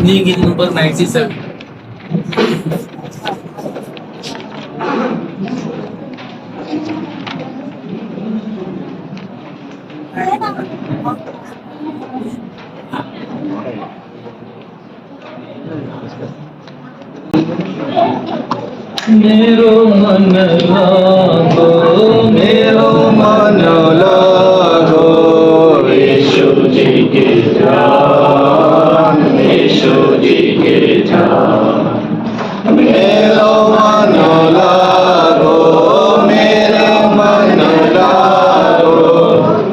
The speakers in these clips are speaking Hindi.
gate number 97. मेरो मन लागो, मेरो मन लागो, यीशु जी के ध्यान, यीशु जी के ध्यान। मेरो मन लागो, मेरो मन लागो,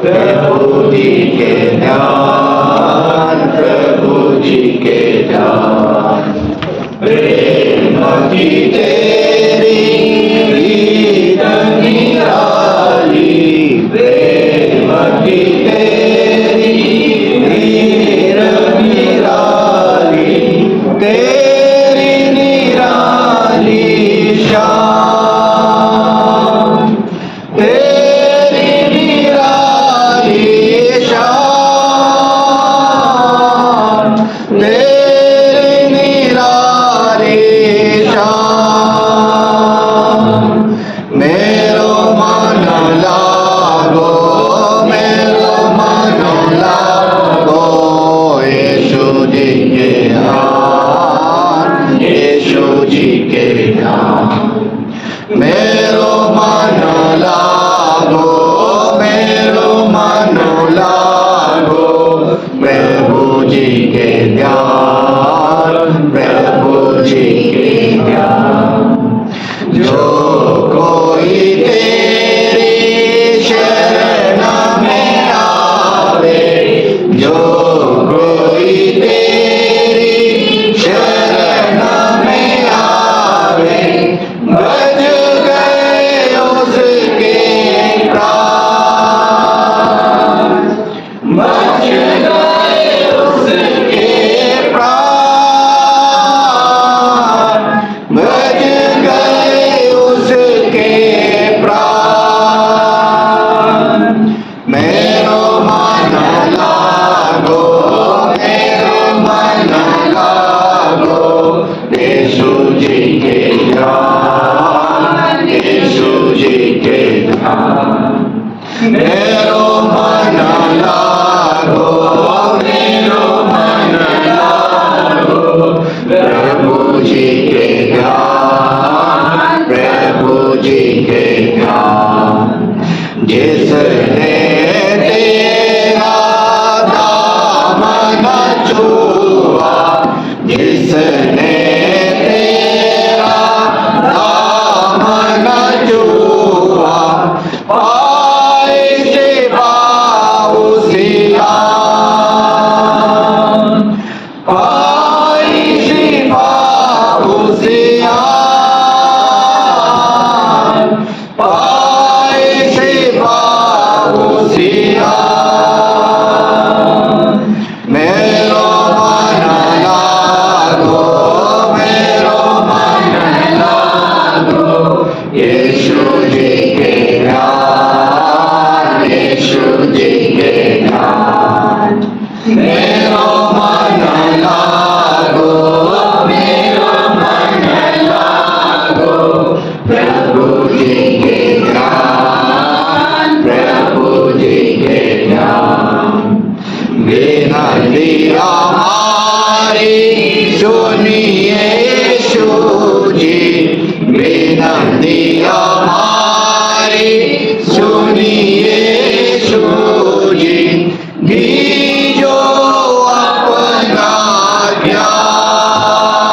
प्रभु जी के ध्यान, प्रभु जी के ध्यान। प्रेम की तेरी रीत निराली, प्रेम की तेरी रीत निराली, तेरी निराली शान, तेरी निराली शान, तेरी निराली शान। मेरो मन लागो, मेरो मन लागो, यीशु जी के ध्यान, यीशु जी के ध्यान। मेरो मन लागो, मेरो मन लागो, प्रभु जी के ध्यान, प्रभु जी के ध्यान। जो कोई तेरी शरण में आवे, जो कोई तेरी शरण में आवे, बच गए उसके प्राण, बच गए उसके प्राण, बच गए उसके प्राण। मेरो मन लागो, मेरो मन लागो, यीशु जी के ध्यान, यीशु जी के ध्यान। मेरो मन लागो, मेरो मन लागो, प्रभु जी के ध्यान, प्रभु जी के ध्यान। जिसने तेरा दामन छुआ, जिसने तेरा दामन छुआ, पाए शिवा उसियान, पाए शिवा उसियान, पाए शिवा उसियान। मेरो मन लागो, मेरो मन लागो, यीशु जी के ध्यान, यीशु जी के ध्यान। मेरो मन लागो, मेरो मन लागो, प्रभु जी के ध्यान, प्रभु जी के ध्यान। विनती हमारी सुनिए यीशु जी, विनती हमारी सुनिए यीशु जी, दीजो अपना ज्ञान,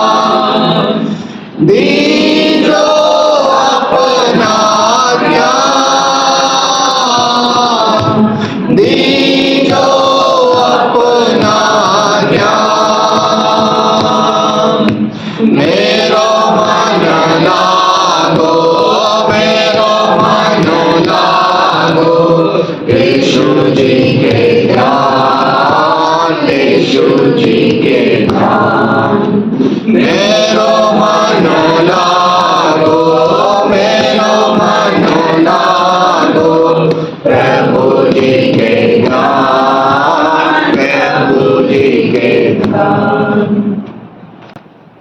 दीजो अपना ज्ञान, दीजो अपना ज्ञान। मेरो मन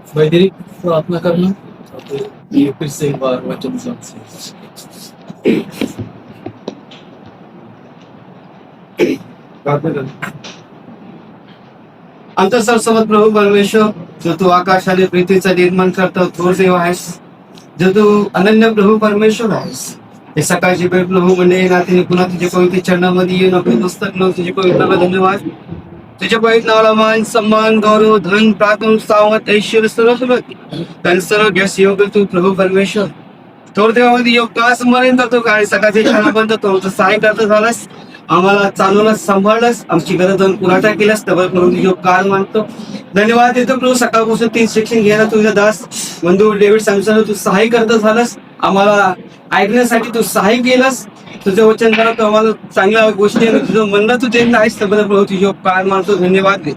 वैदिक प्रार्थना करना और ये फिर से एक बार वचन से प्रार्थना करना। आमचा सरसवत प्रभू परमेश्वर, जो तू आकाश आणि पृथ्वीचा निर्माण करता थोर देव आहेस, जो तू अनन्य प्रभू परमेश्वर आहेस, हे सकाळची वेळ प्रभू म्हणजे नातीने पुन्हा तुझ्या पवित्र चरणामध्ये येऊन आपले पुस्तक लावून तुझ्या पवित्र नावाला धन्यवाद, तुझ्या पवित्र नावाला मान सन्मान गौरव धन प्रार्थना सावत ऐश्वर सर्व तुला धन सर्व गॅस योग्य तू प्रभू परमेश्वर थोर देवामध्ये योग का स्मरण करतो काय सकाळच्या चरणापर्यंत तो सहाय्य करतो झालास, आम्हाला चालवलास सांभाळलास, आमची गरज पुराठा केलास, तर प्रभू योग काल मानतो, धन्यवाद देतो प्रभू सकाळपासून 3 शिक्षण घ्यायला तुझा दास बंधू डेव्हिड सॅमसन तू सहाय्य करत झालास, आम्हाला ऐकण्यासाठी तू सहाय्य केलास, तुझं वचन करा तू आम्हाला चांगल्या गोष्टी तुझं म्हणणं तू देत नाहीस, तर प्रभू तुझे काळ मानतो, धन्यवाद दे.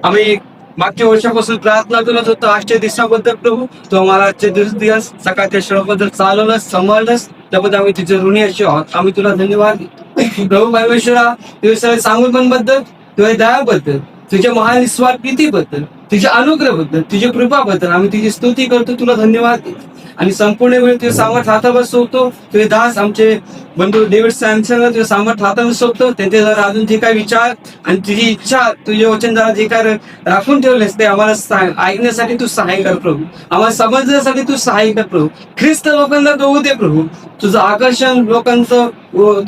आम्ही मागच्या वर्षापासून प्रार्थना करत होतो आजच्या दिवसाबद्दल प्रभू, तू आम्हाला आजच्या दिवस सकाळच्या श्रमाबद्दल चालवलंस सांभाळलंस, त्याबद्दल आम्ही तुझे ऋणी असे आहोत, आम्ही तुला धन्यवाद देतो. प्रभू परमेश्वरा, तुझ्या सांगून बद्दल, तुझ्या दयाबद्दल, तुझ्या महान निस्वार्थ प्रीतीबद्दल, तुझ्या अनुग्रहाबद्दल, तुझ्या कृपाबद्दल आम्ही तुझी स्तुती करतो, तुला धन्यवाद देतो. आणि संपूर्ण वेळ तुझे सामर्थ हातावर सोपतो, तुझे दास आमचे बंधू डेव्हिड सॅमसन तुझे सामर्थ हातावर सोपतो, त्यांचे जर अजून जे काही विचार आणि तुझी इच्छा तुझे वचन जरा जे काय राखून ठेवलेस ते आम्हाला ऐकण्यासाठी तू सहाय्य कर प्रभू, आम्हाला समजण्यासाठी तू सहाय्य कर प्रभू, ख्रिस्त लोकांना बघू दे प्रभू, तुझं आकर्षण लोकांचं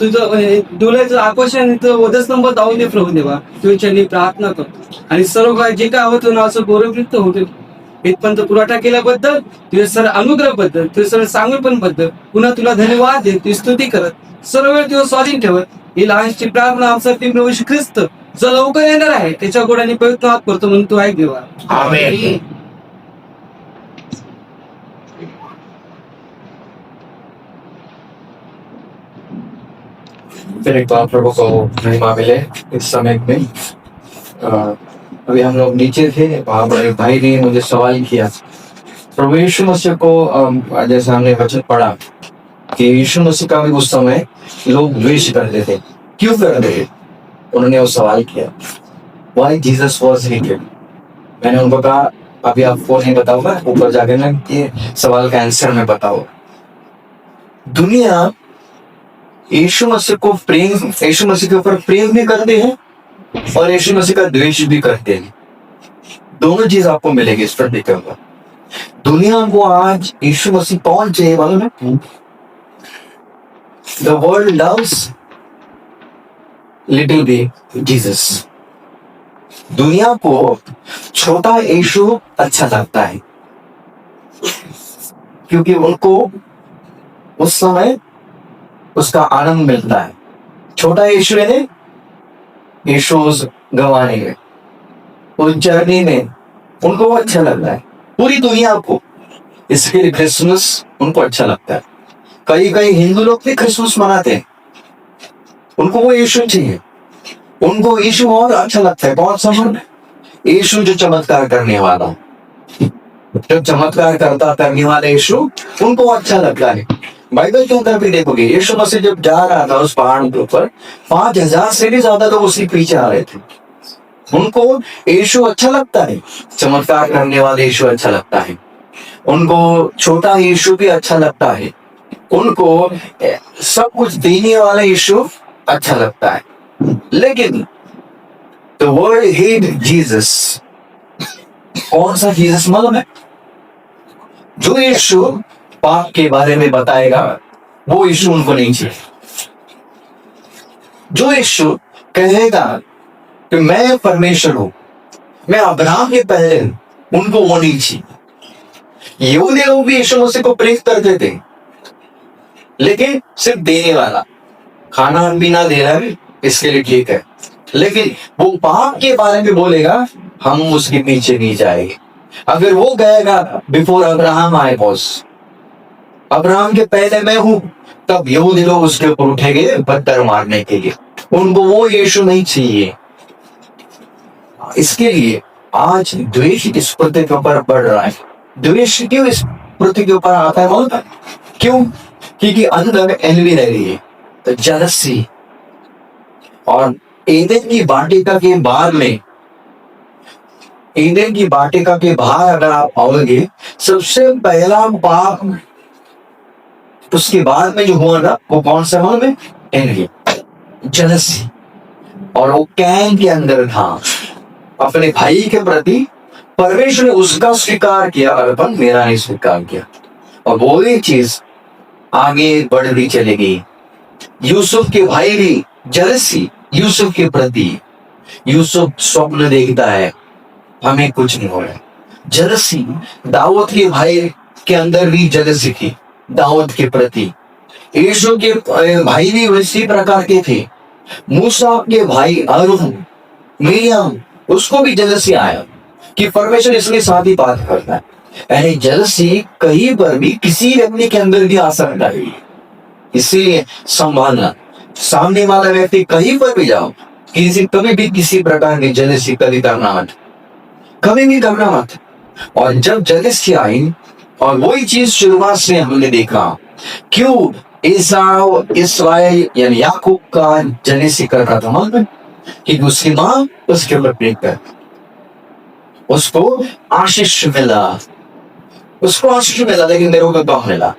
तुझं डोळ्याचं आकर्षण वधस्तंभ जाऊ दे प्रभू देवा, तुझ्याने प्रार्थना करतो आणि सर्व काय जे काय होतं ना असं गौरवृत्त होते इथपर्यंत पुरवठा केल्याबद्दल, तुझ्या सर अनुग्रहाबद्दल, तुझ्या सर सांगून बद्दल पुन्हा तुला धन्यवाद दे, तुझी स्तुती करत सर्व वेळ तुझं स्वाधीन ठेवत ही लहानशी प्रार्थना आमचा प्रभू येशू ख्रिस्त जो लवकर येणार आहे त्याच्या गोडाने पवित्र हात करतो म्हणून तू ऐक देवा, आमेन. फिर एक बार प्रभु को महिमा मिले इस समय में। अभी हम लोग नीचे थे, वहां पर एक भाई ने मुझे सवाल किया, प्रभु यीशु मसीह को जैसे हमने वचन पढ़ा कि यीशु मसीह का भी उस समय लोग द्वेष करते थे, क्यों करते थे? उन्होंने वो सवाल किया, व्हाई जीसस वाज हेटेड। मैंने उनको कहा अभी आपको नहीं बताऊंगा, ऊपर जाकर ना ये सवाल का आंसर मैं बताओ। दुनिया यीशु मसीह को प्रेम, यीशु मसीह के ऊपर प्रेम भी करते हैं और यीशु मसीह का द्वेष भी करते हैं, दोनों चीज आपको मिलेगी इस पर देखूंगा। दुनिया को आज यीशु मसीह कौन चाहिए मालूम है? The world loves little be Jesus. दुनिया को छोटा यीशु अच्छा लगता है, क्योंकि उनको उस समय उसका आनंद मिलता है। छोटा यीशु ने यीशु गंवाने में, उस जर्नी में उनको वो अच्छा लगता है। पूरी दुनिया को इसके लिए क्रिसमस उनको अच्छा लगता है। कई कई हिंदू लोग भी क्रिसमस मनाते हैं, उनको वो यीशु चाहिए, उनको यीशु और अच्छा लगता है। कौन सा मन? यीशु जो चमत्कार करने वाला, जो चमत्कार करने वाला यीशु उनको अच्छा लगता है। बाइबल के अंदर भी देखोगे यीशु मसीह जब जा रहा था उस पहाड़ के ऊपर, 5000 से भी ज्यादा लोग उसके पीछे आ रहे थे। उनको यीशु अच्छा लगता है, चमत्कार करने वाले यीशु अच्छा लगता है, उनको छोटा यीशु भी अच्छा लगता है, उनको सब कुछ देने वाला यीशु अच्छा लगता है। लेकिन द वर्ल्ड हेट जीसस। कौन सा जीसस मालूम है? जो यीशु पाप के बारे में बताएगा वो यीशु उनको नहीं चाहिए। जो यीशु कहेगा कि मैं परमेश्वर हूं, मैं अब्राहम के पहले, उनको वो नहीं चाहिए। यहूदी लोग भी यीशु मसीह को प्रेम करते थे, लेकिन सिर्फ देने वाला, खाना पीना देना भी इसके लिए ठीक है, लेकिन वो पाप के बारे में बोलेगा हम उसके पीछे नहीं जाएंगे। अगर वो कहेगा before Abraham I was, Abraham के पहले मैं हूं, तब यहूदी लोग उसके ऊपर उठेंगे पत्थर मारने के लिए। उनको वो यीशु नहीं चाहिए। इसके लिए आज द्वेष इस पृथ्वी के ऊपर बढ़ रहा है। द्वेष क्यों इस पृथ्वी के ऊपर आता है मालूम है? क्यों? क्योंकि अंदर एनवी रह रही है, तो जेलसी। और एदेन की वाटिका के बाद में ईंधन की वाटिका के बाहर अगर आप आओगे, सबसे पहला पाप उसके बाद में जो हुआ ना, वो कौन सा हुआ में? Envy, jealousy. और वो कैन के अंदर था अपने भाई के प्रति। परमेश्वर ने उसका स्वीकार किया, अर्पण मेरा नहीं स्वीकार किया। और वो एक चीज आगे बढ़ती चली गई। यूसुफ के भाई भी जेलसी यूसुफ के प्रति। यूसुफ स्वप्न देखता है, हमें कुछ नहीं हो रहा। जेलसी दाऊद के भाई के अंदर भी जेलसी थी दाऊद के प्रति। यीशु के भाई भी उसी प्रकार के थे। मूसा के भाई हारून, मिरियम, उसको भी जेलसी आया कि परमेश्वर इसके साथ ही बात करता है। यानी जेलसी कहीं पर भी किसी व्यक्ति के अंदर भी आ सकता है, इसीलिए संभालना। सामने वाला व्यक्ति कहीं पर भी जाओ, कभी भी किसी प्रकार की जेलसी कभी करना मत, कभी भी करना मत। और जब जेलसी आई, और वही चीज शुरुआत से हमने देखा, क्यों एसाव इस्राएल यानी याकूब का जेलसी कर रहा था, मालूम है? कि उसकी मां उसके ऊपर प्रेम कर, उसको आशीष मिला, उसको आशीष मिला, लेकिन मेरे को कम मिला।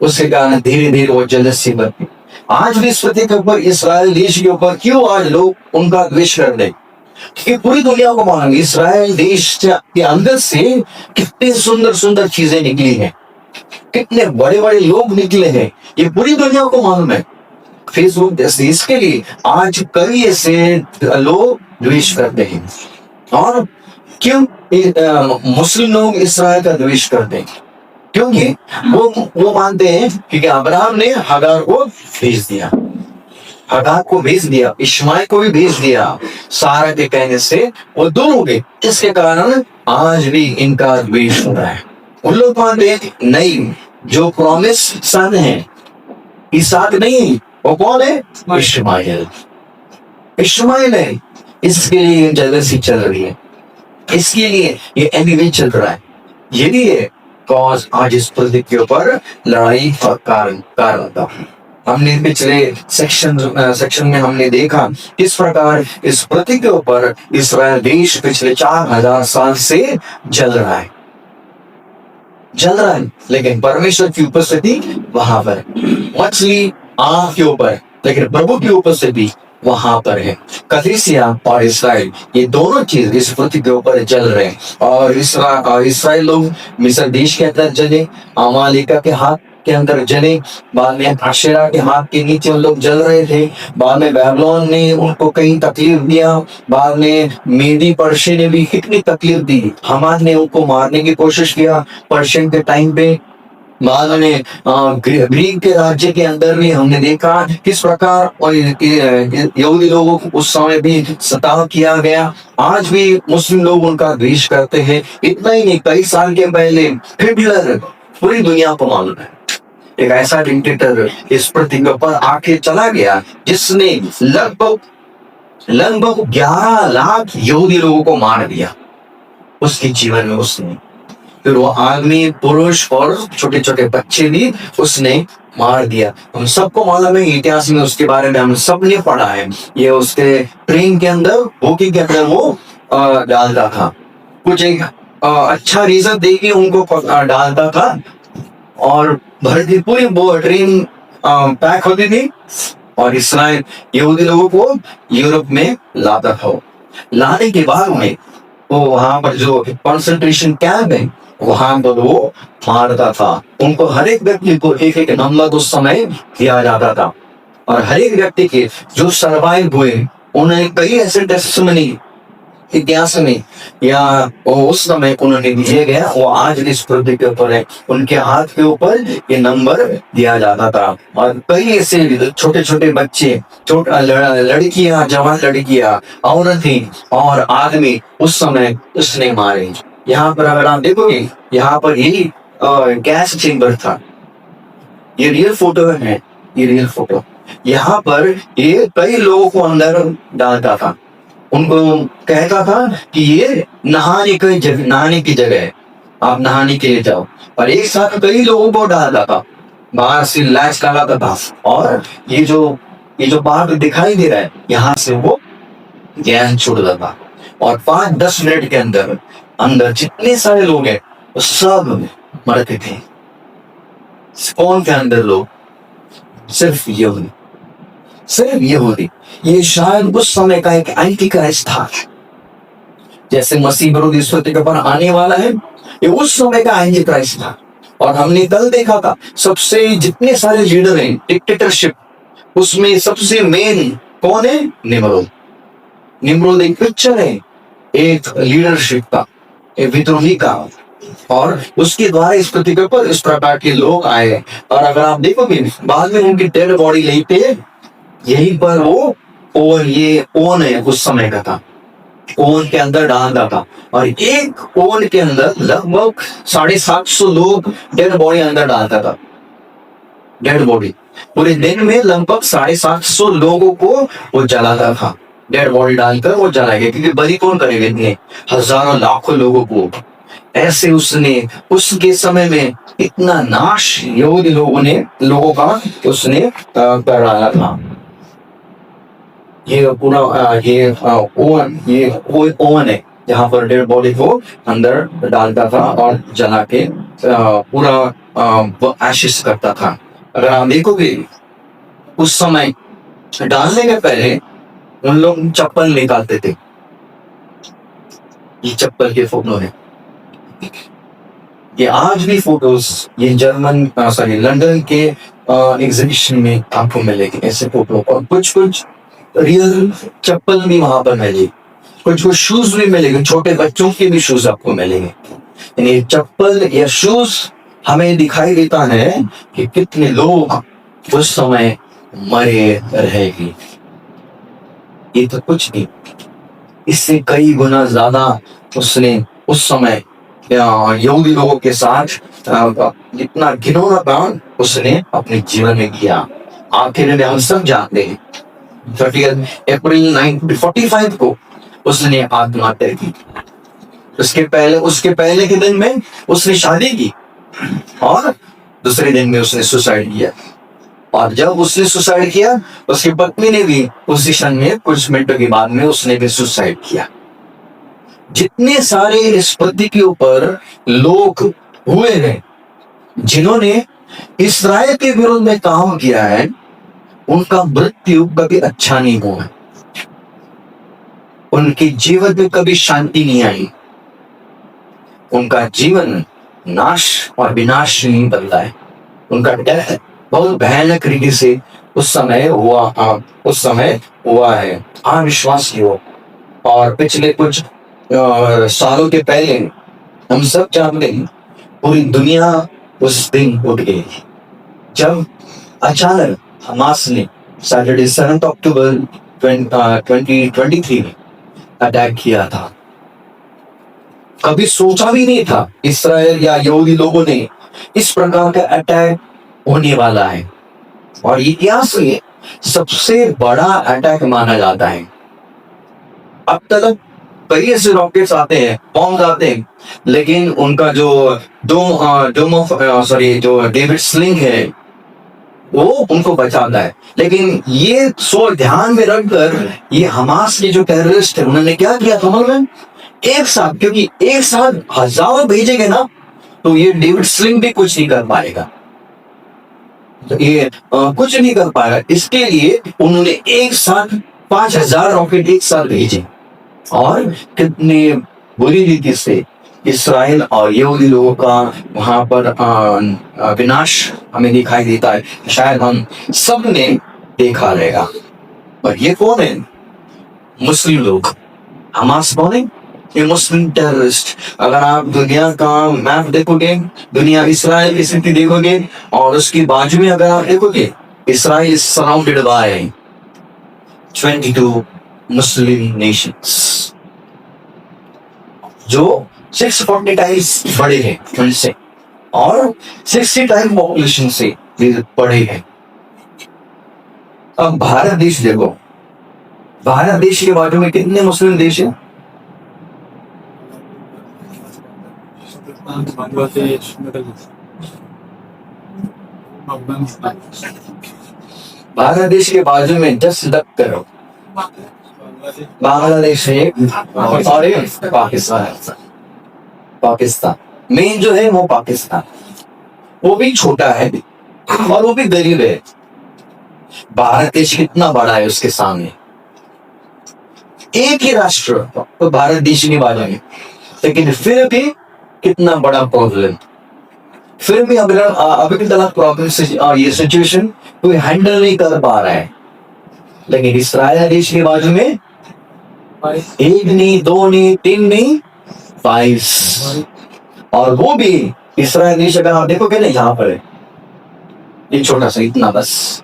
उसके कारण धीरे धीरे वो जेलसी बढ़ती। आज भी इस पति के ऊपर, इसराइल देश के ऊपर क्यों आज लोग उनका द्वेष कर रहे? क्योंकि पूरी दुनिया को मालूम इसराइल देश के अंदर से कितनी सुंदर सुंदर चीजें निकली हैं, कितने बड़े बड़े लोग निकले हैं, ये पूरी दुनिया को मालूम है। फेसबुक जैसे इसके लिए आज कई ऐसे लोग द्वेष करते हैं। और क्यों मुस्लिम लोग इसराइल का द्वेष करते हैं? क्योंकि वो मानते हैं कि अब्राहम ने हगार को भेज दिया, हगार को भेज दिया, इश्माइल को भी भेज दिया, सारा के कहने से वो दूर हो गए। इसके कारण आज भी इनका द्वेष हो रहा है। उन लोग मानते हैं नहीं, जो प्रॉमिस सन है इसहाक नहीं, वो कौन है? इश्माइल। इश्माइल है, इसके लिए जेलसी चल रही है, इसके लिए ये एनिमी चल रहा है। ये भी है कॉज आज इस पृथ्वी के ऊपर लड़ाई का कारण था। हमने पिछले सेक्शन में हमने देखा किस प्रकार इस पृथ्वी के ऊपर इस्राएल देश पिछले 4000 साल से जल रहा है, लेकिन परमेश्वर की उपस्थिति वहां पर। मछली आग के ऊपर, लेकिन प्रभु की उपस्थिति वहां पर है। कलीसिया और इसराइल, ये दोनों चीज इस पृथ्वी के ऊपर जल रहे हैं। और इसराइल लोग मिस्र देश के अंदर जले, अमालेका के हाथ के अंदर जले, बाद में अशेरा के हाथ के नीचे उन लोग जल रहे थे। बाद में बेबीलोन ने उनको कई तकलीफ दिया, बाद में मेदी पर्शिया ने भी कितनी तकलीफ दी। हमाद ने उनको मारने की कोशिश किया पर्शियन के टाइम पे। बाद में ग्रीक के राज्य के अंदर भी हमने देखा किस प्रकार यहूदी लोगों को उस समय भी सताव किया गया। आज भी मुस्लिम लोग उनका द्वेष करते हैं। इतना ही नहीं, कई साल के पहले हिटलर, पूरी दुनिया को मालूम है, एक ऐसा डिक्टेटर इस पृथ्वी के ऊपर आके चला गया जिसने लगभग 11 लाख यहूदी लोगों को मार दिया उसके जीवन में। उसने फिर वो आदमी, पुरुष और छोटे छोटे बच्चे भी उसने मार दिया। हम सबको मालूम है, इतिहास में उसके बारे में हम सब ने पढ़ा है। ये उसके ट्रेन के अंदर, बोगी के अंदर वो डालता था, कुछ एक अच्छा रीजन देके उनको डालता था, और भरती पूरी वो ट्रेन पैक होती थी, और इसराइल यहूदी लोगों को यूरोप में लाता था। लाने के बाद में वो वहां पर जो कंसंट्रेशन कैंप है वहां पर वो मारता था। उनको हर एक व्यक्ति को एक एक नंबर उस समय दिया जाता था, और हर एक व्यक्ति के जो सर्वाइव हुए उन्हें कई ऐसे टेस्टिमनी इतिहास में या उस समय उन्होंने दिए गया, वो आज इस पृथ्वी के ऊपर है। उनके हाथ के ऊपर ये नंबर दिया जाता था। और कई ऐसे छोटे छोटे बच्चे, लड़कियां, जवान लड़कियां, औरतें और आदमी उस समय उसने मारे। यहाँ पर अगर आप देखोगे, यहाँ पर यही गैस चेंबर था। ये रियल फोटो है, ये रियल फोटो। यहाँ पर ये कई लोगों को अंदर डालता था, उनको कहता था कि ये नहाने की जगह है, आप नहाने के लिए जाओ। और एक साथ कई लोगों को डालता था, बाहर से लैच लगाता था, और ये जो बाहर दिखाई दे रहा है, यहाँ से वो गैस छोड़ता था। और 5-10 मिनट के अंदर अंदर जितने सारे लोग हैं वो सब मरते थे। कौन के अंदर लोग? सिर्फ यहूदी, सिर्फ यहूदी। ये शायद उस समय का एक एंटी क्राइस्ट था। जैसे मसीह विरोधी इस पृथ्वी पर आने वाला है, ये उस समय का एंटी क्राइस्ट था। और हमने कल देखा था सबसे जितने सारे लीडर हैं डिक्टेटरशिप, उसमें सबसे मेन कौन है? निम्रोद। निम्रोद एक पिक्चर है एक लीडरशिप का, एक विद्रोही का, और उसके द्वारा इस पृथ्वी पर इस प्रकार के लोग आए। और अगर आप देखोगे बाद में उनकी डेड बॉडी लेते यहीं पर वो ओवन, ये ओवन है उस समय का था, ओवन के अंदर डालता था। और एक ओवन के अंदर लगभग 750 लोग डेड बॉडी अंदर डालता था। डेड बॉडी पूरे दिन में लगभग 750 लोगों को वो जलाता था। डेड बॉडी डालकर वो जलाएगा, क्योंकि बलि कौन करेगा इतने हजारों लाखों लोगों को? ऐसे उसने उसके समय में इतना नाश यहूदी लोगों का उसने कर डाला था। ये पूरा ओवन है जहां पर डेड बॉडी को अंदर डालता था और जला के पूरा एशिस करता था। अगर आप देखोगे उस समय डालने के पहले उन लोग चप्पल निकालते थे। ये चप्पल के फोटो है, ये आज भी फोटोज ये लंदन के एग्जीबिशन में आपको मिलेगी ऐसे फोटो। और कुछ रियल चप्पल भी वहां पर मिलेगी, कुछ शूज भी मिलेंगे, छोटे बच्चों के भी शूज आपको मिलेंगे। यानी चप्पल या शूज हमें दिखाई देता है कि कितने लोग उस समय मरे रहेगी। ये तो कुछ नहीं, इससे कई गुना ज्यादा उसने उस समय यहूदी लोगों के साथ इतना घिनौना काम उसने अपने जीवन में किया। आखिर में हम सब जानते हैं 30 अप्रैल 1945 को उसने आत्महत्या की। उसके पहले के दिन में उसने शादी की और दूसरे दिन में उसने सुसाइड किया। और जब उसने सुसाइड किया उसकी पत्नी ने भी उसी क्षण में कुछ मिनटों के बाद में उसने भी सुसाइड किया। जितने सारे इस पृथ्वी के ऊपर लोग हुए हैं जिन्होंने इस्राएल के विरोध में काम किया है, उनका मृत्यु कभी अच्छा नहीं हुआ, उनके जीवन में कभी शांति नहीं आई, उनका जीवन नाश और विनाश नहीं बदला है। उनका डेथ बहुत भयानक रीति से उस समय हुआ है। अविश्वास की हो। और पिछले कुछ सालों के पहले हम सब जानते हैं पूरी दुनिया उस दिन उठ गई जब अचानक हमास ने सैटरडे 7 अक्टूबर 2023 में अटैक किया था। कभी सोचा भी नहीं था इस्राएल या यहूदी लोगों ने इस प्रकार का अटैक होने वाला है। और इतिहास में सबसे बड़ा अटैक माना जाता है। अब तक कई ऐसे रॉकेट्स आते हैं, बॉम्ब आते हैं, लेकिन उनका जो जो डेविड स्लिंग है वो उनको बचाता है। लेकिन ये ध्यान में रखकर ये हमास के जो टेररिस्ट है उन्होंने क्या किया था मालूम? एक साथ, क्योंकि एक साथ हजारों भेजेंगे ना तो ये डेविड स्लिंग भी कुछ नहीं कर पाएगा, तो ये कुछ नहीं कर पाएगा। इसके लिए उन्होंने एक साथ 5000 रॉकेट एक साथ भेजे। और कितने बुरी रीति से इस्राएल और यहूदी लोगों का वहां पर विनाश हमें दिखाई देता है। शायद हम सब ने देखा रहेगा। और ये कौन है? मुस्लिम लोग। हमास कौन है? ये मुस्लिम टेररिस्ट। अगर आप दुनिया का मैप देखोगे, दुनिया इस्राएल की स्थिति देखोगे और उसकी बाजू में अगर आप देखोगे, Israel is surrounded by 22 Muslim nations जो 640 टाइम्स बड़े हैं उनसे और 60 टाइम पॉपुलेशन से बड़े हैं। अब भारत देश देखो, भारत देश के बाजू में कितने मुस्लिम देश हैं? बांग्लादेश, अफगानिस्तान। भारत देश के बाजू में 10 लग करो बांग्लादेश है और ये पाकिस्तान है। पाकिस्तान मेन जो है वो पाकिस्तान, वो भी छोटा है और वो भी गरीब है। भारत देश कितना बड़ा है उसके सामने, एक ही राष्ट्र तो भारत देश नहीं बाजू में, लेकिन फिर भी कितना बड़ा प्रॉब्लम, फिर भी अगर अभी तक प्रॉब्लम ये सिचुएशन कोई हैंडल नहीं कर पा रहा है। लेकिन इसराइल देश के बाजू में एक नहीं, दो नहीं, तीन नहीं, 5, और वो भी इसराइल देश अगर आप देखोगे ना यहाँ पर है, ये छोटा सा इतना बस,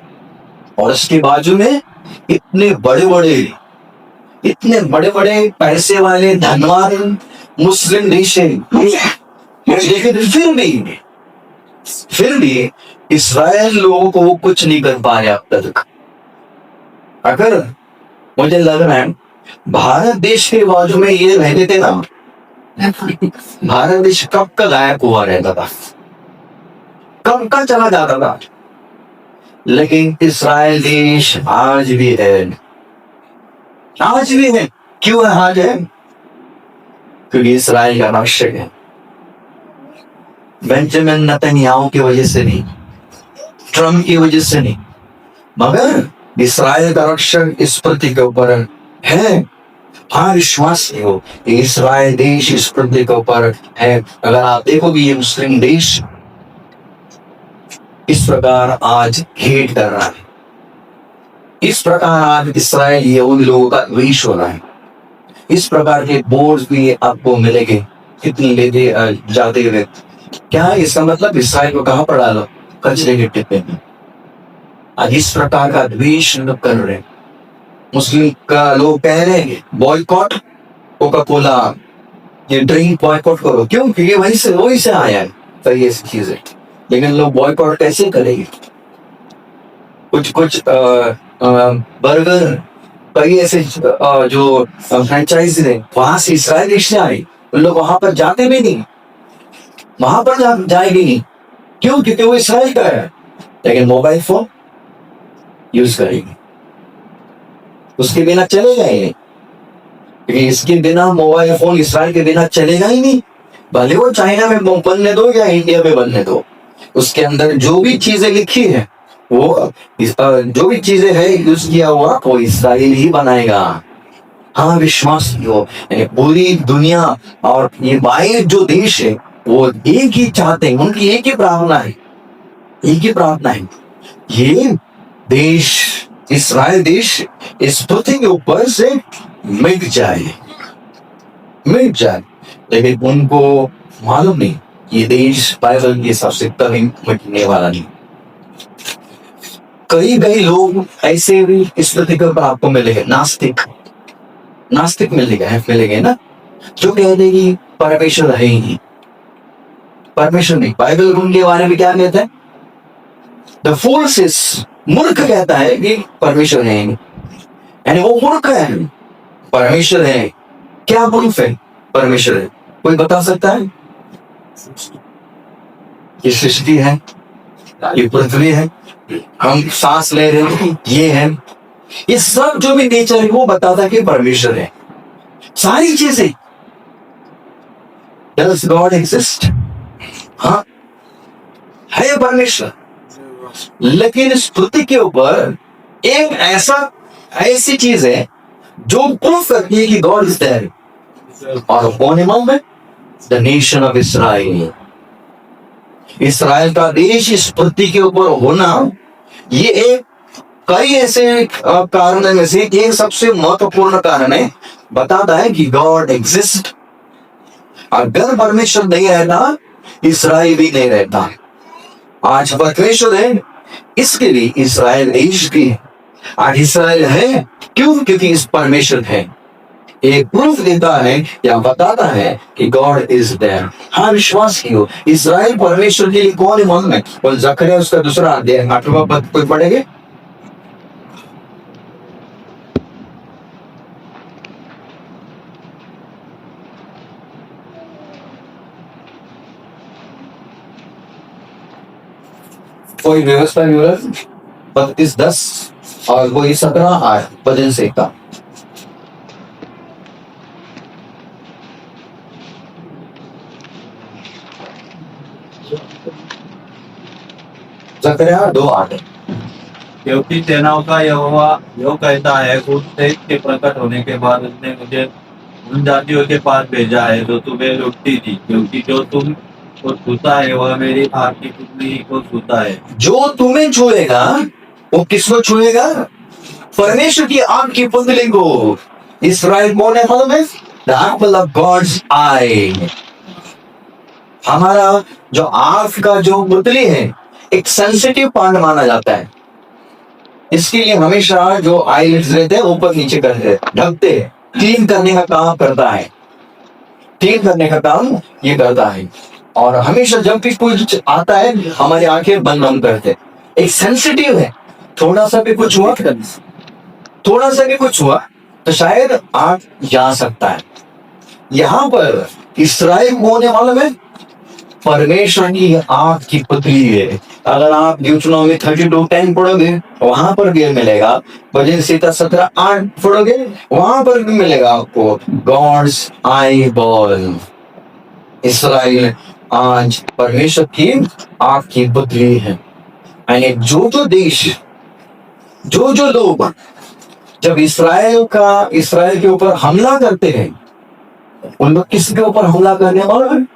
और उसके बाजू में इतने बड़े बड़े पैसे वाले धनवान मुस्लिम देश है। लेकिन फिर भी इसराइल लोगों को वो कुछ नहीं कर पा रहे अब तक। अगर मुझे लग रहा है भारत देश के बाजू में ये रहते थे ना, भारत देश कब का गायब हुआ रहता था, कब का चला जाता था। लेकिन इसराइल देश आज भी है, आज भी है। क्यों है आज है? क्योंकि इसराइल का रक्षक है। बेंजामिन नेतन्याहू की वजह से नहीं, ट्रम्प की वजह से नहीं, मगर इसराइल का रक्षक इस पृथ्वी के ऊपर है। हाँ, विश्वास नहीं हो, इसराइल देश इस पृथ्वी के ऊपर है। अगर आप देखोगे ये मुस्लिम देश इस प्रकार आज हेट कर रहा है, इस प्रकार आज इसराइल यहूदी लोगों का द्वेष हो रहा है। इस प्रकार के बोर्ड भी आपको मिलेंगे कितने लेते जाते हुए। क्या इसका मतलब इसराइल को कहां पर डालो? कचरे के टिप्पे में। आज इस प्रकार का द्वेष लोग कर रहे हैं। मुस्लिम का लोग कह रहे हैं बॉयकॉट कोका कोला, ये ड्रिंक बॉयकॉट करो। क्यों? क्योंकि वही से आया है तो ये चीजें। लेकिन लोग बॉयकॉट कैसे करेंगे? कुछ बर्गर, कई ऐसे जो फ्रेंचाइज है वहां से इसराइल देश से आए, उन लोग वहां पर जाते भी नहीं, वहां पर जाएंगे नहीं। क्यों? क्योंकि वो इसराइल का है। लेकिन मोबाइल फोन यूज करेंगे, उसके बिना चलेगा ही नहीं। क्योंकि इसके बिना मोबाइल फोन इसराइल के बिना चलेगा ही नहीं। भले वो चाइना में बनने दो या इंडिया में बनने दो, उसके अंदर जो भी चीजें लिखी है, वो जो भी चीजें है यूज किया हुआ, वो इसराइल ही बनाएगा। हाँ, विश्वास हो। पूरी दुनिया और ये बाहर जो देश है वो एक ही चाहते हैं, उनकी एक ही प्रार्थना है, एक ही प्रार्थना है, ये देश इसराइल देश इस पृथ्वी के ऊपर से मिट जाए। लेकिन उनको मालूम नहीं ये देश बाइबल के हिसाब से कभी मिटने वाला नहीं। कई लोग ऐसे भी इस पृथ्वी के ऊपर आपको मिलेंगे, नास्तिक मिलेंगे ना, जो कह देगी परमेश्वर है ही नहीं, परमेश्वर नहीं। बाइबल उनके बारे में क्या कहता है? द फूल्स इज, मूर्ख कहता है कि परमेश्वर है ही नहीं, यानी वो मूर्ख है। परमेश्वर है, क्या प्रूफ है परमेश्वर है? कोई बता सकता है? ये सृष्टि है, ये पृथ्वी है, हम सांस ले रहे हैं, ये है, ये सब जो भी नेचर है वो बताता है कि परमेश्वर है। सारी चीजें, Does God exist? हाँ, है परमेश्वर। लेकिन इस पृथ्वी के ऊपर एक ऐसी चीज है जो प्रूफ करती है कि गॉड इज देयर, और कौन है में? The nation of Israel. Israel का देश इस पृथ्वी के ऊपर होना, ये एक कई ऐसे कारण में से एक सबसे महत्वपूर्ण कारण है। बताता है कि गॉड एग्जिस्ट। अगर परमेश्वर नहीं रहता, इसराइल भी नहीं रहता। आज परमेश्वर है, इसके लिए इसराइल देश भी है। आज इसराइल है क्यों? क्योंकि इस परमेश्वर है। एक प्रूफ देता है या बताता है कि गॉड इज देयर। हाँ, विश्वास की हो, इसराइल परमेश्वर के लिए कौन है मालूम है? और जकरिया उसका दूसरा अध्याय 8वां पद कोई पढ़ेंगे? कोई व्यवस्था विवरण 32:10 और कोई 17 8 भजन से का जकरिया 2:8। क्योंकि सेनाओं का यहोवा यो कहता है, उस तेज के प्रकट होने के बाद उसने मुझे उन जातियों के पास भेजा है जो तुम्हें लुटती थी, क्योंकि जो तुम को छूता है वह मेरी आग की पुतली को छूता है। जो तुम्हें छुएगा वो किसको छुएगा? परमेश्वर की आग की पुतली को। इसराइल कौन है मालूम है? द एप्पल ऑफ गॉड्स आई। हमारा जो आग का जो पुतली है एक सेंसिटिव पार्ट माना जाता है। इसके लिए हमेशा जो आईलिड्स रहते हैं ऊपर नीचे करते हैं, ढकते हैं, क्लीन करने का काम करता है। क्लीन करने का काम ये करता है। और हमेशा जब भी कुछ आता है हमारी आंखें बंद बंद करते हैं। एक सेंसिटिव है, थोड़ा सा भी कुछ हुआ, थोड़ा सा भी कुछ हुआ तो शायद आग जा सकता है। यहां पर इसराइल होने वाला में परमेश्वर की आग की पुतली है। अगर आप ड्यूटरनॉमी 32:10 पढ़ोगे वहां पर भी मिलेगा। भजन संहिता 17:8 पढ़ोगे वहां पर भी मिलेगा आपको गॉड्स आई बॉल। इसराइल आज परमेश्वर की आग की पुतली है। यानी जो देश, जो लोग जब इसराइल के ऊपर हमला करते हैं, उन लोग किसके ऊपर हमला करने वाले हैं?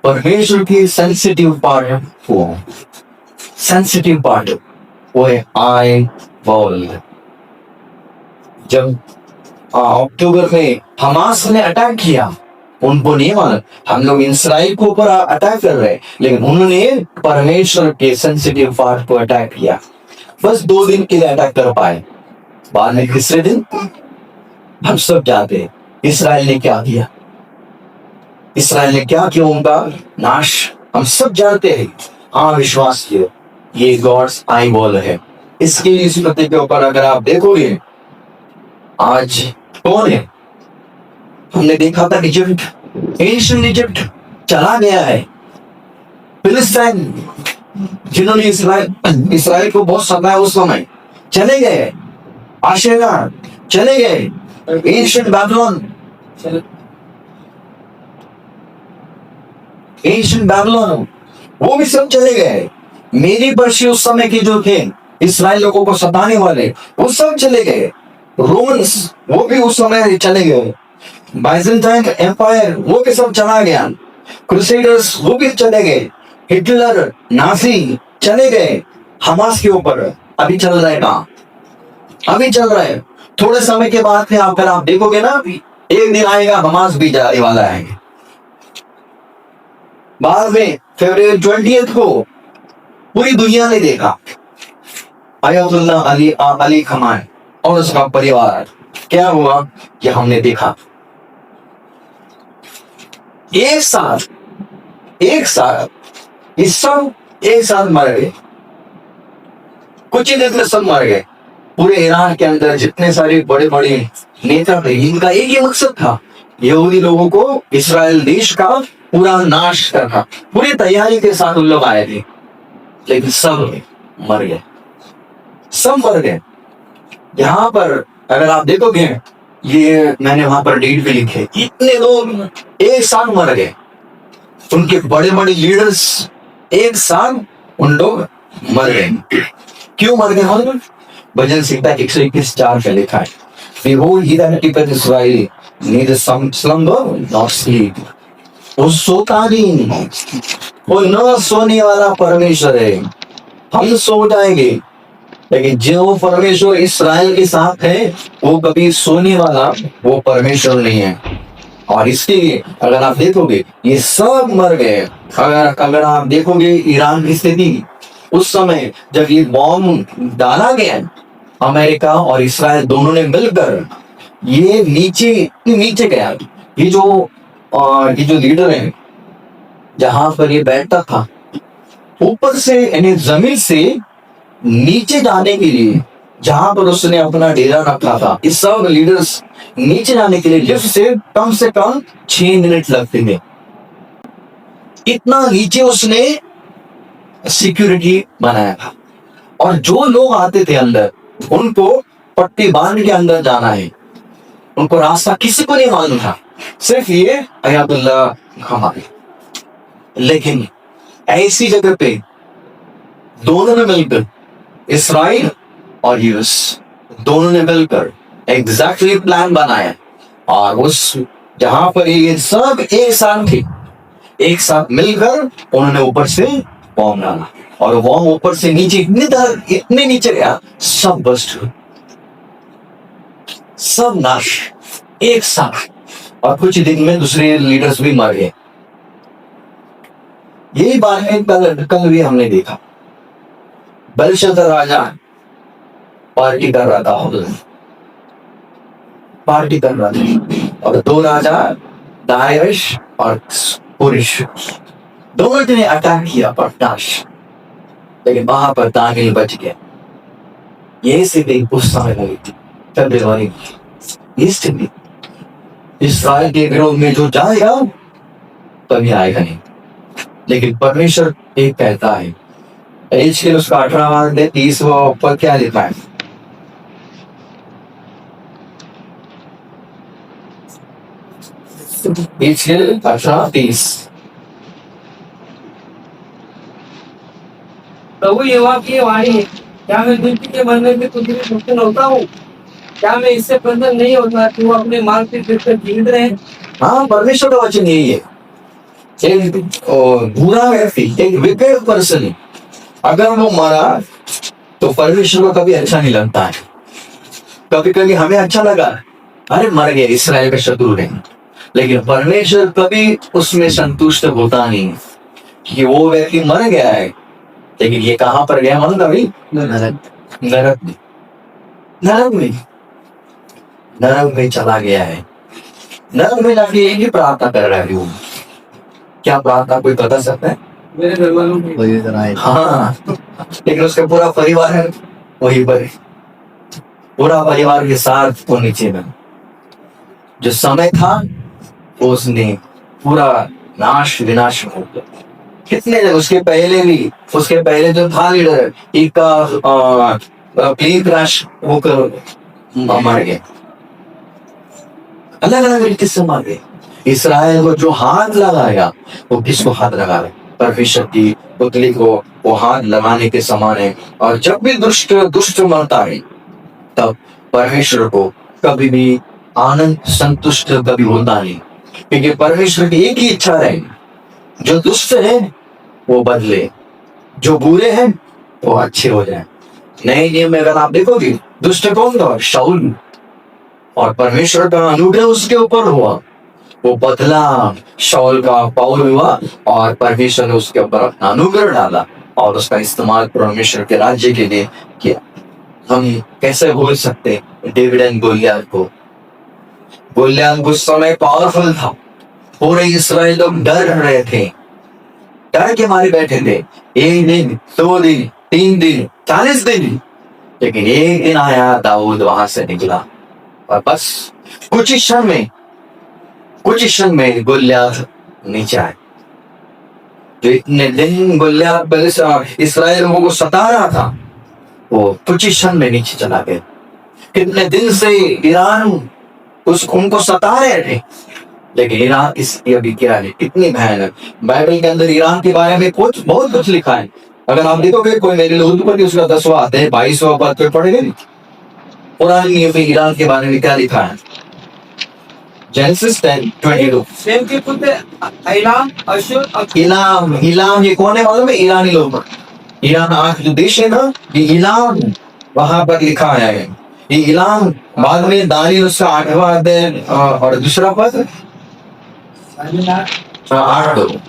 परमेश्वर की सेंसिटिव पार्ट, वो सेंसिटिव पार्ट वो है आई बॉल। जब अक्टूबर में हमास ने अटैक किया, उनको नहीं माना हम लोग इसराइल को ऊपर अटैक कर रहे हैं, लेकिन उन्होंने परमेश्वर के सेंसिटिव पार्ट को अटैक किया। बस 2 दिन के लिए अटैक कर पाए। बाद में तीसरे दिन हम सब जानते हैं इसराइल ने क्या किया। इसराइल ने क्या किया, उनका नाश हम सब जानते हैं। हाँ, विश्वास किए ये गॉड्स आई बॉल है। इसके लिए इस पते के ऊपर अगर आप देखोगे आज कौन है? हमने देखा था इजिप्ट, एशियन इजिप्ट चला गया है। फिलिस्तीन जिन्होंने इसराइल को बहुत सताया उस समय चले गए। आशेरा चले गए। एशियन बैबिलोन वो भी सब चले गए। मेरी पर्शी उस समय के जो थे इसराइल लोगों को सताने वाले वो सब चले गए। रोमन्स वो भी उस समय चले गए। बाइजेंटाइन एम्पायर वो भी सब चला गया। क्रूसेडर्स वो भी चले गए। हिटलर नाजी चले गए। हमास के ऊपर अभी चल रहा है काम, अभी चल रहा है। थोड़े समय के बाद में अगर आप देखोगे ना, एक दिन आएगा हमास भी जाने वाला है। बाद में फरवरी 20 को पूरी दुनिया ने देखा आयतुल्ला अली खमान और उसका परिवार क्या हुआ, यह हमने देखा। एक साथ इस सब एक साथ मर गए। कुछ ही दिन में सब मर गए। पूरे ईरान के अंदर जितने सारे बड़े बड़े नेता थे, इनका एक ही मकसद था, यहूदी लोगों को इस्राएल देश का पूरा नाश करना। पूरी तैयारी के साथ उन लोग आए थे, लेकिन सब मर गए, सब मर गए। यहाँ पर अगर आप देखोगे, ये मैंने वहां पर डेट भी लिखे, इतने लोग एक साथ मर गए। उनके बड़े बड़े लीडर्स एक साथ उन लोग मर गए। क्यों मर गए हम? भजन संहिता 121:4 पे लिखा है, Behold, he that keepeth Israel, neither slumber nor sleep. वो सोता नहीं, वो न सोने वाला परमेश्वर है। हम सो जाएंगे, लेकिन जो परमेश्वर इस्राएल के साथ है वो कभी सोने वाला वो परमेश्वर नहीं है। और इसलिए अगर आप देखोगे ये सब मर गए। अगर आप देखोगे ईरान की स्थिति उस समय जब ये बॉम्ब डाला गया, अमेरिका और इस्राएल दोनों ने मिलकर ये नीचे गया। ये जो लीडर है जहां पर ये बैठता था, ऊपर से यानी जमीन से नीचे जाने के लिए जहां पर उसने अपना डेरा रखा था, इस सब लीडर्स नीचे जाने के लिए लिफ्ट से कम 6 मिनट लगते थे। इतना नीचे उसने सिक्योरिटी बनाया था। और जो लोग आते थे अंदर, उनको पट्टी बांध के अंदर जाना है। उनको रास्ता किसी को नहीं मालूम था, सिर्फ ये अयातुल्ला खमानी। लेकिन ऐसी जगह पे दोनों ने मिलकर, इसराइल और यूएस दोनों ने मिलकर एग्जैक्टली प्लान बनाया, और उस जहां पर ये सब एक साथ थे, एक साथ मिलकर उन्होंने ऊपर से बॉम्ब डाला, और बॉम्ब ऊपर से नीचे इतने नीचे गया, सब बस्ट हुए, सब नाश एक साथ, और कुछ दिन में दूसरे लीडर्स भी मर गए। यही बात है, कल भी हमने देखा, बेलशस्सर राजा पार्टी कर रहा था, पार्टी कर रहा था, और दो राजा दायश और पुरुष दोनों ने अटैक किया पटाश, लेकिन वहां पर दानियल बच गया। ये स्थिति उस समय हुई थी, फेब्रुअरी में। ये स्थिति इस्राएल के विरोध में जो जाएगा कभी आएगा नहीं, लेकिन परमेश्वर एक कहता है, एजकेल उसका 18-30 ऊपर क्या लिखा है? एजकेल 18:30। प्रभु यहोवा की ये वाणी है, क्या मैं दुष्ट के मरने में तुझे मुक्तन होता हूँ? क्या मैं इससे प्रसन्न नहीं होता कि वो अपने मार्ग पे फिरकर जीवित रहे? हाँ, परमेश्वर का वचन यही है। एक बुरा व्यक्ति, एक विकेट पर्सन, अगर वो मरा तो परमेश्वर को कभी अच्छा नहीं लगता है। कभी कभी हमें अच्छा लगा, अरे मर गए, इस्राएल का शत्रु है, लेकिन परमेश्वर कभी उसमें संतुष्ट होता नहीं कि वो व्यक्ति मर गया है, लेकिन ये कहां पर गया? मन कभी नरक में चला गया है। नरक में जाके एक ही प्रार्थना कर रहा है। वो क्या प्रार्थना कोई बता सकता है? मेरे घर वालों की। हाँ, लेकिन उसका पूरा परिवार है वही पर, पूरा परिवार के साथ वो नीचे में। जो समय था उसने पूरा नाश विनाश हो गया। कितने उसके पहले जो था लीडर, एक प्लेन क्रैश होकर मर गए, अलग अलग तरीके से मर गए। इस्राएल को जो हाथ लगाया वो किसको हाथ लगा रहे? परमेश्वर की पुतली को वो हाथ लगाने के समान है। और जब भी दुष्ट मरता है तब परमेश्वर को कभी भी आनंद संतुष्ट कभी होता नहीं, क्योंकि परमेश्वर की एक ही इच्छा है, जो दुष्ट है वो बदले, जो बुरे हैं वो अच्छे हो जाए। नए नियम में अगर आप देखोगे, दुष्ट कौन था? शाऊल, और परमेश्वर का अनुग्रह उसके ऊपर हुआ, वो बदला, शाऊल का पाउल हुआ, और परमेश्वर ने उसके ऊपर अपना अनुग्रह डाला और उसका इस्तेमाल परमेश्वर के राज्य के लिए किया। हम कैसे भूल सकते डेविड एंड गोलियत को? गोलियत उस समय पावरफुल था, पूरे इस्राएल लोग डर रहे थे, डर के मारे बैठे थे। 1 दिन, 2 दिन, 3 दिन, 40 दिन, लेकिन एक दिन आया, दाऊद वहां से निकला, और बस कुछ ही क्षण में गोलियत नीचे आए। जो इतने दिन गोलियत इस्राएल लोगों को सता रहा था, वो कुछ ही क्षण में नीचे चला गया। कितने दिन से ईरान उनको सता रहे थे, लेकिन ईरान की स्थिति अभी क्या है, कितनी भयानक। बाइबल के अंदर ईरान के बारे में बहुत कुछ लिखा है। अगर आप देखोगे, कोई मेरे लोग पर उसका 10वां अध्याय 22वां पद पे पढ़ेंगे, पुराने नियम में ईरान के बारे में क्या लिखा है? जेनेसिस 10:22। शेम के पुत्र इलाम, अश्शूर, इलाम ये कौन है मालूम है? ईरानी लोग। ईरान आज जो देश है ना, ये इलाम वहां पर लिखा है। ये इलाम बाद में दानियल उसका 8वां अध्याय और दूसरा पद 8।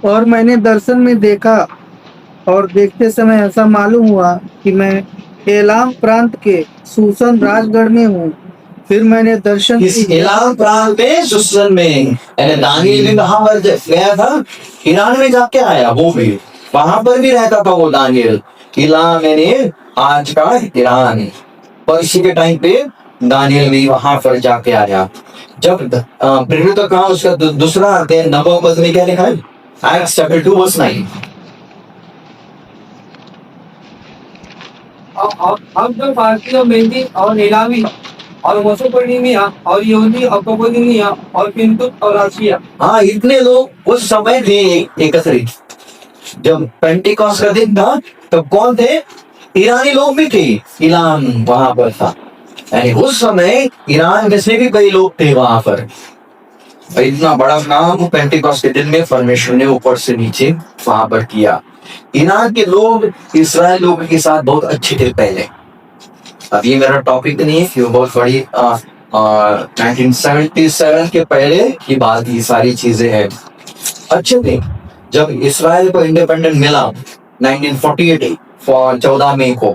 और मैंने दर्शन में देखा, और देखते समय ऐसा मालूम हुआ कि मैं एलाम प्रांत के सूसन राजगढ़ में हूँ। फिर मैंने दर्शन इस इलाम प्रांत में सुसन में दानियल भी वहां पर गया था, ईरान में जाके आया। वो भी वहां पर भी रहता था वो दानियल। इलाम यानी आज का ईरान, पर इसी के टाइम पे दानियल भी वहां पर जाके आया। जब प्रेरित का उसका दूसरा अध्याय 9वां पद में क्या लिखा है? Acts chapter 2 verse 9। हम जो भारतीय मेहंदी और इलामी और मेसोपोटामिया और यहूदी और कप्पाडोकिया और पिंतुक और आसिया, हाँ, इतने लोग उस समय थे एकत्रित। जब पेंटिकॉस्ट का दिन था तब कौन थे? ईरानी लोग भी थे। ईरान वहां पर था, यानी उस समय ईरान में से भी कई लोग थे वहां पर। और इतना बड़ा काम पेंटिकॉस्ट के दिन में परमेश्वर ने ऊपर से नीचे वहां पर किया। ईरान के लोग इस्राएल लोगों के साथ बहुत अच्छे थे पहले। अब ये मेरा टॉपिक नहीं है कि वो बहुत बड़ी 1977 के पहले की बात, ये सारी चीजें हैं। अच्छे थे। जब इसराइल को इंडिपेंडेंट मिला 1948 14 मई को,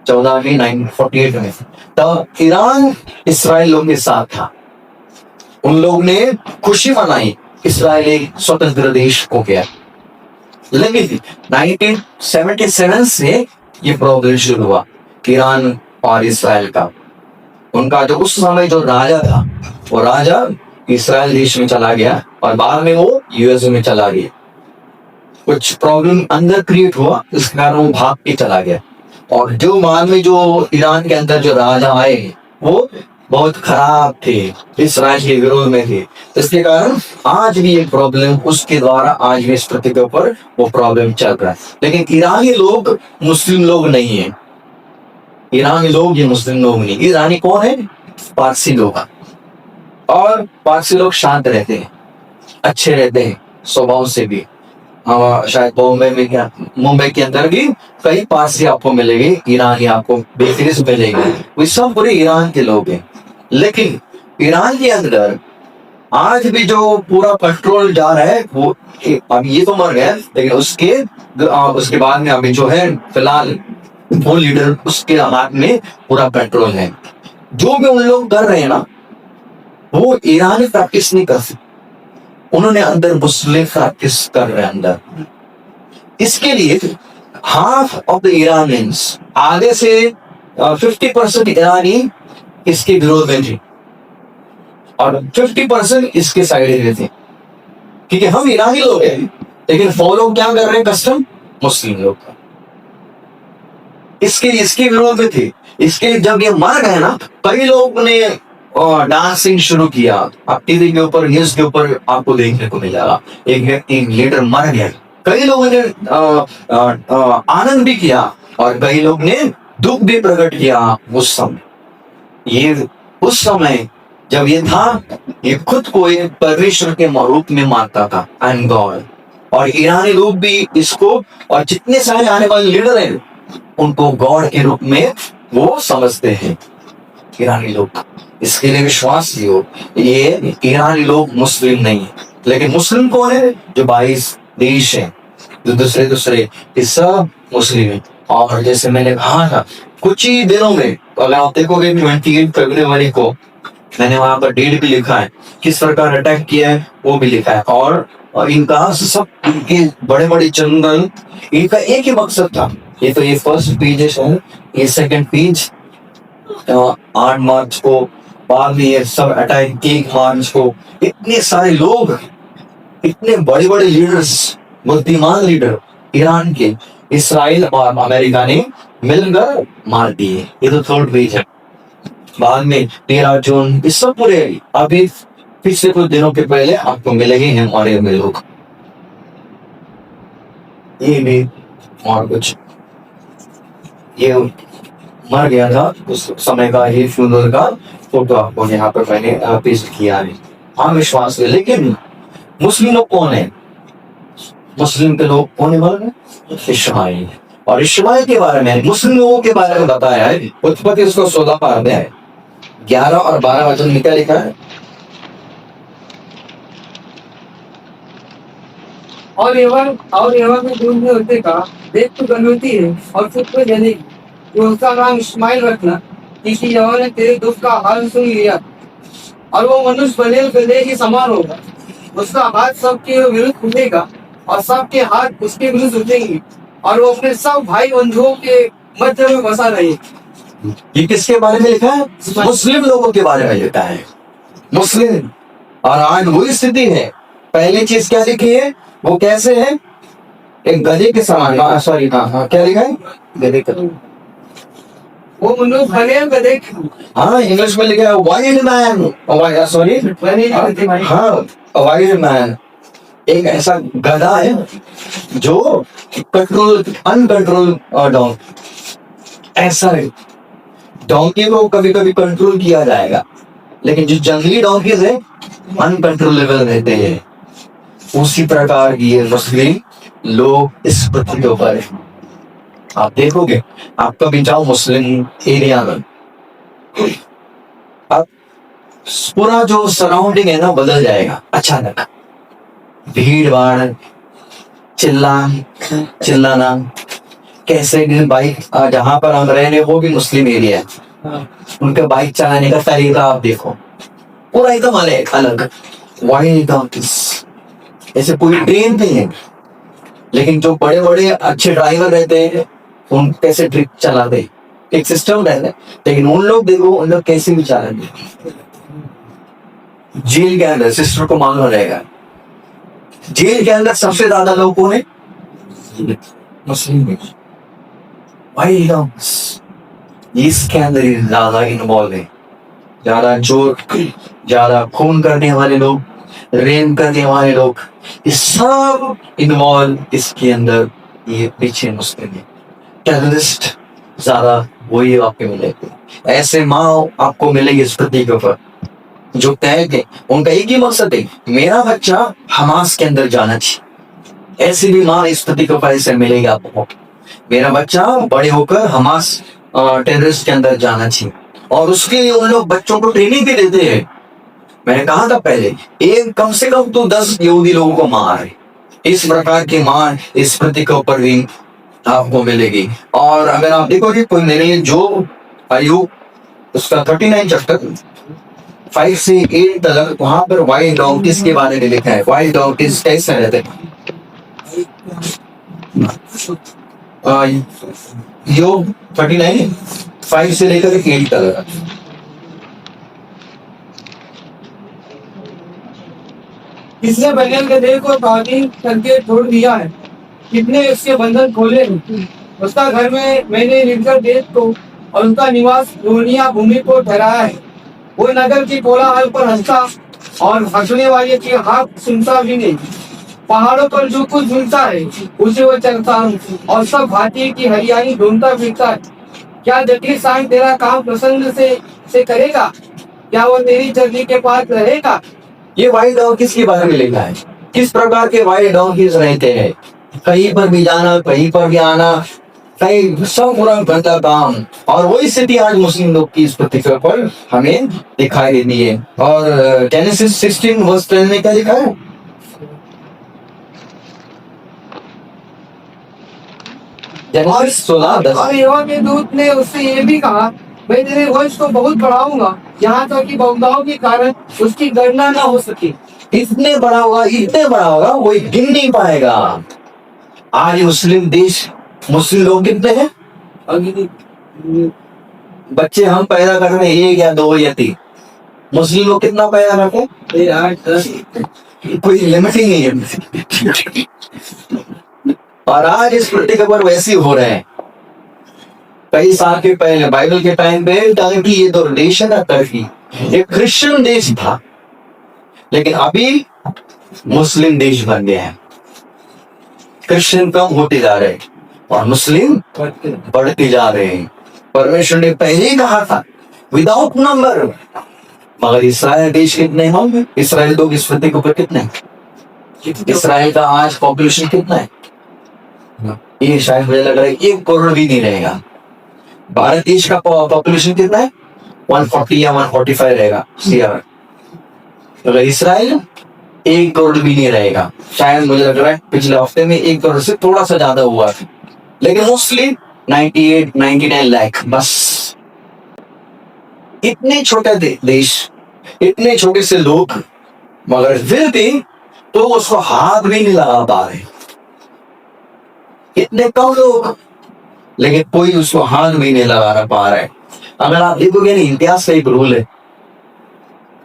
14 मई 1948 में, तब ईरान इसराइल लोगों के साथ था। उन लोग ने खुशी मनाई, इसराइल एक स्वतंत्र देश हो गया। लेकिन 1977 से ये प्रॉब्लम शुरू हुआ ईरान और इसराइल का। उनका जो उस समय जो राजा था, वो राजा इसराइल देश में चला गया और बाद में वो यूएसए में चला गया। कुछ प्रॉब्लम अंदर क्रिएट हुआ, इस कारण वो भाग के चला गया। और जो बाद में जो ईरान के अंदर जो राजा आए, वो बहुत खराब थे, इसराइल के विरोध में थे। इसके कारण आज भी ये प्रॉब्लम उसके द्वारा आज भी इस पृथ्वी के ऊपर वो प्रॉब्लम चल रहा है। लेकिन ईरानी लोग मुस्लिम लोग नहीं है। ईरानी लोग ये मुस्लिम लोग नहीं। ईरानी कौन है? पारसी लोग। और पारसी लोग शांत रहते हैं, अच्छे रहते हैं स्वभाव से भी। हाँ, शायद मुंबई के अंदर भी कई पारसी आपको मिलेंगे, ईरानी आपको बेहतरीन से मिलेंगे। वो सब पूरे ईरान के लोग हैं। लेकिन ईरान के अंदर आज भी जो पूरा कंट्रोल जा रहा है, वो अब ये तो मर गया, लेकिन उसके बाद में अभी जो है फिलहाल वो लीडर, उसके हाथ में पूरा कंट्रोल है। जो भी उन लोग कर रहे हैं ना, वो ईरानी प्रैक्टिस नहीं कर सकते। उन्होंने अंदर मुस्लिम प्रैक्टिस कर रहे हैं अंदर। इसके लिए हाफ ऑफ द ईरानियंस, आधे से 50% ईरानी इसके विरोध में थे और 50% इसके साइड में थे। क्योंकि हम ईरानी लोग हैं, लेकिन फॉलो क्या कर रहे हैं? कस्टम मुस्लिम लोग का। इसके विरोध में थे। इसके जब ये मर गए ना, कई लोग ने डांसिंग शुरू किया। आप टीवी के ऊपर, न्यूज के ऊपर आपको देखने को मिलेगा, एक व्यक्ति लीडर मर गया। कई लोगों ने आनंद भी किया और कई लोग ने दुख भी प्रकट किया उस समय। ये उस समय जब ये था, ये खुद को एक परमेश्वर के रूप में मानता था, एंड गॉड। और ईरानी लोग भी इसको, और जितने सारे आने वाले लीडर हैं, उनको गॉड के रूप में वो समझते हैं ईरानी लोग। इसके लिए विश्वास लियो, ये ईरानी लोग मुस्लिम नहीं है। लेकिन मुस्लिम कौन है? जो 22 देश हैं, जो दूसरे ये सब मुस्लिम है। और जैसे मैंने कहा था, कुछ ही दिनों में, अगर आप देखोगे 28 फरवरी को, मैंने वहां पर डेट भी लिखा है, किस प्रकार अटैक किया है वो भी लिखा है। और इनका सब, इनके बड़े बड़े जंगल, इनका एक ही मकसद था। ये तो ये फर्स्ट पेज है, ये सेकंड पेज 8 मार्च को, बाद में ये सब अटैक 1 मार्च को। इतने सारे लोग, इतने बड़े बड़े लीडर्स, बुद्धिमान लीडर ईरान के, इसराइल और अमेरिका ने मिलकर मार दिए। ये तो थर्ड पेज है। बाद में 13 जून, इस सब पूरे अभी पिछले कुछ दिनों के पहले आपको मिलेंगे हमारे में लोग। ये भी और कुछ, ये मर गया था उस समय का, ये फ्यूनरल का फोटो आपको यहाँ पर मैंने पेस्ट किया है। हाँ, विश्वास है। लेकिन मुस्लिम लोग कौन है? मुस्लिम के लोग कौन है? इस्माइल। और इस्माइल के बारे में, मुस्लिम लोगों के बारे में बताया है उत्पत्ति उसको 16 पार में है, 11 और 12 वचन में क्या लिखा है? और एवं में दूध में होते का देख तो गर्भवती है और खुद को जनेगी, तो उसका नाम इस्माइल रखना, क्योंकि यहोवा ने तेरे दुख का हाल सुन लिया। और वो मनुष्य बनेल गधे के समान होगा, उसका हाथ सबके विरुद्ध उठेगा और सबके हाथ उसके विरुद्ध उठेंगे, और वो अपने सब भाई बंधुओं के मध्य में बसा रहेगा। ये किसके बारे में लिखा है? मुस्लिम लोगों के बारे में लिखा है, मुस्लिम। और आज वही स्थिति है। पहली चीज क्या लिखी है? वो कैसे है? एक गधे के समान, सॉरी, हाँ, क्या लिखा है? गधे का। वो मनुष्य बने गधे की हाँ इंग्लिश में लिखा है वाइल्ड मैन, सॉरी हाँ वाइल्ड मैन, एक ऐसा गधा है जो कंट्रोल अनकंट्रोल डॉग, ऐसा है। डोंकी को कभी कभी कंट्रोल किया जाएगा, लेकिन जो जंगली डोंकीज है अनकंट्रोलेबल रहते हैं। उसी प्रकार की ये मुस्लिम लोग इस पृथ्वी के ऊपर है। आप देखोगे, आप कभी जाओ मुस्लिम एरिया में, अब पूरा जो सराउंडिंग है ना बदल जाएगा अचानक। भीड़ भाड़, चिल्लाना, कैसे भी बाइक, जहां पर हम रह रहे वो भी मुस्लिम एरिया है, हाँ, उनका बाइक चलाने का तरीका आप देखो, पूरा एकदम अलग वाइल्ड ऐसे पूरी ट्रेन नहीं है। लेकिन जो बड़े बड़े अच्छे ड्राइवर रहते हैं उन कैसे ट्रिप चलाते, एक सिस्टम रहता है। लेकिन उन लोग देखो, उन लोग कैसे भी चलाते। जेल के अंदर सिस्टर को मालूम रहेगा, जेल के अंदर सबसे ज्यादा लोग कौन है? मुस्लिम। भाई इसके अंदर ही ज्यादा इन्वॉल्व है, ज्यादा चोर, ज्यादा खून करने वाले लोग, रेप करने वाले लोग, ये सब इन्वॉल्व इसके अंदर। ये पीछे मुस्लिम है, टेररिस्ट ज्यादा वही आपके मिलेंगे। ऐसे माँ आपको मिलेगी इस पृथ्वी के ऊपर जो कहेंगे, उनका एक ही मकसद है, मेरा बच्चा हमास के अंदर जाना चाहिए। ऐसी भी माँ इस पृथ्वी के ऊपर ऐसे मिलेगी आपको, मेरा बच्चा बड़े होकर हमास टेररिस्ट के अंदर जाना चाहिए। और उसके लिए उन लोग बच्चों को ट्रेनिंग भी देते हैं। मैंने कहा था पहले, एक कम से कम तो 10 यहूदी लोगों को मार है। इस प्रकार की मार इस पृथ्वी के ऊपर भी आपको मिलेगी। और अगर आप देखोगे कोई मेरे लिए जो आयु उसका 39 चैप्टर 5 से 8 तक, वहां पर वाइल्ड डोंकीज के बारे में लिखा है। वाइल्ड डोंकीज कैसे रहते हैं? योग 39 5 से लेकर 8 तक। इसने बनियान गधे को तालीम करके छोड़ दिया है, कितने इसके बंधन खोले हैं। उसका घर में मैंने निर्जर देश को और उनका निवास रोनिया भूमि को ठहराया है। वो नगर की कोलाहल पर हंसता और हंसने वाले की हाथ सुनता भी नहीं। पहाड़ों पर जो कुछ झूलता है उसे वो चलता और सब घाटी की हरियाली ढूंढता फिरता है। क्या जटिल सांग तेरा काम प्रसन्न से करेगा? क्या वो तेरी चरनी के पास रहेगा? ये वाइल्ड डोंकीज के बारे में लिखा है, किस प्रकार के वाइल्ड डोंकीज रहते हैं। कहीं पर भी जाना, कहीं पर भी आना, कहीं सब पूरा करता काम। और वही स्थिति आज मुस्लिम लोग की इस पृथ्वी पर हमें दिखाई देती है। और जेनेसिस 16 वर्स 10 में क्या लिखा है? जेनेसिस 16:10। और यहोवा के दूत ने उससे ये भी कहा, मैं तेरे वंश को बहुत बढ़ाऊंगा, यहाँ तक कि बहुताओं के कारण उसकी गणना न हो सके। इतने बड़ा होगा वो गिन नहीं पाएगा। आज मुस्लिम देश, मुस्लिम लोग कितने हैं? बच्चे हम पैदा कर रहे हैं 1 या 2 या 3। मुस्लिम लोग कितना पैदा करते हैं? 8 10। कोई लिमिट ही नहीं है। और आज इस पृथ्वी के ऊपर वैसे ही हो रहे हैं। कई साल के पहले बाइबल के टाइम पे टर्की, ये तो देश है ना टर्की, एक क्रिश्चियन देश था, लेकिन अभी मुस्लिम देश बन गया है। क्रिश्चियन कम होते जा रहे हैं और मुस्लिम बढ़ते जा रहे हैं। परमेश्वर ने पहले ही कहा था विदाउट नंबर। मगर इसराइल देश कितने हम? इसराइल लोग इस पृथ्वी के ऊपर कितने? इसराइल का आज पॉपुलेशन कितना है? ये शायद मुझे लग रहा है 1 करोड़ भी नहीं रहेगा। भारत देश का पॉपुलेशन कितना है? 140 या 145 रहेगा सीआर। तो इसराइल 1 करोड़ भी नहीं रहेगा। शायद मुझे लग रहा है पिछले हफ्ते में 1 करोड़ से थोड़ा सा ज्यादा हुआ था, लेकिन मोस्टली 98-99 लाख बस। इतने छोटे देश, इतने छोटे से लोग, मगर फिर भी तो उसको हाथ भी नहीं लगा पा रहे। इतने कम लोग, लेकिन कोई उसको हाथ भी नहीं लगा पा रहा है। अगर आप देखोगे ना, इतिहास का एक रूल है,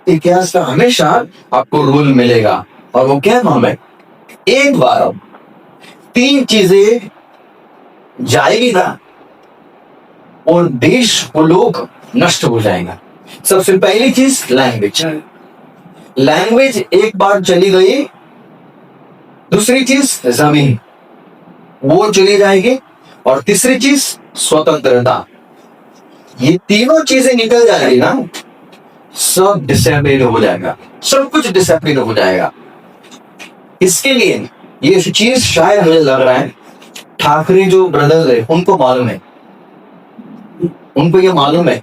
इतिहास का हमेशा आपको रूल मिलेगा। और वो क्या नाम है? एक बार 3 चीजें जाएगी ना, और देश वो लोग नष्ट हो जाएगा। सबसे पहली चीज लैंग्वेज। लैंग्वेज एक बार चली गई, दूसरी चीज जमीन वो चली जाएगी, और तीसरी चीज स्वतंत्रता। ये तीनों चीजें निकल जाएगी ना, सब डिसिप्लिन हो जाएगा, सब कुछ डिसिप्लिन हो जाएगा। इसके लिए ये चीज शायद मुझे लग रहा है ठाकरे जो ब्रदर्स है उनको मालूम है, उनको ये मालूम है।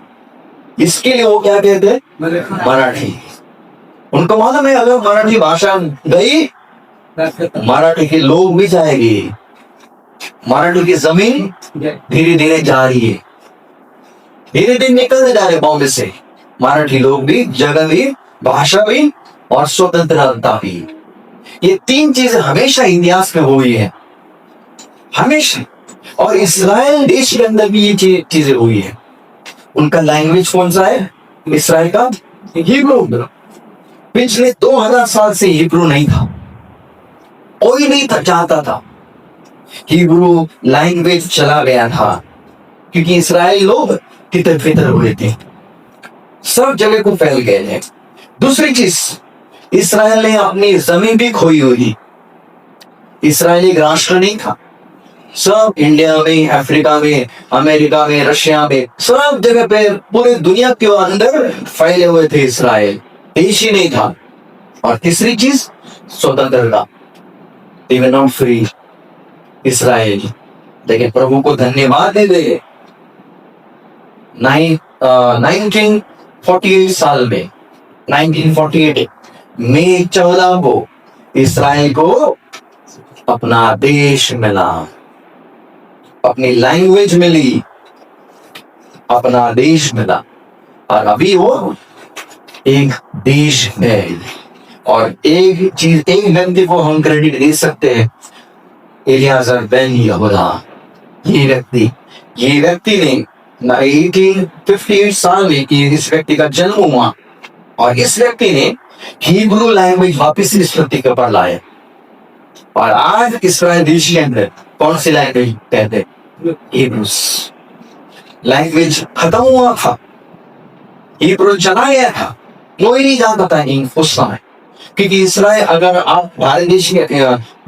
इसके लिए वो क्या कहते हैं, मराठी। उनको मालूम है अगर मराठी भाषा गई, मराठी के लोग भी जाएंगे, मराठी की जमीन धीरे धीरे जा रही है, धीरे धीरे निकलते जा रहे बॉम्बे से। मराठी लोग भी, जगह भी, भाषा भी और स्वतंत्रता भी। ये तीन चीजें हमेशा इतिहास में हुई है, हमेशा। और इस्राएल देश के अंदर भी ये चीजें हुई है। उनका लैंग्वेज कौन सा है इस्राएल का? हिब्रू। पिछले 2000 साल से हिब्रू नहीं था, कोई नहीं था चाहता था हिब्रू लैंग्वेज चला गया था, क्योंकि इस्राएली लोग तितर फितर हुए थे, सब जगह को फैल गए थे। दूसरी चीज, इस्राएल ने अपनी जमीन भी खोई हुई। इस्राएल एक राष्ट्र नहीं था, सब इंडिया में, अफ्रीका में, अमेरिका में, रशिया में, सब जगह पे पूरे दुनिया के अंदर फैले हुए थे। इस्राएल देश ही नहीं था। और तीसरी चीज स्वतंत्रता, they were not free इस्राएल। लेकिन प्रभु को धन्यवाद दे 1948 साल में, 1948 मई 14 को इस्राएल को अपना देश मिला, अपनी लैंग्वेज मिली, अपना देश मिला। और अभी वो एक देश है। और एक चीज, एक व्यक्ति को हम क्रेडिट दे सकते हैं, एलियाजर बेन यहूदा। ये व्यक्ति ने 1858 साल में कि इस व्यक्ति का जन्म हुआ, और इस व्यक्ति ने हिब्रू लैंग्वेज वापस इस व्यक्ति के ऊपर लाया। और आज इस्राएल देश के अंदर कौन सी लैंग्वेज कहते हैं? हिब्रू लैंग्वेज खत्म हुआ था, हिब्रू चला गया था, कोई नहीं जानता था उस समय। क्योंकि इस्राएल, अगर आप भारत देश के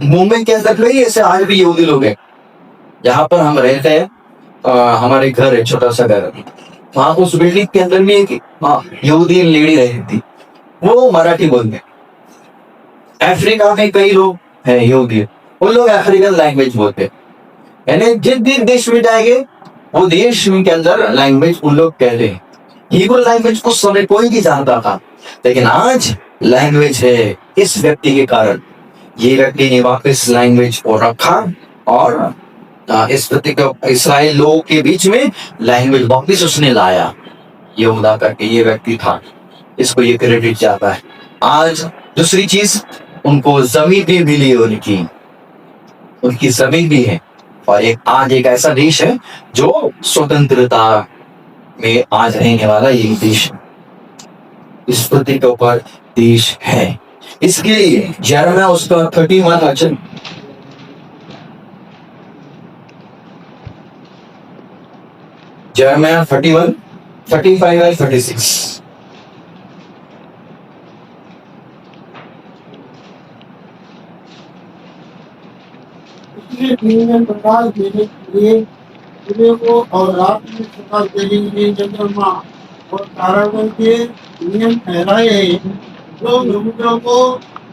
मुंबई के अंदर रहिए, ऐसे आज भी यहूदी लोग हैं। जहां पर हम रहते हैं, हमारे घर है, छोटा सा घर, वहां उस बिल्डिंग के अंदर भी एक यहूदी लेडी रहती थी, वो मराठी बोलते। अफ्रीका में कई लोग हैं यहूदी, वो लोग अफ्रीकन लैंग्वेज बोलते। यानी जिस देश में जाएंगे वो देश के अंदर लैंग्वेज उन लोग कहते हैं। हिब्रू लैंग्वेज उस समय कोई नहीं जानता था, लेकिन आज लैंग्वेज है इस व्यक्ति के कारण। ये व्यक्ति ने वापस लैंग्वेज को रखा, और इस व्यक्ति को इस्राएल लोगों के बीच में लैंग्वेज वापस उसने लाया। यहूदा करके ये व्यक्ति था, इसको ये क्रेडिट जाता है। आज दूसरी चीज, उनको जमीन भी मिली, उनकी जमीन भी है। और आज एक ऐसा देश है जो स्वतंत्रता में आज रहने वाला ये देश, इस पृथ्वी के ऊपर देश है। इसके लिए यिर्मयाह उसका 31 वचन, यिर्मयाह 31, 35 और 36। इसलिए दिन में प्रकाश देने के लिए सूर्य को और रात में प्रकाश देने के लिए चंद्रमा और तारागण के नियम ठहराए हैं, जो समुद्र को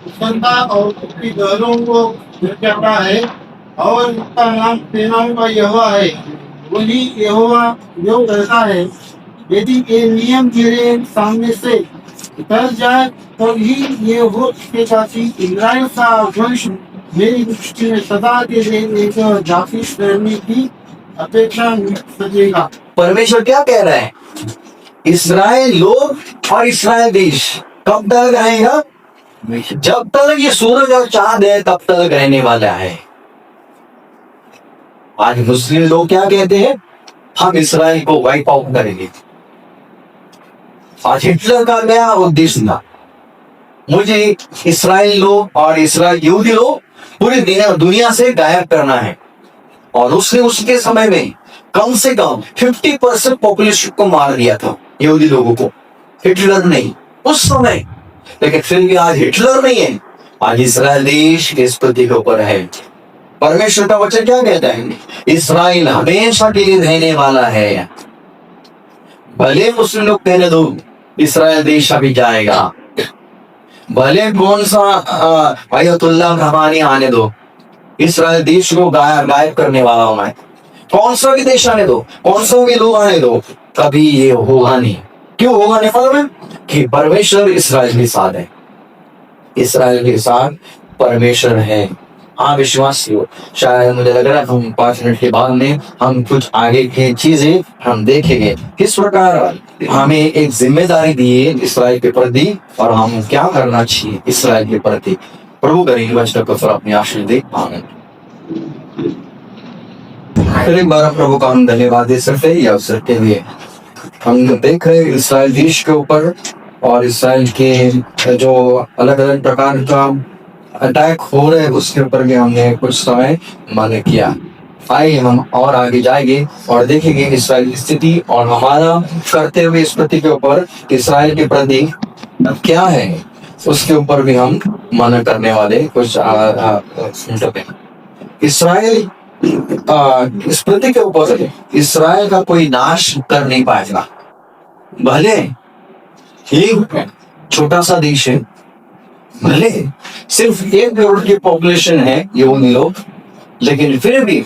उष्णता और उसकी लहरों को दर्शाता है। और इसका नाम सेनाओं का यहोवा है। वही यहोवा जो कहता है, यदि ये नियम मेरे सामने से उतर जाए तो ही ये हो सकेगा कि इस्राएल का वंश मेरी दृष्टि में सदा के लिए एक जाति रहने की अपेक्षा सकेगा। परमेश्वर क्या कह रहा है? इस्राएल लोग और इस्राएल देश कब तक रहेगा? जब तक ये सूरज और चांद है तब तक रहने वाला है। आज मुस्लिम लोग क्या कहते हैं? हम इस्राएल को वाइप आउट करेंगे। आज हिटलर का नया उद्देश्य था, मुझे इस्राएल लोग और इस्राएल यहूदी लोग पूरी दुनिया से गायब करना है। और उसने उसके समय में कम से कम 50% पॉपुलेशन को मार दिया था यहूदी लोगों को, हिटलर नहीं उस समय। लेकिन फिर भी आज हिटलर नहीं है, आज इस्राएल देश इस पृथ्वी के ऊपर है। परमेश्वर का वचन क्या कहता है? इस्राएल हमेशा के लिए रहने वाला है। भले मुस्लिम लोग कहने दो इस्राएल देश अभी जाएगा, भले कौन सा अयतुल्लाह खमानी आने दो, इस्राएल देश को गायब करने वाला हूं मैं। कौन सा भी देश आने दो, कौन सा भी लोग आने दो, कभी ये होगा नहीं। क्यों होगा नहीं मालूम है? कि परमेश्वर इस्राएल के साथ है, इस्राएल के साथ परमेश्वर है। हाँ विश्वासियों, शायद मुझे लग रहा है हम 5 मिनट के बाद में हम कुछ आगे की चीजें हम देखेंगे, किस प्रकार हमें एक जिम्मेदारी दी है इस्राएल के प्रति और हम क्या करना चाहिए इस्राएल के प्रति। प्रभु करेंगे वचन को फिर अपनी आशीष दे। आमीन। फिर एक बार प्रभु का हम धन्यवाद दे सकते हैं ये अवसर के लिए। हम देख रहे हैं इस्राएल देश के ऊपर और इस्राएल के जो अलग अलग प्रकार का अटैक हो रहे हैं उसके ऊपर भी हमने कुछ समय मन किया। आइए हम और आगे जाएंगे और देखेंगे इस्राएल की स्थिति और हमारा करते हुए इस प्रति के ऊपर इस्राएल के प्रति क्या है उसके ऊपर भी हम मन करने वाले कुछ मिनटों में। इस्राएल इस प्रति के ऊपर इस्राएल का कोई नाश कर नहीं पाएगा। भले एक छोटा सा देश है, भले सिर्फ 1 करोड़ की पॉपुलेशन है यहूदी लोग, लेकिन फिर भी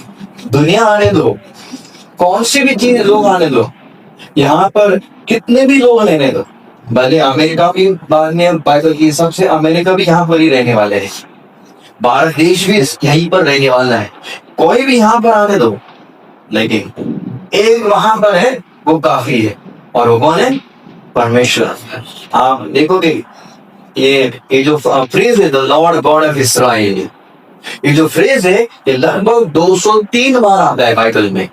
दुनिया आने दो, कौन सी भी चीज लोग आने दो, यहाँ पर कितने भी लोग रहने दो, भले अमेरिका भी बाद में बाइबल के हिसाब से अमेरिका भी यहाँ पर ही रहने वाले हैं, भारत देश भी यहीं पर रहने वाला है, कोई भी यहाँ पर आने दो, लेकिन एक वहां पर है वो काफी है और वो कौन है? परमेश्वर। आप देखोगे ये जो फ्रेज है द लॉर्ड गॉड ऑफ इस्राएल, ये जो फ्रेज है ये लगभग 203 बार आता है बाइबल में।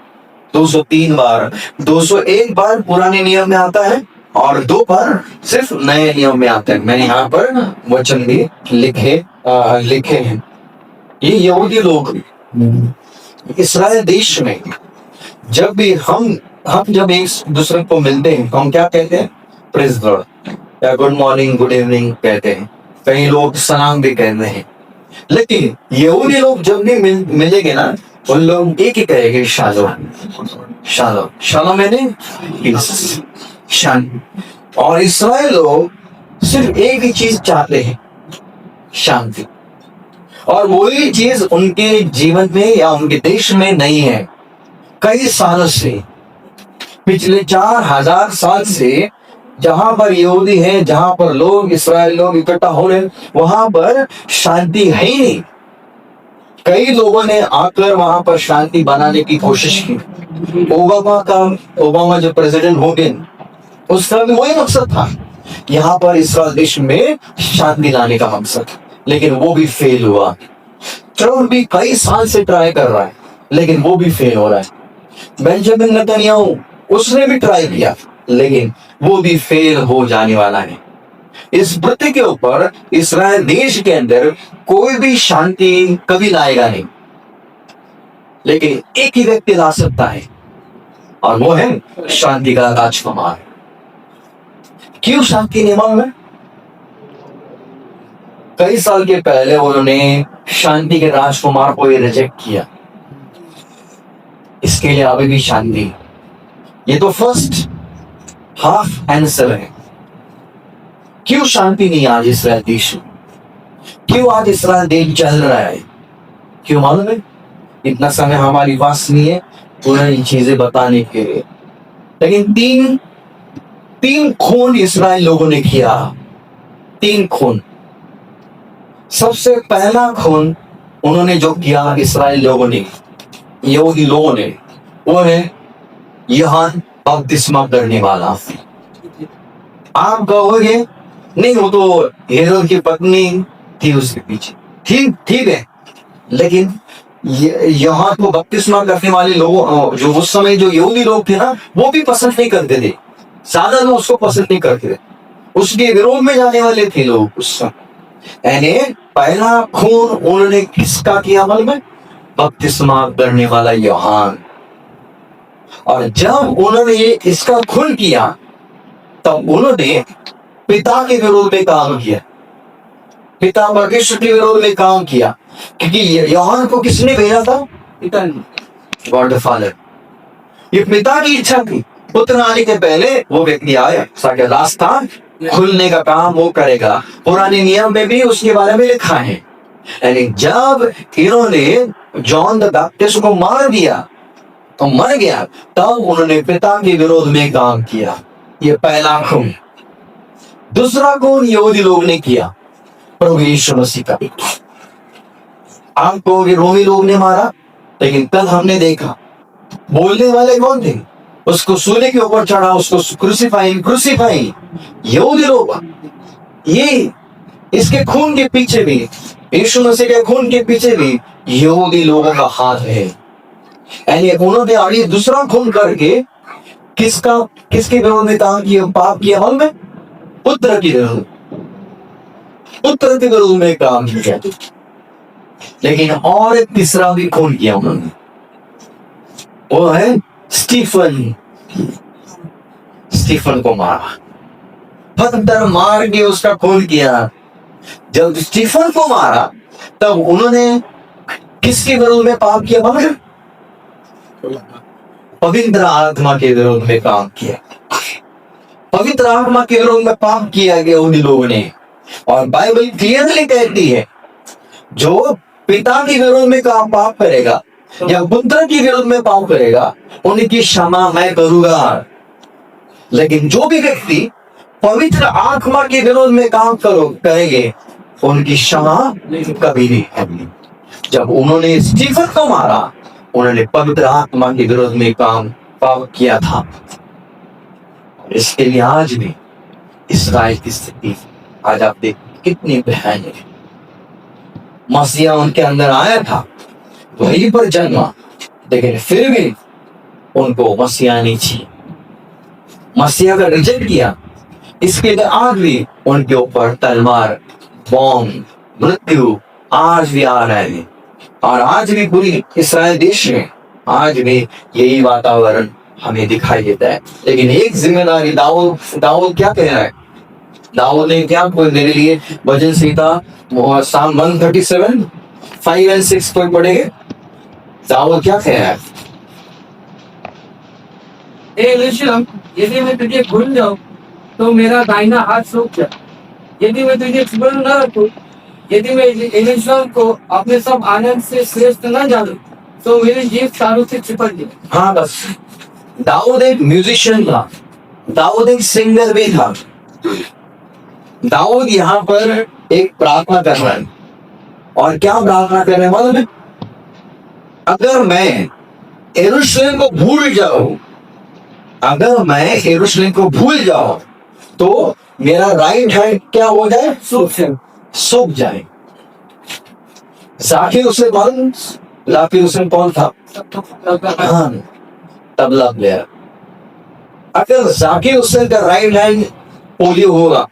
203 बार, 201 बार पुराने नियम में आता है और 2 बार सिर्फ नए नियम में आता है। मैंने यहाँ पर वचन भी लिखे हैं। ये यहूदी लोग इस्राएल देश में जब भी हम जब एक दूसरे को मिलते हैं हम क्या कहते हैं? प्रेज द लॉर्ड या गुड मॉर्निंग गुड इवनिंग कहते हैं, कई लोग सलाम भी कहते हैं। लेकिन यहूदी लोग जब भी मिलेंगे ना उन लोग एक ही कहेंगे शालोम शालोम शालोम, मैंने शांति। और इस्राएल लोग सिर्फ एक ही चीज चाहते हैं, शांति। और वही चीज उनके जीवन में या उनके देश में नहीं है। कई सालों से, पिछले 4000 साल से जहां पर यहूदी है, जहां पर लोग इस्राएल लोग इकट्ठा हो रहे हैं, वहां पर शांति है ही नहीं। कई लोगों ने आकर वहां पर शांति बनाने की कोशिश की। ओबामा जो प्रेसिडेंट हो गए उसका भी वही मकसद था, यहाँ पर इस्राएल देश में शांति लाने का मकसद, लेकिन वो भी फेल हुआ। ट्रम्प भी कई साल से ट्राई कर रहा है लेकिन वो भी फेल हो रहा है। बेंजामिन नेतन्याहू उसने भी ट्राई किया लेकिन वो भी फेल हो जाने वाला है। इस पृथ्वी के ऊपर इस्राएल देश के अंदर कोई भी शांति कभी लाएगा नहीं, लेकिन एक ही व्यक्ति ला सकता है और वो है शांति का राजकुमार। क्यों शांति नहीं मालूम है? कई साल के पहले उन्होंने शांति के राजकुमार को रिजेक्ट किया, इसके लिए अभी भी शांति। ये तो फर्स्ट हाफ आंसर है। क्यों शांति नहीं आज इस्राएल देश में? क्यों आज इस्राएल देश चल रहा है? क्यों मालूम है? इतना समय हमारी पास नहीं है पुरानी चीजें बताने के लिए, लेकिन तीन खून इस्राएल लोगों ने किया। 3 खून। सबसे पहला खून उन्होंने जो किया इस्राएल लोगों ने, यहूदी लोगों ने, वो है यूहन्ना बपतिस्मा करने वाला। आप कहोगे नहीं वो तो हेरोद की पत्नी थी उसके पीछे, ठीक है, लेकिन यहाँ तो बपतिस्मा करने वाले लोगों जो उस समय जो यहूदी लोग थे ना वो भी पसंद नहीं करते थे, ज्यादा लोग उसको पसंद नहीं करते थे, उसके विरोध में जाने वाले थे लोग उस समय। यानी पहला खून उन्होंने किसका किया मालूम है? बपतिस्मा करने वाला यूहन्ना। और जब उन्होंने इसका खून किया तब उन्होंने पिता के विरोध में काम किया, पिता परमेश्वर के विरोध में काम किया, क्योंकि यूहन्ना को किसने भेजा था? पिता ने, गॉड द फादर। ये पिता की इच्छा थी, पुत्र आने के पहले वो व्यक्ति आया ताकि रास्ता खुलने का काम वो करेगा। पुराने नियम में भी उसके बारे में लिखा है। यानी जब इन्होंने जॉन द बैप्टिस्ट को मार दिया तो मर गया, तब उन्होंने पिता के विरोध में काम किया। ये पहला खून। दूसरा खून यहूदी लोग ने किया, प्रभु यीशु मसीह का। आपको रोमी लोग ने मारा, लेकिन कल हमने देखा बोलने वाले कौन थे? उसको सूली के ऊपर चढ़ा, उसको क्रूसीफाई यहूदी लोग। ये इसके खून के पीछे भी, यीशु मसीह के खून के पीछे भी यहूदी लोगों का हाथ है। यानी उन्होंने आगे दूसरा खून करके किसके विरोध में काम किया, पाप किया? हम में पुत्र के विरोध में काम किया। लेकिन और एक तीसरा भी खून किया उन्होंने, वो है स्टीफन को मारा, पत्थर मार के उसका खून किया। जब स्टीफन को मारा तब उन्होंने किसके विरोध में पाप किया? पवित्र आत्मा के विरोध में काम किया। पवित्र आत्मा के विरोध में पाप किया गया उन लोगों ने। और बाइबल क्लियरली कहती है जो पिता के विरोध में पाप करेगा या पुत्र के विरोध में पाप करेगा उनकी क्षमा मैं करूंगा। लेकिन जो भी व्यक्ति पवित्र आत्मा के विरोध में काम करेंगे उनकी क्षमा कभी नहीं होगी। जब उन्होंने स्टीफन को मारा उन्होंने पवित्र आत्मा के विरोध में पाप किया था। इसके लिए आज भी इस्राएल की स्थिति आज आप देख कितनी भयानक है। मसीहा उनके अंदर आया था, वहीं पर जन्मा, लेकिन फिर भी उनको मसीहा नहीं चाहिए, मसीहा का रिजेक्ट किया। इसके लिए आज भी उनके ऊपर तलवार, बॉम्ब, मृत्यु आज भी आ रहे हैं। और आज भी पूरी इस्राएल देश में आज भी यही वातावरण हमें दिखाई देता है। लेकिन एक जिम्मेदारी दाऊद क्या कह रहा है? दाऊद ने क्या मेरे लिए भजन संहिता साम 137 5 और 6 पर पढ़ेंगे। दाऊद क्या कह रहा है? यरूशलेम, यदि मैं तुझे भूल जाऊं तो मेरा दाहिना हाथ सूख जाए। यदि मैं तुझे स्मरण न रखूं, यदि मैं यरूशलेम को अपने सब आनंद से श्रेष्ठ न जानूं, तो मेरी जीभ तारों से चिपक जाए। हाँ, बस दाऊद एक म्यूजिशियन था, दाऊद एक सिंगर भी था। दाऊद यहाँ पर एक प्रार्थना कर रहा है। और क्या प्रार्थना कर रहे हैं मालूम है? अगर मैं यरूशलेम को भूल जाऊं, अगर मैं यरूशलेम को भूल जाऊं तो मेरा राइट हैंड क्या हो जाए? सूख जाए। जाकिर हुसैन मालूम? जाकिर हुसैन कौन था? हाँ, तबला प्लेयर। अगर जाकिर हुसैन का राइट हैंड पोलियो होगा,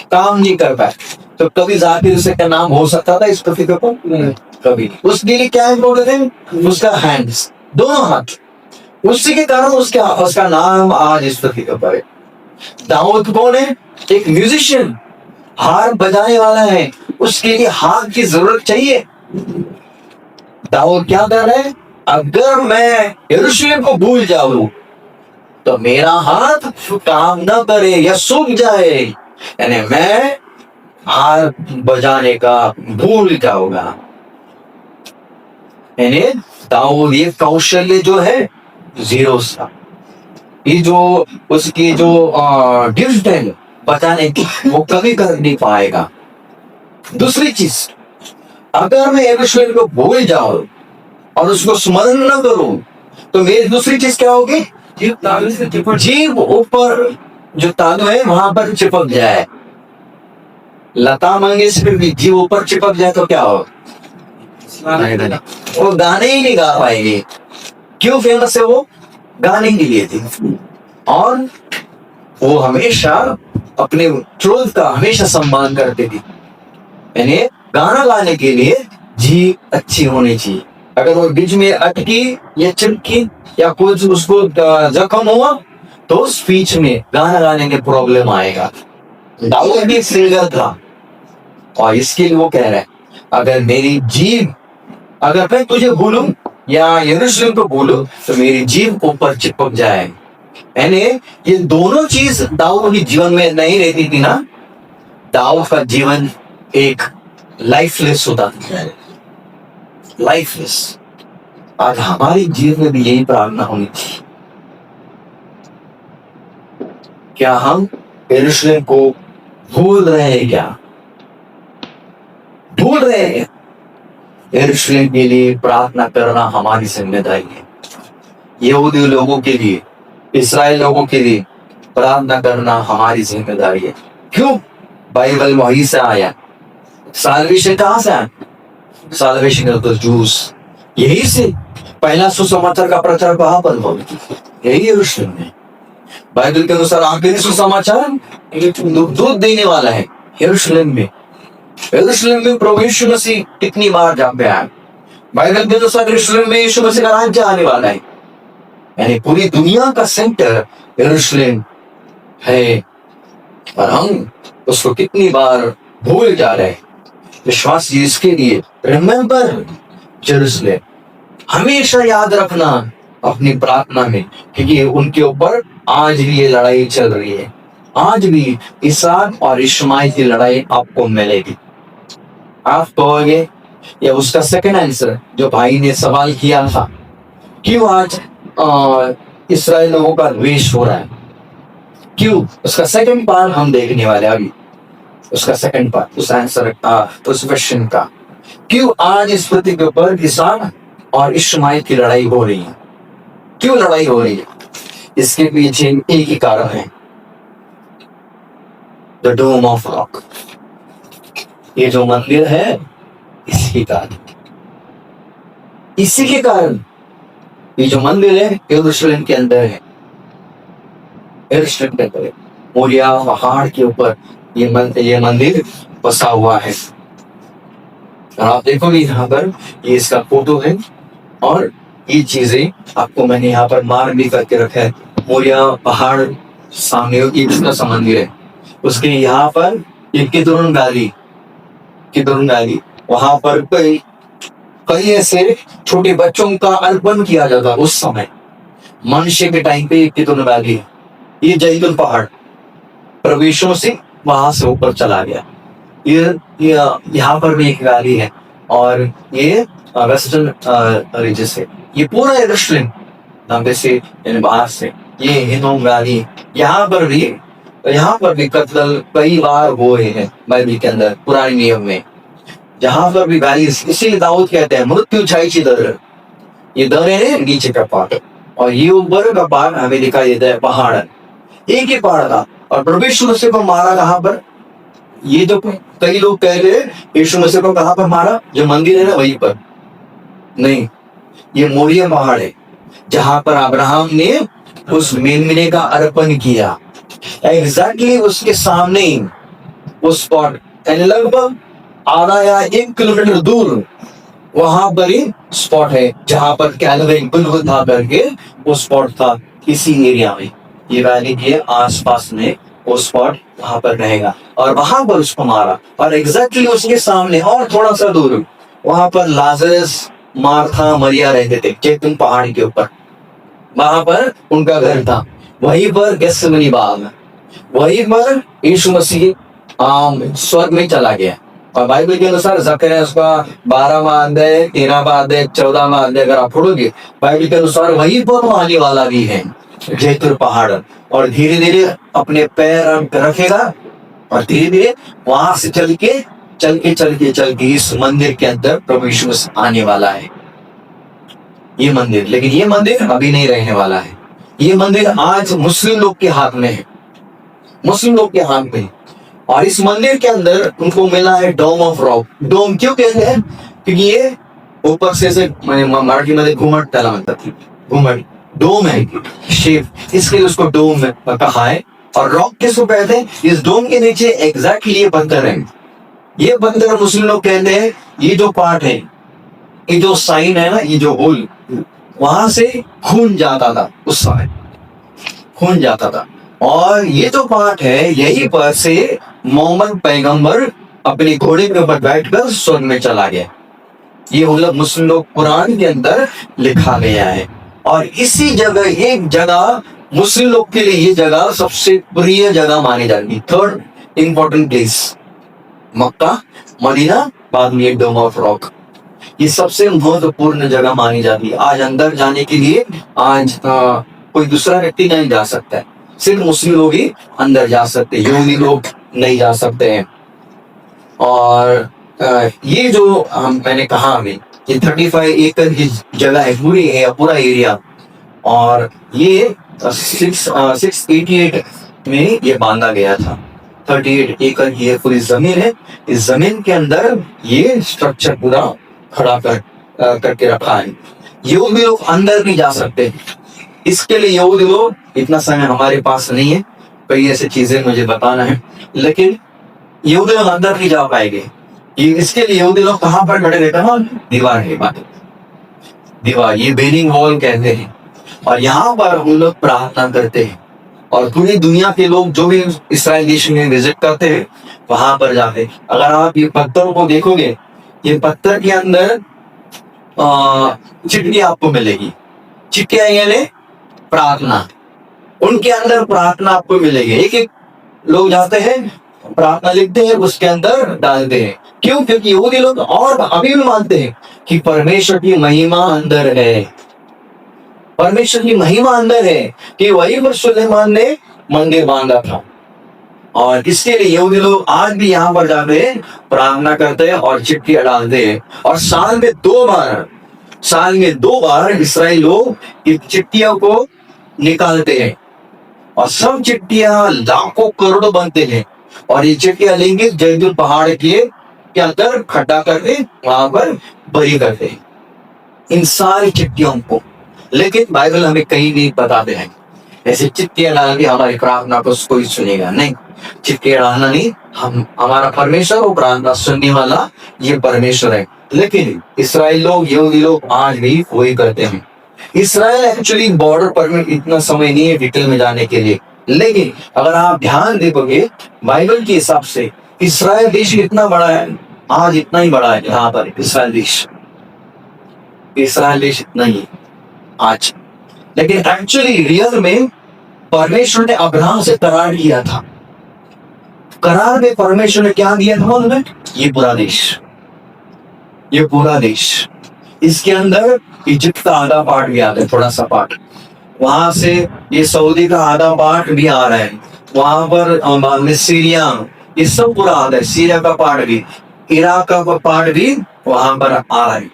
काम नहीं कर पाए, तो कभी जाकिर हुसैन का नाम हो सकता था इस पृथ्वी पर? कभी। उसके लिए क्या इम्पोर्टेंट है? उसका हैंड्स, दोनों हाथ। उसी के कारण उसका नाम आज इस पृथ्वी पर है। दाऊद कौन है? एक म्यूजिशियन, हार बजाने वाला है। उसके लिए हाथ की जरूरत चाहिए। दाऊद क्या कर रहे हैं? अगर मैं यरूशलेम को भूल जाऊं तो मेरा हाथ काम न करे या सूख जाए, यानी मैं हाथ बजाने का भूल जाऊंगा। यानी दाऊद ये कौशल्य जो है जीरो सा, ये जो उसकी जो गिफ्ट है बचाने की, वो कभी कर नहीं पाएगा। दूसरी चीज, अगर मैं यरूशलेम को भूल जाऊं और उसको स्मरण न करूं तो मेरी दूसरी चीज क्या होगी? जीभ ऊपर जो तालू है वहां पर चिपक जाए। लता मंगेशकर भी जीभ ऊपर चिपक जाए तो क्या होगा? वो गाने ही नहीं गा पाएंगे। क्यों फेमस है? वो गाने के लिए थी। और वो हमेशा अपने ट्रूथ का हमेशा सम्मान करते थे। यानी गाना गाने के लिए जी अच्छी होनी चाहिए, अगर वो बीच में अटकी या चिपकी या कुछ उसको जख्म हुआ तो स्पीच में गाना गाने में प्रॉब्लम आएगा। दाऊद भी सिंगर था और इसके लिए वो कह रहा है अगर मेरी जीभ, अगर मैं तुझे बोलूं या यरूशलेम को बोलूं तो मेरी जीभ ऊपर चिपक जाए। यानी ये दोनों चीज दाऊद के जीवन में नहीं रहती थी ना, दाऊद का जीवन एक लाइफलेस होता था, लाइफलेस। आज हमारे जीवन में भी यही प्रार्थना होनी चाहिए। क्या हम यरूशलेम को भूल रहे हैं? क्या भूल रहे हैं? यरूशलेम के लिए प्रार्थना करना हमारी जिम्मेदारी है। यहूदी लोगों के लिए, इस्राएल लोगों के लिए प्रार्थना करना हमारी जिम्मेदारी है। क्यों? बाइबल वहीं से आया। साल्वेशन कहां से आया? Salvation of the Jews. यही से पहला सुसमाचार का प्रचार कहां पर हुआ? यही यरूशलेम में। बाइबल के अनुसार आखिरी सुसमाचार दूध देने वाला है यरूशलेम में। यरूशलेम में प्रभु यीशु मसीह कितनी बार जहाँ पे आया? बाइबल के अनुसार यरूशलेम में यीशु मसीह का राज्य आने वाला है। यानी पूरी दुनिया का सेंटर यरूशलेम है और हम उसको कितनी बार भूल जा रहे हैं। विश्वासी इसके लिए रिमेंबर जेरूशलेम हमेशा याद रखना अपनी प्रार्थना में, क्योंकि उनके ऊपर आज भी ये लड़ाई चल रही है। आज भी इसहाक और इश्माइल की लड़ाई आपको मिलेगी। आप कहोगे या उसका सेकंड आंसर जो भाई ने सवाल किया था, क्यों आज इस्राएल लोगों का द्वेष हो रहा है, क्यों? उसका सेकंड पार्ट हम देखने वाले अभी। उसका सेकंड पार्ट, उस आंसर उस क्वेश्चन का, क्यों आज इस पृथ्वी के ऊपर इसहाक और इश्माइल की लड़ाई हो रही है? क्यों लड़ाई हो रही है? इसके पीछे एक ही कारण है, द डोम ऑफ रॉक। ये जो मंदिर है इसी कारण, इसी के कारण ये जो मंदिर है यरूशलेम के अंदर है। यरूशलेम के अंदर मोरिया पहाड़ के ऊपर ये मंदिर बसा हुआ है। और आप देखोगे यहाँ पर ये इसका फोटो है और ये चीजें आपको मैंने यहाँ पर मार्क भी करके रखा है। मोरिया पहाड़ सामने इसका मंदिर है, उसके यहाँ पर एक किदरोन वैली, वहां पर कई ऐसे छोटे बच्चों का अर्पण किया जाता उस समय। मनुष्य के टाइम पे किदरोन वैली है, ये जैतून पहाड़ प्रवेशों से वहां से ऊपर चला गया। ये यहाँ पर भी एक वैली है और ये वेस्टर्न रीजन है। ये पूरा यरूशलेम लंबे से बाहर से ये हिनोम वैली, यहाँ पर भी कत्ल कई बार हुए हैं बाइबल के अंदर पुराने नियम में। जहां पर भी वैली, इसीलिए दाऊद कहते हैं मृत्यु छाई दर, ये दर है नीचे का पार्ट और ये ऊपर का पार्ट हमें दिखाई देता है पहाड़, एक ही पहाड़ था। और प्रभु यीशु मसीह को मारा कहां पर? ये जो कई लोग कह रहे हैं यीशु मसीह को कहां पर मारा, जो मंदिर है ना वहीं पर नहीं, ये मोरिया पहाड़ है जहां पर अब्राहम ने उस मेमने का अर्पण किया। एग्जैक्टली उसके सामने ही वो स्पॉट, लगभग आधा या 1 किलोमीटर दूर वहां पर ही स्पॉट है जहां पर कैलवरी गुलगुता करके वो स्पॉट था। इसी एरिया में ये वैली के आसपास में वो स्पॉट वहां पर रहेगा और वहां पर उसको मारा। और एग्जैक्टली उसके सामने और थोड़ा सा दूर वहां पर लाजरस, मार्था, मरिया रहते थे जैतून पहाड़ के ऊपर, वहां पर उनका घर था। वहीं पर गेत्सेमनी बाग, वहीं पर यीशु मसीह स्वर्ग में चला गया। और बाइबल के अनुसार ज़करिया उसका 12वां अध्याय, 13वां अध्याय, 14वां अध्याय अगर आप पढ़ोगे बाइबल के अनुसार वहीं पर वो आने वाला भी है जैतून पहाड़, और धीरे धीरे अपने पैर रखेगा और धीरे धीरे वहां से चल के इस मंदिर के अंदर प्रभु यीशु मसीह आने वाला है। ये मंदिर, लेकिन ये मंदिर अभी नहीं रहने वाला है। ये मंदिर आज मुस्लिम लोग के हाथ में है, मुस्लिम लोग के हाथ में। और इस मंदिर के अंदर उनको मिला है डोम ऑफ रॉक। डोम क्यों कहते हैं? क्योंकि ये ऊपर से मराठी मध्ये घुमट त्याला म्हणतात, घुमट डोम है शेप, इसलिए उसको डोम कहा है। और रॉक किसको कहते हैं? इस डोम के नीचे एग्जैक्टली ये बंदर है। ये बंदर मुस्लिम लोग कहते हैं ये जो पार्ट है ये जो साइन है ना, ये जो होल, वहां से खून जाता था उस समय, खून जाता था। और ये जो पार्ट है, यही पर से मोहम्मद पैगंबर अपने घोड़े के ऊपर बैठकर स्वर्ग में चला गया। ये मतलब मुस्लिम लोग कुरान के अंदर लिखा गया है। और इसी जगह, एक जगह मुस्लिम लोग के लिए, ये जगह सबसे प्रिय जगह मानी जाती है। थर्ड इंपॉर्टेंट प्लेस मक्का, मदीना, बाद में डोम ऑफ रॉक, ये सबसे महत्वपूर्ण जगह मानी जाती है। आज अंदर जाने के लिए आज कोई दूसरा व्यक्ति नहीं जा सकता है, सिर्फ मुस्लिम लोग ही अंदर जा सकते हैं, यहूदी लोग नहीं जा सकते हैं। और ये जो मैंने कहा अभी, ये 35 एकड़ की जगह है, पूरा एरिया। और ये 688 में ये बांधा गया था। 38 एकड़ की ये पूरी जमीन है। इस जमीन के अंदर ये स्ट्रक्चर पूरा खड़ा करके रखा है। यहूदी लोग अंदर नहीं जा सकते। इसके लिए यहूदी लोग, इतना समय हमारे पास नहीं है, कई ऐसी चीजें मुझे बताना है, लेकिन यहूदी लोग अंदर नहीं जा पाएंगे। इसके लिए यहूदी लोग कहां पर खड़े रहते हैं? दीवार के बाद, दीवार, ये बेरिंग वॉल कहते हैं। और यहाँ पर हम लोग प्रार्थना करते हैं। और पूरी दुनिया के लोग जो भी इस्राइल देश में विजिट करते हैं, वहां पर जाते हैं। अगर आप ये पत्थरों को देखोगे, ये पत्थर के अंदर चिट्ठियां आपको मिलेगी। चिट्ठियां यानी प्रार्थना, उनके अंदर प्रार्थना आपको मिलेगी। एक एक लोग जाते हैं, प्रार्थना लिखते हैं, उसके अंदर डालते हैं। क्यों? क्योंकि यहूदी लोग और अभी भी मानते हैं कि परमेश्वर की महिमा अंदर है, परमेश्वर की महिमा अंदर है, कि वही पर सुलेमान ने मंदिर बांधा था। और इसके लिए यहूदी लोग आज भी यहाँ पर जाते हैं, प्रार्थना करते हैं और चिट्ठियां डालते हैं। और साल में दो बार इसराइल लोग इन चिट्ठियों को निकालते हैं। और सब चिट्ठियां लाखों करोड़ों बनते हैं। और ये चिट्ठियां लेंगे, जैतून पहाड़ के अंदर खड्डा करके वहां पर बरी करते हैं इन सारी चिट्ठियों को। लेकिन बाइबल हमें कहीं नहीं बताते हैं ऐसे चिट्ठियां डाल के हमारी प्रार्थना को कोई सुनेगा नहीं। चिट्ठियां डालना नहीं, हमारा परमेश्वर वो प्रार्थना सुनने वाला ये परमेश्वर है। लेकिन इसराइल लोग, यहूदी लोग आज भी वही करते हैं। इसराइल एक्चुअली बॉर्डर पर में इतना समय नहीं है डिटेल में जाने के लिए, लेकिन अगर आप ध्यान देखोगे बाइबल के हिसाब से इसराइल देश इतना बड़ा है, आज इतना ही बड़ा है। यहाँ पर इसराइल देश इतना ही आज। लेकिन एक्चुअली रियल में परमेश्वर ने अब्राहम से करार किया था। करार में परमेश्वर ने क्या दिया था मालूम है? ये पूरा देश, इसके अंदर इजिप्ट का आधा पार्ट भी आता है, थोड़ा सा पार्ट। वहां से ये सऊदी का आधा पार्ट भी आ रहा है। वहां पर सीरिया, ये सब पूरा आता है। सीरिया का पार्ट भी, इराक का पार्ट भी वहां पर आ रहा है।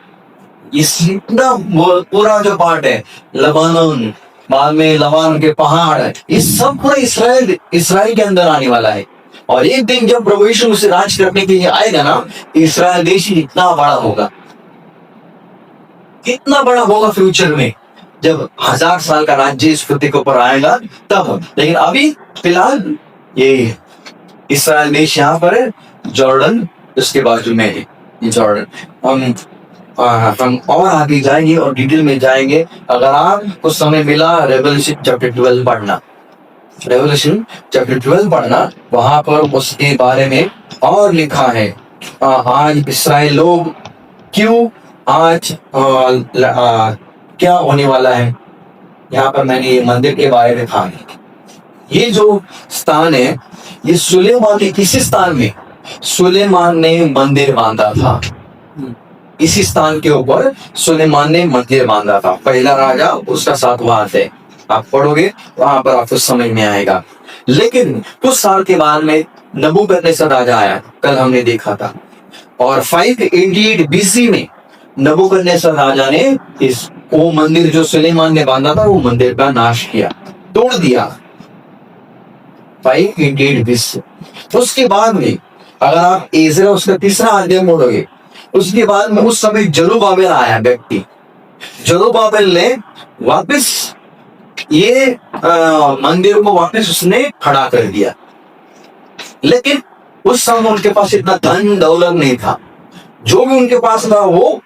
इतना पूरा जो पार्ट है, लबानन, बाद में लबान के पहाड़, ये सब पूरा इसराइल के अंदर आने वाला है। और एक दिन जब प्रभु यीशु उसे राज करने के लिए आएगा ना, इसराइल देश इतना बड़ा होगा, इतना बड़ा होगा फ्यूचर में, जब 1000 साल का राज्य इस पृथ्वी के ऊपर आएगा तब। लेकिन अभी फिलहाल ये इसराइल देश यहाँ पर है, जॉर्डन उसके बाजू में है ये जॉर्डन। हम और आगे जाएंगे और डिटेल में जाएंगे। अगर आपको समय मिला, रेवल्यूशन चैप्टर 12 पढ़ना, वहां पर उसके बारे में और लिखा है। आज इसराइल लोग क्यों, आज क्या होने वाला है। यहाँ पर मैंने ये मंदिर के बारे में कहा है। ये जो स्थान है, ये सुलेमान ने, किसी स्थान में सुलेमान ने मंदिर बांधा था। इसी स्थान के ऊपर सुलेमान ने मंदिर बांधा था। पहला राजा, उसका 7वां अध्याय आप पढ़ोगे, वहां पर आपको समझ में आएगा। लेकिन कुछ साल के बाद में नबूकदनेस्सर राजा आया, कल हमने देखा था। और 588 BC में नबूकदनेस्सर राजा ने वो मंदिर जो सुलेमान ने बांधा था, वो मंदिर का नाश किया, तोड़ दिया। 588 BC। उसके बाद में अगर आप एजरा उसका 3रा अध्याय पढ़ोगे, उसके बाद में उस समय जरुब्बाबेल आया व्यक्ति। जरुब्बाबेल ने वापस ये मंदिर को वापस उसने खड़ा कर दिया। लेकिन उस समय उनके पास इतना धन दौलत नहीं था। जो भी उनके पास था वो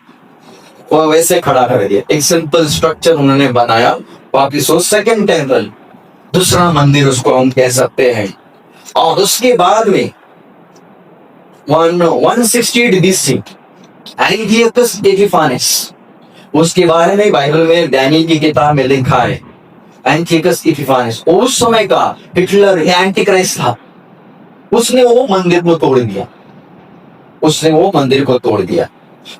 वो वैसे खड़ा कर दिया, एक सिंपल स्ट्रक्चर उन्होंने बनाया। वापिस वो सेकंड टेम्पल, दूसरा मंदिर उसको हम कह सकते हैं। और उसके बाद में 168 BC एंटियोकस एपिफानेस, उसके बारे में बाइबल में डैनियल की किताब में लिखा है। एंटियोकस एपिफानेस उस समय का हिटलर एंटी क्राइस्ट था। उसने वो मंदिर को तोड़ दिया, उसने वो मंदिर को तोड़ दिया।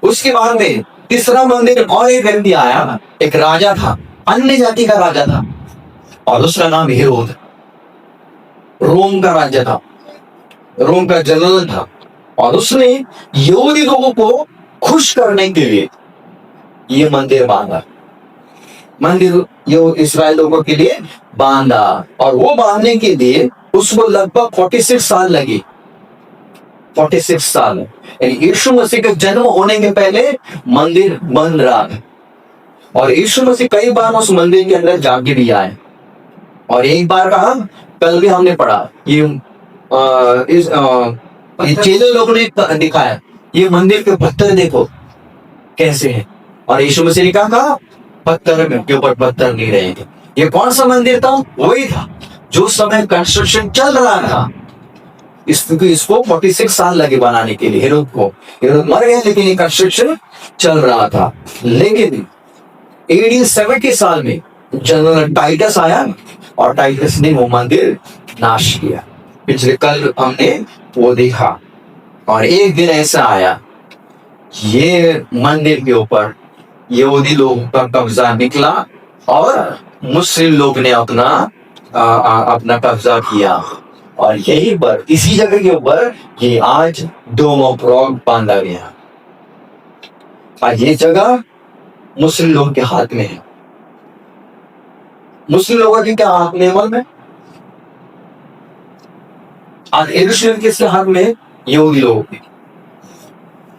उसके बाद में तीसरा मंदिर और एक व्यक्ति आया, एक राजा था, अन्य जाति का राजा था, और उसका नाम हेरोद, रोम का राज्य था, रोम का जनरल था। और उसने यहूदी लोगों को खुश करने के लिए ये मंदिर बांधा, मंदिर ये इस्राएल लोगों के लिए बांधा। और वो बांधने के लिए उसको लगभग 46 साल लगे, 46 साल। यानी यीशु मसीह का जन्म होने के पहले मंदिर बन रहा है। और यीशु मसीह कई बार उस मंदिर के अंदर जाके भी आए। और एक बार कहा, कल भी हमने पढ़ा, ये चेले लोगों ने दिखाया, ये मंदिर के पत्थर देखो कैसे हैं। और यीशु मसीह ने कहा पत्थर के ऊपर पत्थर नहीं रहेंगे। ये कौन सा मंदिर था? वही था जो समय कंस्ट्रक्शन चल रहा था। इसको 46 साल लगे बनाने के लिए। हेरोद मर गए, लेकिन ये कंस्ट्रक्शन चल रहा था। लेकिन AD 70 साल में जनरल टाइटस आया और टाइटस ने वो मंदिर नाश किया। पिछले कल हमने वो देखा। और एक दिन ऐसा आया, ये मंदिर के ऊपर यहूदी लोगों का कब्जा निकला और मुस्लिम लोग ने अपना कब्जा किया। और यहीं पर, इसी जगह के ऊपर ये आज डोम ऑफ रॉक बांधा गया। आज ये जगह मुस्लिम लोगों के हाथ में है। मुस्लिम लोगों के क्या हाथ में है मालूम है? आज यरूशलेम किसके हाथ में है? यहूदी लोगों के।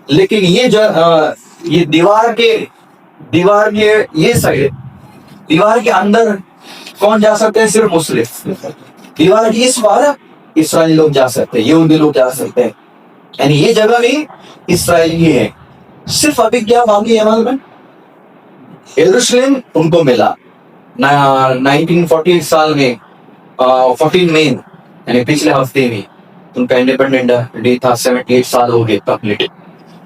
लेकिन ये दीवार के ये साइड, दीवार के अंदर कौन जा सकते हैं? सिर्फ मुस्लिम। दीवार की इस बार इस्राएली लोग जा सकते हैं, यहूदी लोग जा सकते हैं। यानी ये जगह भी इस्राएली है। सिर्फ अभी क्या बाकी है मालूम है? यरूशलेम उनको मिला 1948 साल में, 14 मई, यानी पिछले हफ्ते में उनका इंडिपेंडेंट डे था। 78 साल हो गए कंप्लीट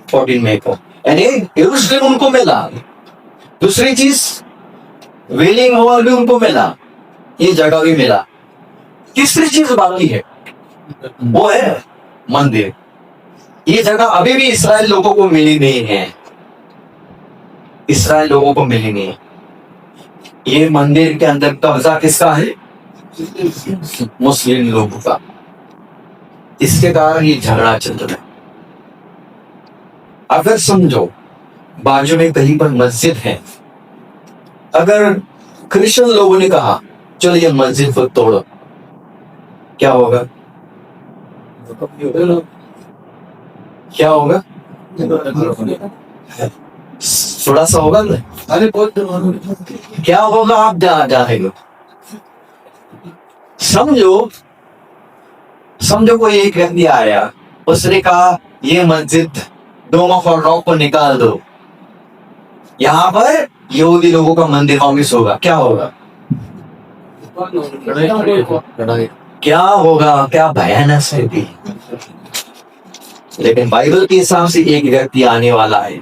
14 मई को। यानी यरूशलेम उनको मिला। दूसरी चीज, वेलिंग हॉल भी उनको मिला, ये जगह भी मिला। तीसरी चीज बाकी है, वो है मंदिर। ये जगह अभी भी इस्राएल लोगों को मिली नहीं है, इस्राएल लोगों को मिली नहीं है। ये मंदिर के अंदर कब्जा किसका है? मुस्लिम लोगों का। इसके कारण ये झगड़ा चल रहा है। अगर समझो बाजू में कहीं पर मस्जिद है, अगर क्रिश्चियन लोगों ने कहा चलो ये मस्जिद को तोड़ो, क्या होगा? क्या होगा? थोड़ा सा होगा ना? अरे बहुत क्या होगा? आप जाएंगे। समझो कोई एक व्यक्ति आया, उसने कहा ये मस्जिद डोम ऑफ रॉक को निकाल दो, यहाँ पर यहूदी लोगों का मंदिर वापिस होगा, क्या होगा? क्या होगा? क्या भयानक स्थिति। लेकिन बाइबल के हिसाब से एक व्यक्ति आने वाला है,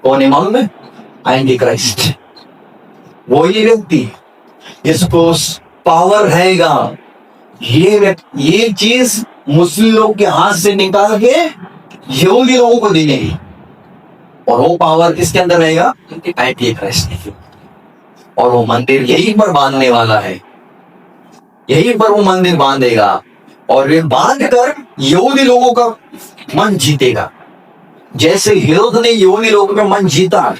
कौन है मालूम है? Anti Christ. वही व्यक्ति जिसको पावर रहेगा ये चीज मुस्लिम लोग के हाथ से निकाल के यहूदी लोगों को देंगे। और वो पावर किसके अंदर रहेगा? Anti Christ. और वो मंदिर यहीं पर बांधने वाला है, यहीं पर वो मंदिर बांधेगा। और वे बांध कर यहूदी लोगों का मन जीतेगा। जैसे हेरोद ने यहूदी लोगों का मन जीता,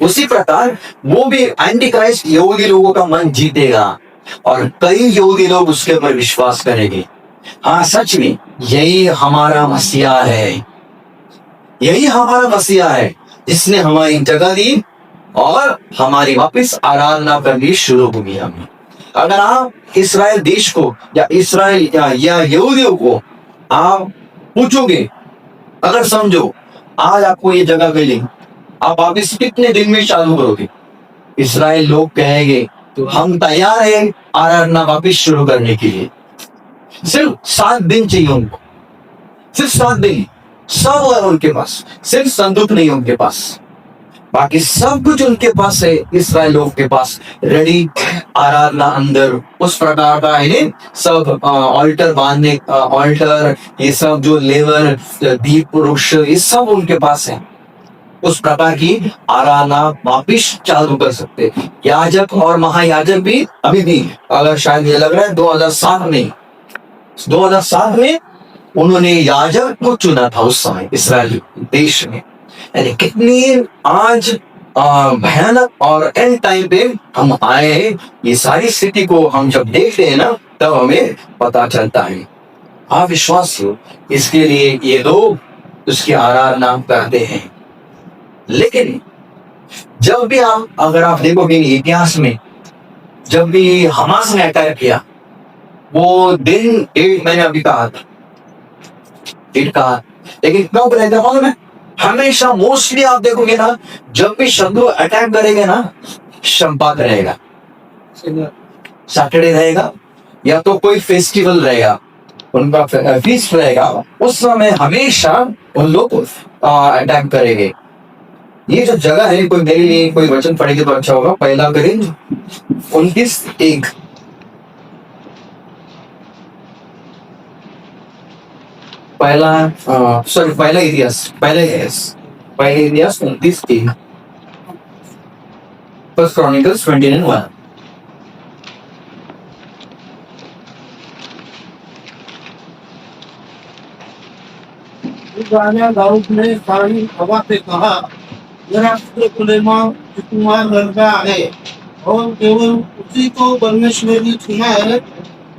उसी प्रकार वो भी एंटी क्राइस्ट यहूदी लोगों का मन जीतेगा। और कई यहूदी लोग उसके ऊपर विश्वास करेंगे। हाँ, सच में यही हमारा मसीहा है, यही हमारा मसीहा है जिसने हमारी जगह दी और हमारी वापस आराधना करनी शुरू होगी हमें। अगर आप इस्राएल देश को या इस्राएल या यहूदियों को आप पूछोगे, अगर समझो आज आपको ये जगह मिली, आप वापिस कितने दिन में चालू करोगे? इसराइल लोग कहेंगे तो हम तैयार हैं आराधना वापिस शुरू करने के लिए। सिर्फ 7 दिन चाहिए उनको, सिर्फ 7 दिन। सब है उनके पास, सिर्फ संदूक नहीं उनके पास, बाकी सब कुछ उनके पास है। इसराइल लोग के पास रेडी आराधना अंदर उस प्रकार का है, सब ऑल्टर बांधने, ऑल्टर ये सब जो लेवर दीप पुरुष ये सब उनके पास है। उस प्रकार की आराधना वापिस चालू कर सकते। याजक और महायाजक भी अभी भी, अगर शायद ये लग रहा है 2007 में उन्होंने याजक को चुना था उस समय इसराइल देश में। यानी कितनी आज भयानक और एंड टाइम पे हम आए हैं, ये सारी स्थिति को हम जब देखते हैं ना तब हमें पता चलता है। आप विश्वास हो, इसके लिए ये लोग उसकी आराधना करते हैं। लेकिन जब भी अगर आप देखोगे इतिहास में, जब भी हमास ने अटैक किया, वो दिन डेट मैंने अभी कहा था, डेट कहा, लेकिन कब रहता मालूम है? हमेशा मोस्टली आप देखोगे ना, जब भी शत्रु अटैक करेगा ना, शब्बात रहेगा, सैटरडे रहेगा, या तो कोई फेस्टिवल रहेगा, उनका फीस्ट रहेगा, उस समय हमेशा उन लोग अटैक करेंगे। ये जो जगह है, कोई मेरे लिए कोई वचन पढ़ेगा तो अच्छा होगा। पहला करिंथ 29:1। पहला इतिहास 29:1। First chronicles 29:1। राजा दाऊद ने सारी हवा से कहा, मेरा पुत्र सुकुमार लड़का है और केवल उसी को परमेश्वर ने चुना है।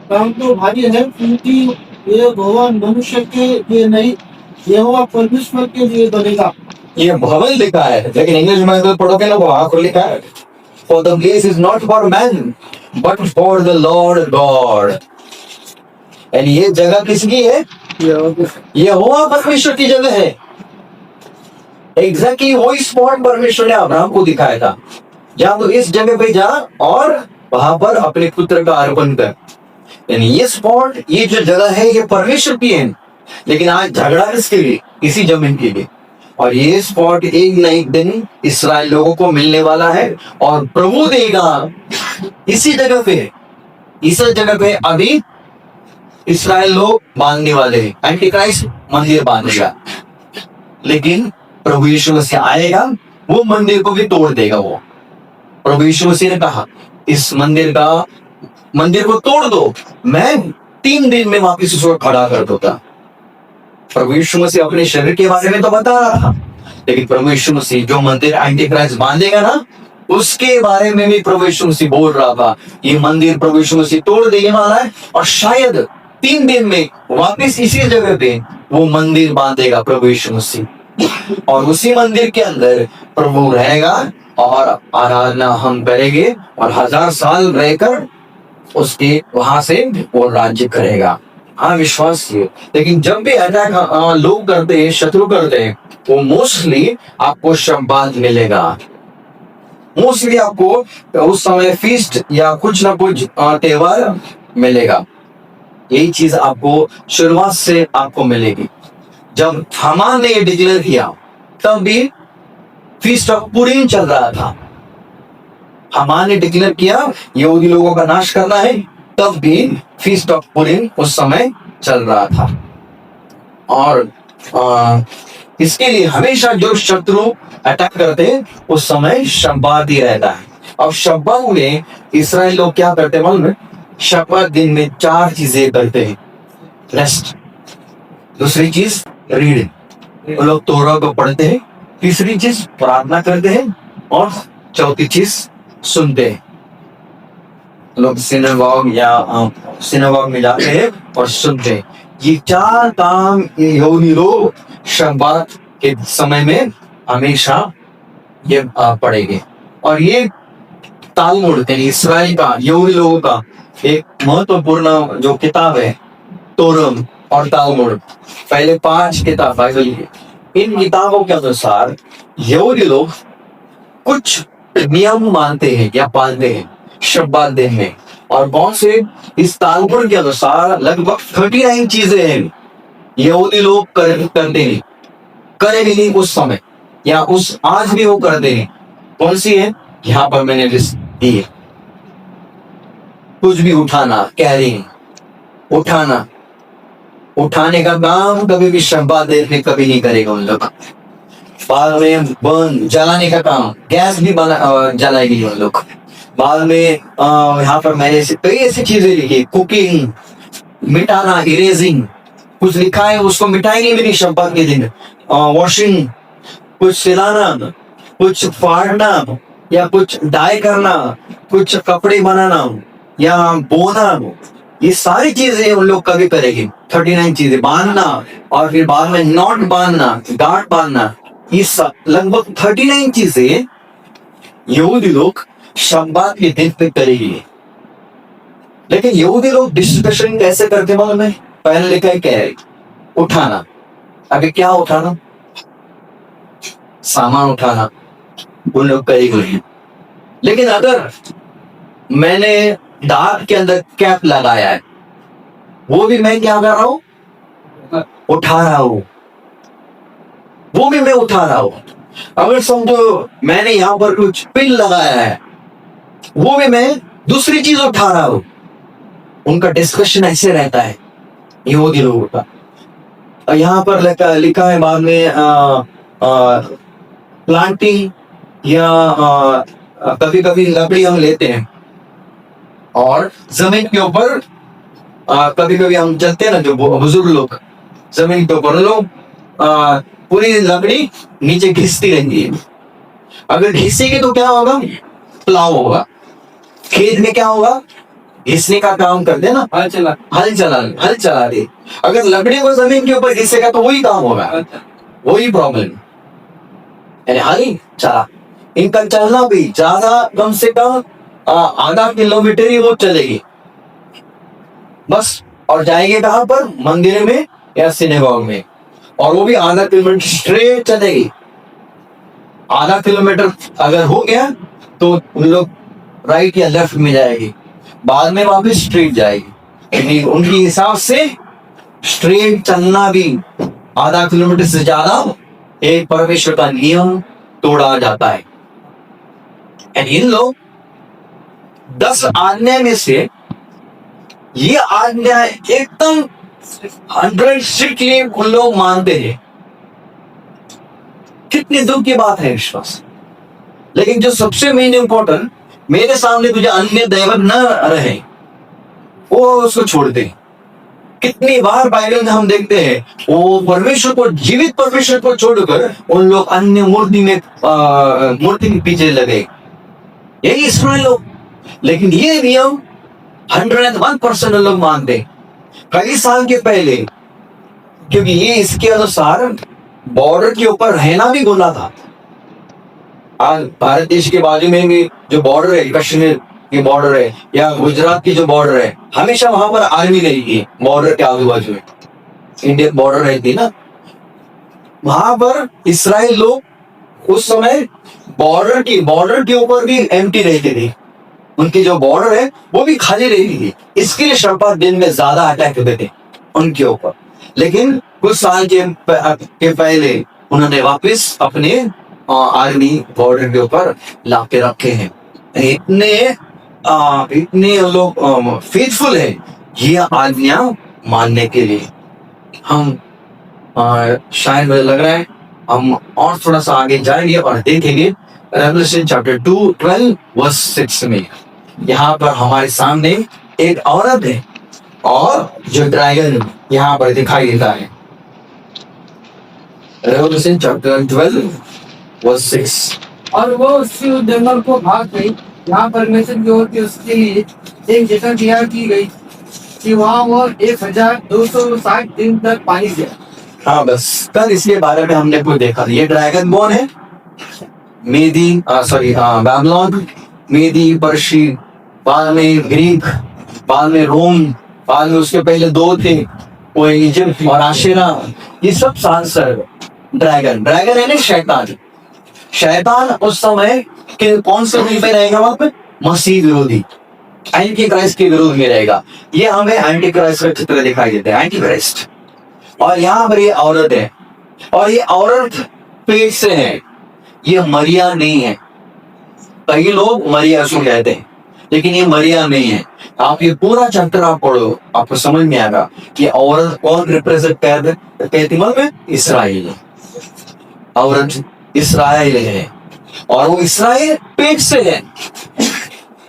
काम तो भारी है, क्योंकि ये भवन मनुष्य के लिए नहीं, यहोवा परमेश्वर के लिए बनेगा। ये भवन लिखा है, लेकिन इंग्लिश में तो पढ़ोगे ना, वहां को लिखा है, for the place is not for man but for the Lord God. यानी ये जगह किसकी है? यहोवा परमेश्वर की जगह है। एग्जैक्टली वही स्पॉट परमेश्वर ने अब्राहम को दिखाया था, जहां तो इस जगह पे जा और वहां पर अपने पुत्र का अर्पण कर। यानी ये स्पॉट, ये जो जगह है, ये परमेश्वर की है, लेकिन आज झगड़ा किसके लिए? इसी जमीन के लिए। और ये स्पॉट एक न एक दिन इसराइल लोगों को मिलने वाला है, और प्रभु देगा इसी जगह पे, इस जगह पे अभी इसराइल लोग बांधने वाले हैं, एंटी क्राइस्ट मंदिर बांधेगा, लेकिन प्रभु यीशु मसीह आएगा, वो मंदिर को भी तोड़ देगा। वो प्रभु यीशु मसीह ने कहा, इस मंदिर को तोड़ दो, मैं 3 दिन में वापिस उसको खड़ा कर दूंगा। प्रभु यीशु मसीह अपने शरीर के बारे में तो बता रहा था, लेकिन प्रभु यीशु मसीह जो मंदिर एंटी क्राइस्ट बांधेगा ना, उसके बारे में भी प्रभु यीशु मसीह बोल रहा था, ये मंदिर प्रभु यीशु मसीह तोड़ देने वाला है, और शायद 3 दिन में वापिस इसी जगह पे वो मंदिर बांधेगा प्रभु यीशु मसीह, और उसी मंदिर के अंदर प्रभु रहेगा और आराधना हम करेंगे, और 1000 साल रहकर उसके वहां से वो राज्य करेगा। हाँ, विश्वास किए। लेकिन जब भी अटैक लोग करते हैं, शत्रु करते हैं, वो मोस्टली आपको शब्बात मिलेगा, मोस्टली आपको उस समय फीस्ट या कुछ ना कुछ त्योहार मिलेगा। यही चीज आपको शुरुआत से आपको मिलेगी। जब हामान ने ये डिक्लेयर किया, तब भी फीस्ट ऑफ पुरीम चल रहा था। हामान ने डिक्लेयर किया यहूदी लोगों का नाश करना है, तब भी फीस्ट ऑफ पुरीम उस समय चल रहा था। और इसके लिए हमेशा जो शत्रु अटैक करते हैं, उस समय शब्बात ही रहता है। अब शब्बात में इसराइल लोग क्या करते हैं मालूम है? शब्बात दिन में 4 चीजें करते हैं। रेस्ट, दूसरी चीज रीडिंग, वो लोग तोरा को पढ़ते हैं, तीसरी चीज प्रार्थना करते हैं, और चौथी चीज सुनते हैं। लोग सिनेगॉग में जाते हैं और सुनते हैं। ये 4 काम यहूदी लोग शब्बात के समय में हमेशा ये पढ़ेंगे। और ये तालमुड, यानी इसराइल का, यहूदी लोगों का एक महत्वपूर्ण जो किताब है, तोरम और तालमुड, पहले 5 किताब बाइबल की, इन किताबों के अनुसार यहूदी लोग कुछ नियम मानते हैं या पालते हैं शब्बात दिन में, और बहुत से इस तालमुद के अनुसार लगभग 39 चीजें हैं यहूदी लोग करते हैं, करे भी नहीं उस समय या उस आज भी वो करते हैं। कौन सी है? यहाँ पर मैंने लिस्ट दी है। कुछ भी उठाना, कैरिंग, उठाना, उठाने का काम कभी भी शब्बात दिन में कभी नहीं करेगा उन लोग। बाद में बर्न, जलाने का काम, गैस भी जलाएगी उन लोग। बाद में यहाँ पर मैंने कई ऐसी चीजें लिखी, कुकिंग, मिटाना, इरेजिंग, कुछ लिखा है उसको मिटाएंगे भी नहीं शब्बात के दिन। वॉशिंग, कुछ सिलाना, कुछ फाड़ना या कुछ डाई करना, कुछ कपड़े बनाना या बोना, ये सारी चीजें उन लोग कभी करेंगे। 39 चीजें, बांधना और फिर बाद में नॉट बांधना, गांठ बांधना, ये सब लगभग 39 चीजें यहूदी लोग शब्बात के दिन पे करेंगे। लेकिन यहूदी लोग डिस्कशन कैसे करते मालूम है? पहले लिखा है क्या है? उठाना। अभी क्या उठाना? सामान उठाना उन लोग करेंगे। लेकिन अगर मैंने दांत के अंदर कैप लगाया है, वो भी मैं क्या कर रहा हूं? उठा रहा हूं, वो भी मैं उठा रहा हूं। अगर समझो मैंने यहां पर कुछ पिन लगाया है, वो भी मैं दूसरी चीज उठा रहा हूं। उनका डिस्कशन ऐसे रहता है यहूदी लोगों का। और यहां पर लिखा है बाद में प्लांटिंग या कभी कभी लकड़ी हम लेते हैं और जमीन के ऊपर कभी कभी हम चलते हैं ना, जो बुजुर्ग लोग जमीन के ऊपर लोग पूरी लकड़ी नीचे घिसती रहती है। अगर घिसेगी तो क्या होगा? प्लाव होगा। खेत में क्या होगा? घिसने का काम करते ना, हल चला दे। अगर लकड़ी को जमीन के ऊपर घिसेगा तो वही काम होगा, वही प्रॉब्लम। यानी हल चला, इनका चलना भी ज्यादा कम से कम आधा किलोमीटर ही वो चलेगी बस। और जाएंगे कहां पर? मंदिर में या सिनेगॉग में, और वो भी आधा किलोमीटर स्ट्रेट चलेगी। आधा किलोमीटर अगर हो गया तो उन लोग राइट या लेफ्ट में जाएगी, बाद में वापस स्ट्रेट जाएगी। यानी उनके हिसाब से स्ट्रेट चलना भी आधा किलोमीटर से ज्यादा एक परमेश्वर का नियम तोड़ा जाता है। इन लोग 10 आज्ञा में से ये आज्ञा एकदम 100 स्ट्रिक्टली उन लोग मानते हैं। कितनी दुख की बात है विश्वास। लेकिन जो सबसे मेन इंपॉर्टेंट, मेरे सामने तुझे अन्य दैवत न रहे, वो उसको छोड़ दे। कितनी बार बाइबल में हम देखते हैं वो परमेश्वर को, जीवित परमेश्वर को छोड़कर उन लोग अन्य मूर्ति के पीछे लगे। यही इस्राएल लोग। लेकिन ये नियम 101% लोग मानते। कई साल के पहले, क्योंकि ये इसके अनुसार बॉर्डर के ऊपर रहना भी गुनाह था। आज भारत देश के बाजू में भी जो बॉर्डर है, कश्मीर की बॉर्डर है या गुजरात की जो बॉर्डर है, हमेशा वहां पर आर्मी रहेगी बॉर्डर के आजू बाजू में। इंडियन बॉर्डर रहती है ना, वहां पर इस्राएल लोग उस समय बॉर्डर के ऊपर भी एम्प्टी रहते थे। उनकी जो बॉर्डर है वो भी खाली रहती थी। इसके लिए शब्बात दिन में ज्यादा अटैक होते थे उनके ऊपर। लेकिन कुछ साल के पहले उन्होंने वापस अपने आर्मी बॉर्डर के ऊपर लाके रखे हैं। इतने लोग फेथफुल है ये आज्ञा मानने के लिए। हम शायद मुझे लग रहा है हम और थोड़ा सा आगे जाएंगे और देखेंगे रेवलेशन चैप्टर 2:12 में। यहाँ पर हमारे सामने एक औरत है और जो ड्रैगन यहाँ पर दिखाई देता है। Revelation chapter 12:6। और वो उससे उस जंगल को भाग गई जहाँ परमेश्वर की ओर से उसके लिए एक जगह तैयार की गई कि वहाँ वो 1260 दिन तक पानी गया। हाँ, बस कल इसके बारे में हमने कुछ देखा। ये ड्रैगन बोन है, बैबलोन, मेदी, पर्शी, बाद में ग्रीक, बाद में रोम, बाद में उसके पहले 2 थे, वो इजिप्ट और आशेरा। ये सब सांसर ड्रैगन, ड्रैगन है ना शैतान। शैतान उस समय के कौन से रूप में रहेगा वहां पे? मसीह विरोधी, एंटी क्राइस्ट के विरोध में रहेगा। ये हमें एंटी क्राइस्ट का चित्र दिखाई देता है, एंटी क्राइस्ट। और यहाँ पर ये औरत है, और ये औरत पेट से है, ये मरिया नहीं है। कई लोग मरिया उसको कहते हैं, लेकिन ये मरिया नहीं है। आप ये पूरा चैप्टर आप पढ़ो, आपको समझ में आएगा कि औरत कौन रिप्रेजेंट करती में? इसराइल। औरत इसराइल है, और वो इसराइल पेट से है,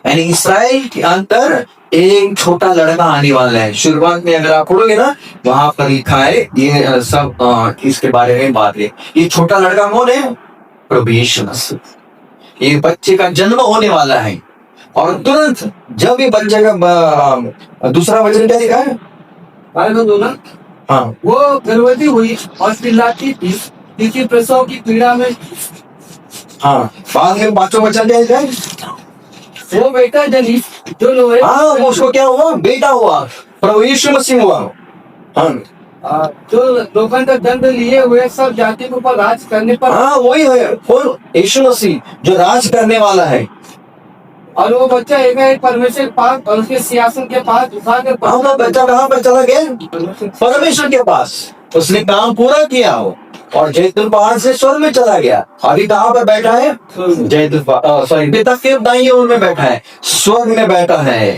यानी इसराइल के अंदर एक छोटा लड़का आने वाला है। शुरुआत में अगर आप पढ़ोगे ना, वहां पर लिखा है ये सब इसके बारे में बात है। ये छोटा लड़का कौन है? प्रभु यीशु मसीह। ये बच्चे का जन्म होने वाला है, और तुरंत जब ये बच्चे का दूसरा वचन क्या लिखा है? दो ना, हाँ, वो गर्भवती हुई और चिल्लाती थी क्योंकि प्रसव की पीड़ा में हाँ, बाद में पांचों वचन क्या लिखा है? वो बेटा जनी जो लोहे हाँ, वो उसको क्या हुआ? बेटा हुआ, प्रभु यीशु मसीह हुआ। हाँ, जो लोगों का दंड लिए हुए सब जाति के ऊपर राज करने पर, हाँ, वही है, कौन? यीशु मसीह जो राज करने वाला है। और वो बच्चा एक परमेश्वर के पास और उसके सिंहासन के पास उठा कर अपना बच्चा कहाँ पर चला गया? परमेश्वर के पास। उसने काम पूरा किया हो, और जैतून पहाड़ से स्वर्ग में चला गया। अभी कहाँ पर बैठा है? जैतून सॉरी पिता के दाईं ओर में बैठा है, स्वर्ग में बैठा है।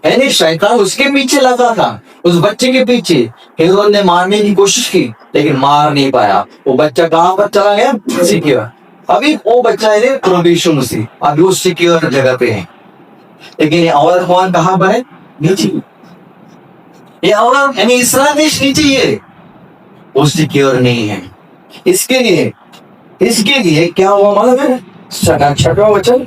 यानी शैतान उसके पीछे लगा था, उस बच्चे के पीछे। हेरोद ने मारने की कोशिश की, लेकिन मार नहीं पाया। वो बच्चा कहाँ पर चला गया? सिक्योर। अभी वो बच्चा है प्रभु यीशु मसीह, अभी वो सिक्योर जगह पे है। लेकिन ये औरत कौन कहाँ पर है? नीचे। ये औरत यानी इस्राएल देश नीचे ही है, वो सिक्योर नहीं है। इसके लिए क्या हुआ मालूम है? छठवां वचन।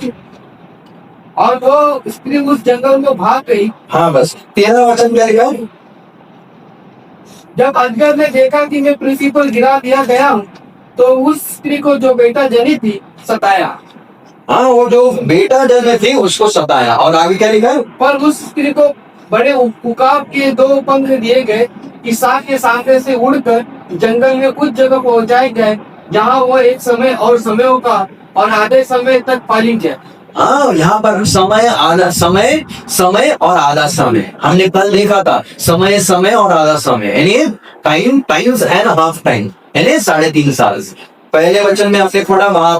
और वो स्त्री उस जंगल में भाग गई। हाँ, बस 13वां वचन क्या लिखा है? जब अजगर ने देखा कि मैं पृथ्वी पर गिरा दिया गया हूँ, तो उस स्त्री को जो बेटा जनी थी सताया। हाँ, वो जो बेटा जन्मे थी उसको सताया। और आगे क्या लिखा है? पर उस स्त्री को बड़े उकाब के 2 पंख दिए गए कि सांप के सांकड़े से उड़कर जंगल में उस जगह पहुंचाए गए जहाँ वो एक समय और समयों का और आधे समय तक पाली जाए। हाँ, यहाँ पर समय आधा समय, समय और आधा समय हमने कल देखा था। समय और आधा समय, यानी टाइम्स एंड हाफ टाइम, यानी 3.5 साल। पहले वचन में आपने पढ़ा वहां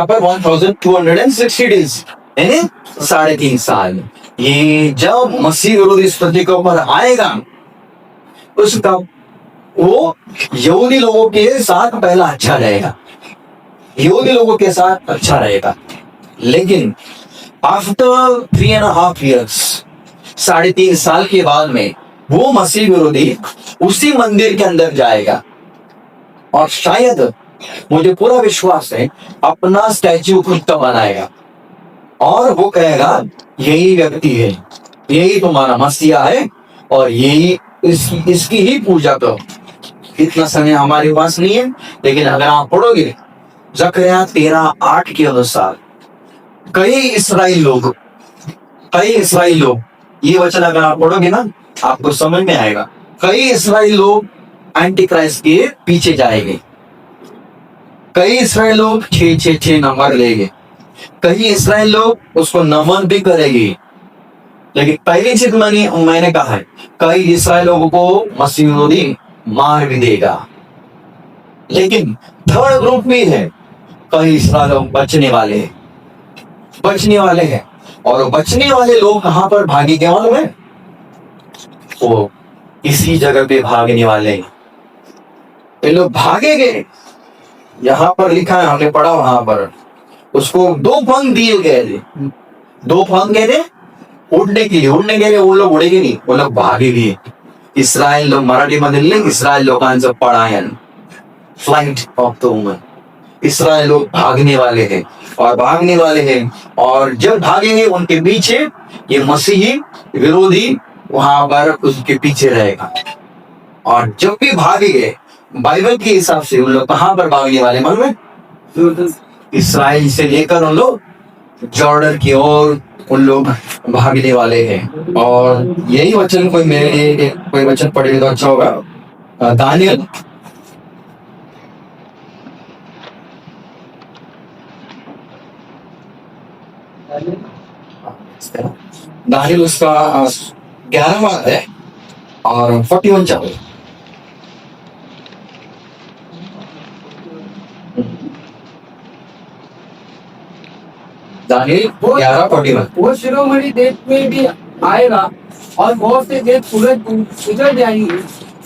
पर 1260 डेज, यानी 3.5 साल। ये जब मसीह विरोधी इस पृथ्वी के ऊपर आएगा, उसका वो यहूदी लोगों के साथ पहला अच्छा रहेगा, यहूदी लोगों के साथ अच्छा रहेगा। लेकिन आफ्टर 3.5 years, 3.5 साल के बाद में वो मसीह विरोधी उसी मंदिर के अंदर जाएगा, और शायद मुझे पूरा विश्वास है अपना स्टैच्यू खुद का बनाएगा, और वो कहेगा यही व्यक्ति है, यही तुम्हारा मसीहा है, और यही इसकी ही पूजा करो। इतना समय हमारे पास नहीं है, लेकिन अगर आप पढ़ोगे जकरिया 13:8 के अनुसार कई इस्राएल लोग, ये वचन अगर आप पढ़ोगे ना, आपको समझ में आएगा। कई इस्राएल लोग एंटी क्राइस्ट के पीछे जाएंगे, कई इस्राएल लोग 666 नंबर लेंगे, कई इस्राएल लोग उसको नमन भी करेंगे। लेकिन पहली चीज मैंने कहा है, कई इस्राएल लोगों को मसीह विरोधी मार भी देगा। लेकिन थर्ड ग्रुप में है, कई इस्राएल लोग बचने वाले हैं, और वो बचने वाले लोग कहां पर भागेंगे मालूम है? वो इसी जगह पे भागने वाले हैं। ये लोग भागेंगे, यहां पर लिखा है, हमने पढ़ा वहां पर उसको 2 पंख दिए गए थे। 2 पंख गए थे उड़ने के लिए, वो लोग उड़ेंगे नहीं, वो लोग भागेंगे। इस्राएल लोग, मराठी मध्ये लिहिलं इस्राएल लोकांचं पलायन, फ्लाइट ऑफ द वुमन। इस्राएल लोग भागने वाले हैं, और जब भागेंगे उनके पीछे ये मसीही विरोधी वहां पर उसके पीछे रहेगा। और जब भी भागेंगे बाइबल के हिसाब से उन लोग कहां पर भागने वाले मालूम है? इस्राएल से लेकर उन लोग जॉर्डन की ओर उन लोग भागने वाले हैं। और यही वचन कोई मेरे लिए कोई वचन पढ़े तो अच्छा होगा। दानियल दानियल उसका 11वां है और 41 चाहे दानियल 11:41 वो शिरोमणि देश में भी आएगा और बहुत से देश सूरज उजड़ जाएंगे,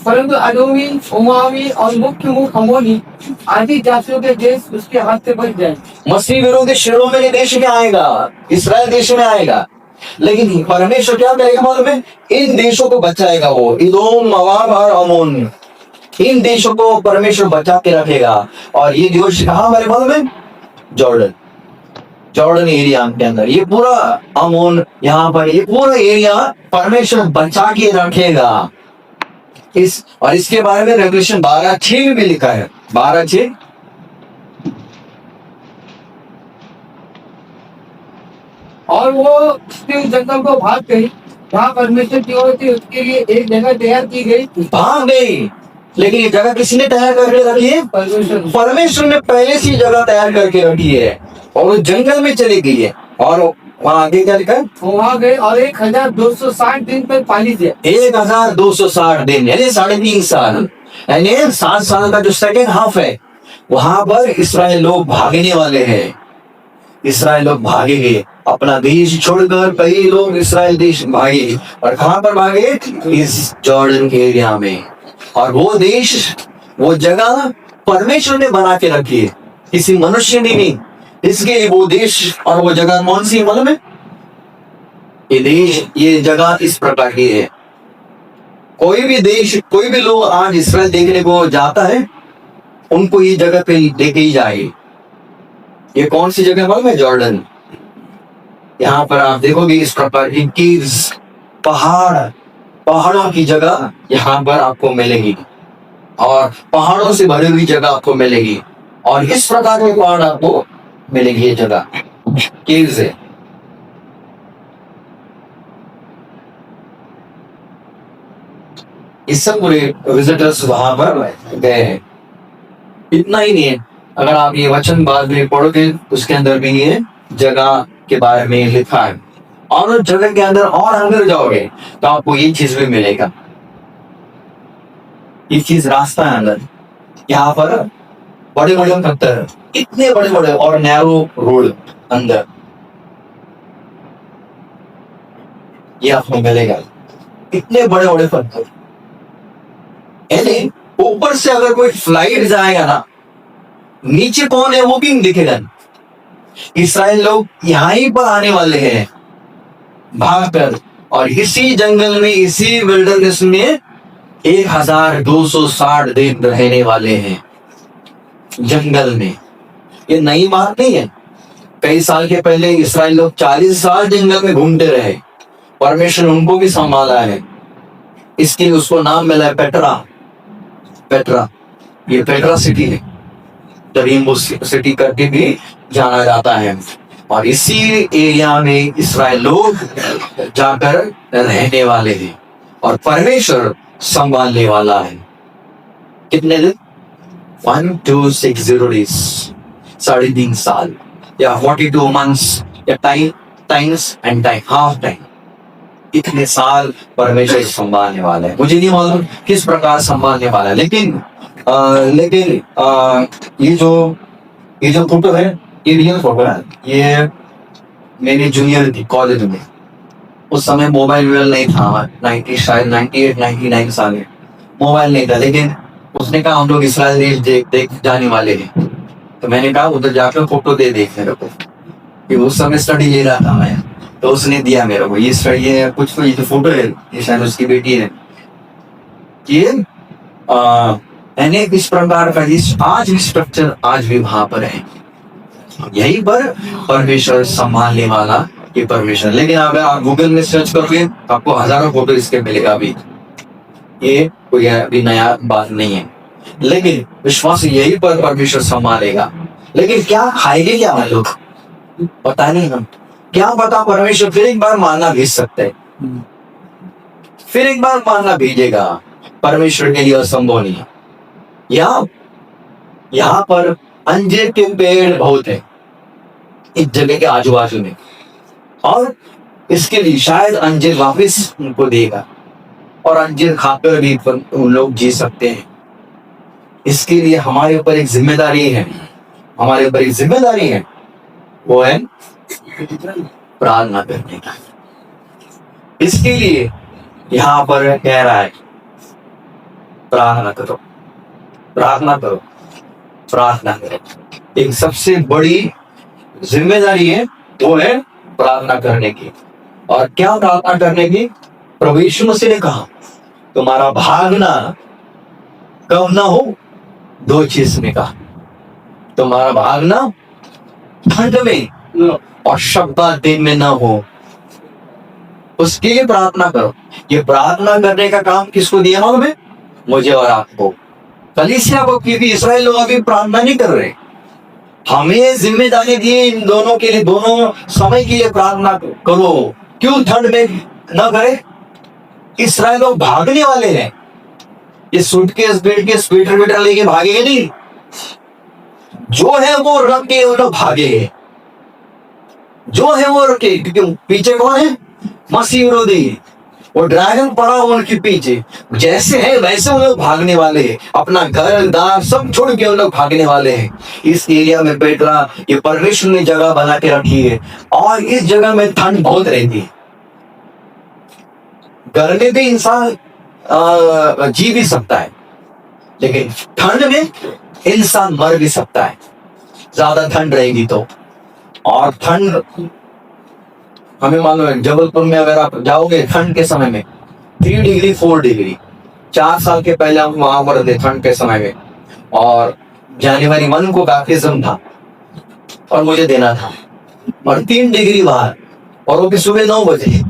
परंतु अदोमी, उमावी और मुख्य अमोनी आदि जातियों के देश उसके हाथ से बच जाएंगे। मसीह विरोधी शिरोमणि देश में आएगा, इसराइल देश में आएगा, लेकिन परमेश्वर क्या करेगा मालूम है? इन देशों को बचाएगा। वो इदोम, मोआब और अमोन, इन देशों को परमेश्वर बचा के रखेगा। और ये देश कहाँ हमारे मालूम है? जॉर्डन एरिया के अंदर ये पूरा अमोन, यहाँ पर ये पूरा एरिया परमेश्वर बचा के रखेगा। और इसके बारे में रेवलेशन 12:6 में लिखा है। 12:6 और वो उसके जंगल को भाग गई, जहाँ परमेश्वर की ओर से उसके लिए एक जगह तैयार की गई थी। भाग गई, लेकिन ये जगह किसने तैयार करके रखी है? परमेश्वर ने पहले से जगह तैयार करके रखी है और वो जंगल में चली गई है। और वहां आगे क्या लिखा है? वहां गए और 1260 दिन पर पाली दिया। 1260 दिन यानी 3.5 साल, यानी 7 साल का जो सेकेंड हाफ है, वहां पर इसराइल लोग भागने वाले हैं। इसराइल लोग भागेंगे अपना देश छोड़कर, कई लोग इसराइल देश भागे। और कहां पर भागे? इस जॉर्डन के एरिया में। और वो देश, वो जगह परमेश्वर ने बना के रखी है, किसी मनुष्य ने नहीं। इसके लिए वो देश और वो जगह कौन सी मालूम है? ये देश, ये जगह इस प्रकार की है। कोई भी देश, कोई भी लोग आज इसराइल देखने को जाता है, उनको ये जगह पे लेके ही जाए। ये कौन सी जगह मालूम है? जॉर्डन। यहाँ पर आप देखोगे इस प्रकार की कीव्स, पहाड़ों की जगह यहाँ पर आपको मिलेगी और पहाड़ों से भरी हुई जगह आपको मिलेगी। और इस प्रकार के पहाड़ आपको मिलेगी, ये जगह कीव्स है। इस सब पूरे विजिटर्स वहां पर गए हैं। इतना ही नहीं है, अगर आप ये वचन बाद में पढ़ोगे, उसके अंदर भी ये जगह के बारे में लिखा है। और उस जगह के अंदर और अंदर जाओगे तो आपको ये चीज भी मिलेगा। ये चीज रास्ता है अंदर, यहाँ पर बड़े बड़े पत्थर, इतने बड़े बड़े और नैरो रोड अंदर, ये आपको मिलेगा। इतने बड़े बड़े पत्थर, यानी ऊपर से अगर कोई फ्लाइट जाएगा ना, नीचे कौन है वो भी नहीं दिखेगा। इसराइल लोग यहीं पर आने वाले हैं भागकर, और इसी जंगल में, इसी विल्डरनेस में 1260 दिन रहने वाले हैं जंगल में। ये नई बात नहीं है। कई साल के पहले इसराइल लोग 40 साल जंगल में घूमते रहे, परमेश्वर उनको भी संभाला है। इसके लिए उसको नाम मिला है पेट्रा। ये पेट्रा सिटी है, रेनबो सिटी करके भी जाना जाता है। और इसी एरिया में इसराइल लोग जाकर रहने वाले हैं और परमेश्वर संभालने वाला है। कितने दिन? 1260 डेज, 3.5 साल या 42 मंथ्स या times and time, half time. इतने साल परमेश्वर संभालने वाला है। मुझे नहीं मालूम किस प्रकार संभालने वाला है, लेकिन ये जो फोटो है, ये रियल फोटो है। ये मेरी जूनियर थी कॉलेज में, उस समय मोबाइल नहीं था, 98-99 साल में मोबाइल नहीं था। लेकिन उसने कहा हम लोग इसराइल देश देख जाने वाले हैं, तो मैंने कहा उधर जाकर फोटो दे देख मेरे को, कि उस समय स्टडी ले रहा था मैं, तो उसने दिया मेरे को ये स्टडी है कुछ। तो ये जो फोटो है, ये शायद उसकी बेटी है। ये यानी इस प्रकार का आज भी स्ट्रक्चर आज भी वहां पर है। यही पर परमेश्वर संभालने वाला ये परमेश्वर। लेकिन अगर आप गूगल में सर्च करोगे तो आपको हजारों फोटो इसके मिलेगा। अभी ये कोई अभी नया बात नहीं है, लेकिन विश्वास यही पर परमेश्वर संभालेगा। लेकिन क्या खाएंगे क्या हम लोग पता नहीं, हम क्या पता परमेश्वर फिर एक बार मानना भेज सकते हैं, फिर एक बार मानना भेजेगा। परमेश्वर के लिए असंभव नहीं है। यहाँ पर अंजीर के पेड़ बहुत है इस जगह के आजू बाजू में, और इसके लिए शायद अंजीर वापस उनको देगा और अंजीर खाकर भी उन लोग जी सकते हैं। इसके लिए हमारे ऊपर एक जिम्मेदारी है, हमारे ऊपर एक जिम्मेदारी है, वो है प्रार्थना करने का। इसके लिए यहां पर कह रहा है प्रार्थना करो, प्रार्थना करो, प्रार्थना करो। एक सबसे बड़ी जिम्मेदारी है, वो है प्रार्थना करने की। और क्या प्रार्थना करने की? प्रभु यीशु मसीह ने कहा तुम्हारा भागना कब ना हो, दो चीज में कहा, तुम्हारा भागना ठंड में और शब्द दिन में ना हो, उसके लिए प्रार्थना करो। ये प्रार्थना करने का काम किसको दिया मालूम है? मुझे और आपको, कलीसिया को, क्योंकि इस्राएल लोग अभी प्रार्थना नहीं कर रहे। हमें जिम्मेदारी दी इन दोनों के लिए, दोनों समय के लिए प्रार्थना करो। क्यों ठंड में न करे? इस्राएल लोग भागने वाले हैं, ये सूटकेस बेट के स्वेटर वेटर लेके भागेंगे नहीं, जो है वो रख के वो लोग भागेंगे, जो है वो रखे। क्योंकि पीछे कौन है? मसीह विरोधी, वो ड्रैगन पड़ा उनके पीछे, जैसे है वैसे वो लोग भागने वाले हैं। अपना घर दार सब छोड़ के वो लोग भागने वाले हैं। इस एरिया में बेटा ये परमेश्वर ने जगह बना के रखी है और इस जगह में ठंड बहुत रहती है। घर में भी इंसान जी भी सकता है, लेकिन ठंड में इंसान मर भी सकता है, ज्यादा ठंड रहेगी तो। और ठंड हमें मालूम है, जबलपुर में अगर आप जाओगे ठंड के समय में 3 डिग्री 4 डिग्री, 4 साल के पहले हम वहां पर थे ठंड के समय में, और जनवरी 1 को बैप्टिज्म था और मुझे देना था, और 3 डिग्री बाहर, और वो भी सुबह 9 बजे।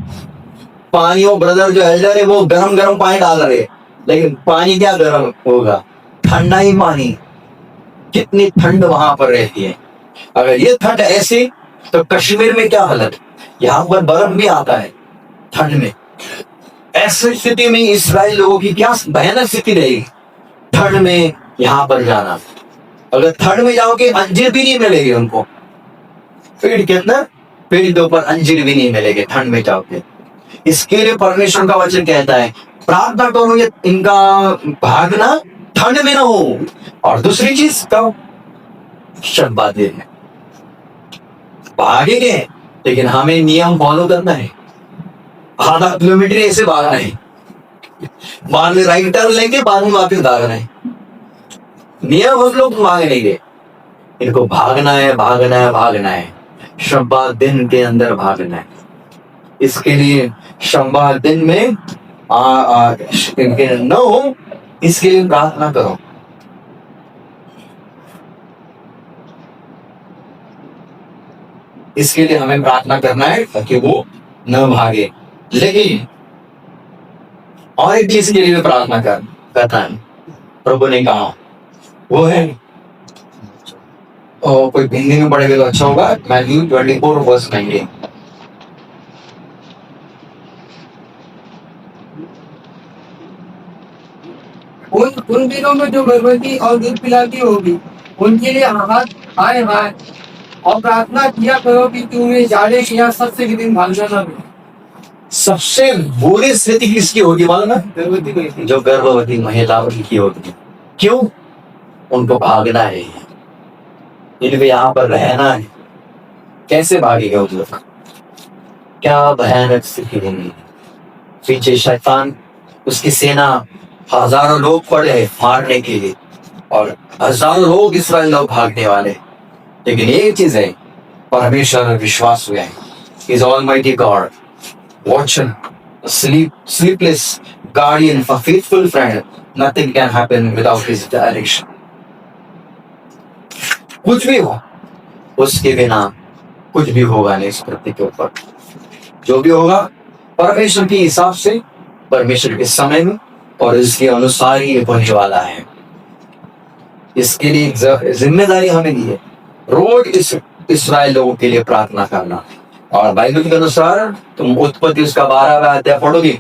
पानी, वो ब्रदर जो एल्डर है वो गरम गरम पानी डाल रहे, लेकिन पानी क्या गरम होगा, ठंडा ही पानी। कितनी ठंड वहां पर रहती है। अगर ये ठंड ऐसी तो कश्मीर में क्या हालत, यहाँ पर बर्फ भी आता है ठंड में। ऐसी स्थिति में इस्राएल लोगों की क्या भयानक स्थिति रहेगी ठंड में यहाँ पर जाना। अगर ठंड में जाओगे अंजीर भी नहीं मिलेगी उनको, पेड़ के अंदर, पेड़ के ऊपर अंजीर भी नहीं मिलेंगे ठंड में जाओगे। इसके लिए परमेश्वर का वचन कहता है प्रार्थना करो ये इनका भागना ठंड में ना हो। और दूसरी चीज कब? शब्द दिन में भागेंगे, लेकिन हमें नियम फॉलो करना है। आधा किलोमीटर ऐसे भागना है, बाद में राइट टर्न लेंगे, बाद में वापिस भागना है। नियम हम लोग भाग नहीं गए, इनको भागना है, भागना है, भागना है। शब्बा दिन के अंदर भागना है। इसके लिए शब्बा दिन में इनके न हो, इसके लिए प्रार्थना करो। इसके लिए हमें प्रार्थना करना है ताकि वो न भागे। लेकिन और एक चीज के लिए प्रार्थना करना है, प्रभु ने कहा वो है, कोई हिंदी में पढ़ेगा तो अच्छा होगा, मैथ्यू 24:19। उन दिनों में जो गर्भवती और दूध पिलाती होगी उनके लिए हाथ हाय हाय, और प्रार्थना किया करो कि तुम्हें जाड़े की या सबसे के दिन भागना ना पड़े। सबसे बुरी स्थिति किसकी होगी मालूम है? गर्भवती, जो गर्भवती महिलाओं की होगी। क्यों? उनको भागना है, इनको यहाँ पर रहना है। कैसे भागेगा उन लोग? क्या भयानक स्थिति होगी। पीछे शैतान, उसकी सेना, हजारों लोग पड़े हैं मारने के लिए, और हजारों लोग इस्राएल लोग भागने वाले। लेकिन एक चीज है, परमेश्वर में विश्वास हुआ है, He is Almighty God, watching, sleepless guardian, a faithful friend. Nothing can happen without His direction. कुछ भी हो, उसके बिना कुछ भी होगा नहीं इस पृथ्वी के ऊपर। जो भी होगा परमेश्वर के हिसाब से, परमेश्वर के समय में, और इसके अनुसार ही होने वाला है। इसके लिए जिम्मेदारी हमें दी है, रोज इस्राएल लोगों के लिए प्रार्थना करना। और बाइबल के अनुसार तुम उत्पत्ति उसका 12वां अध्याय पढ़ोगे,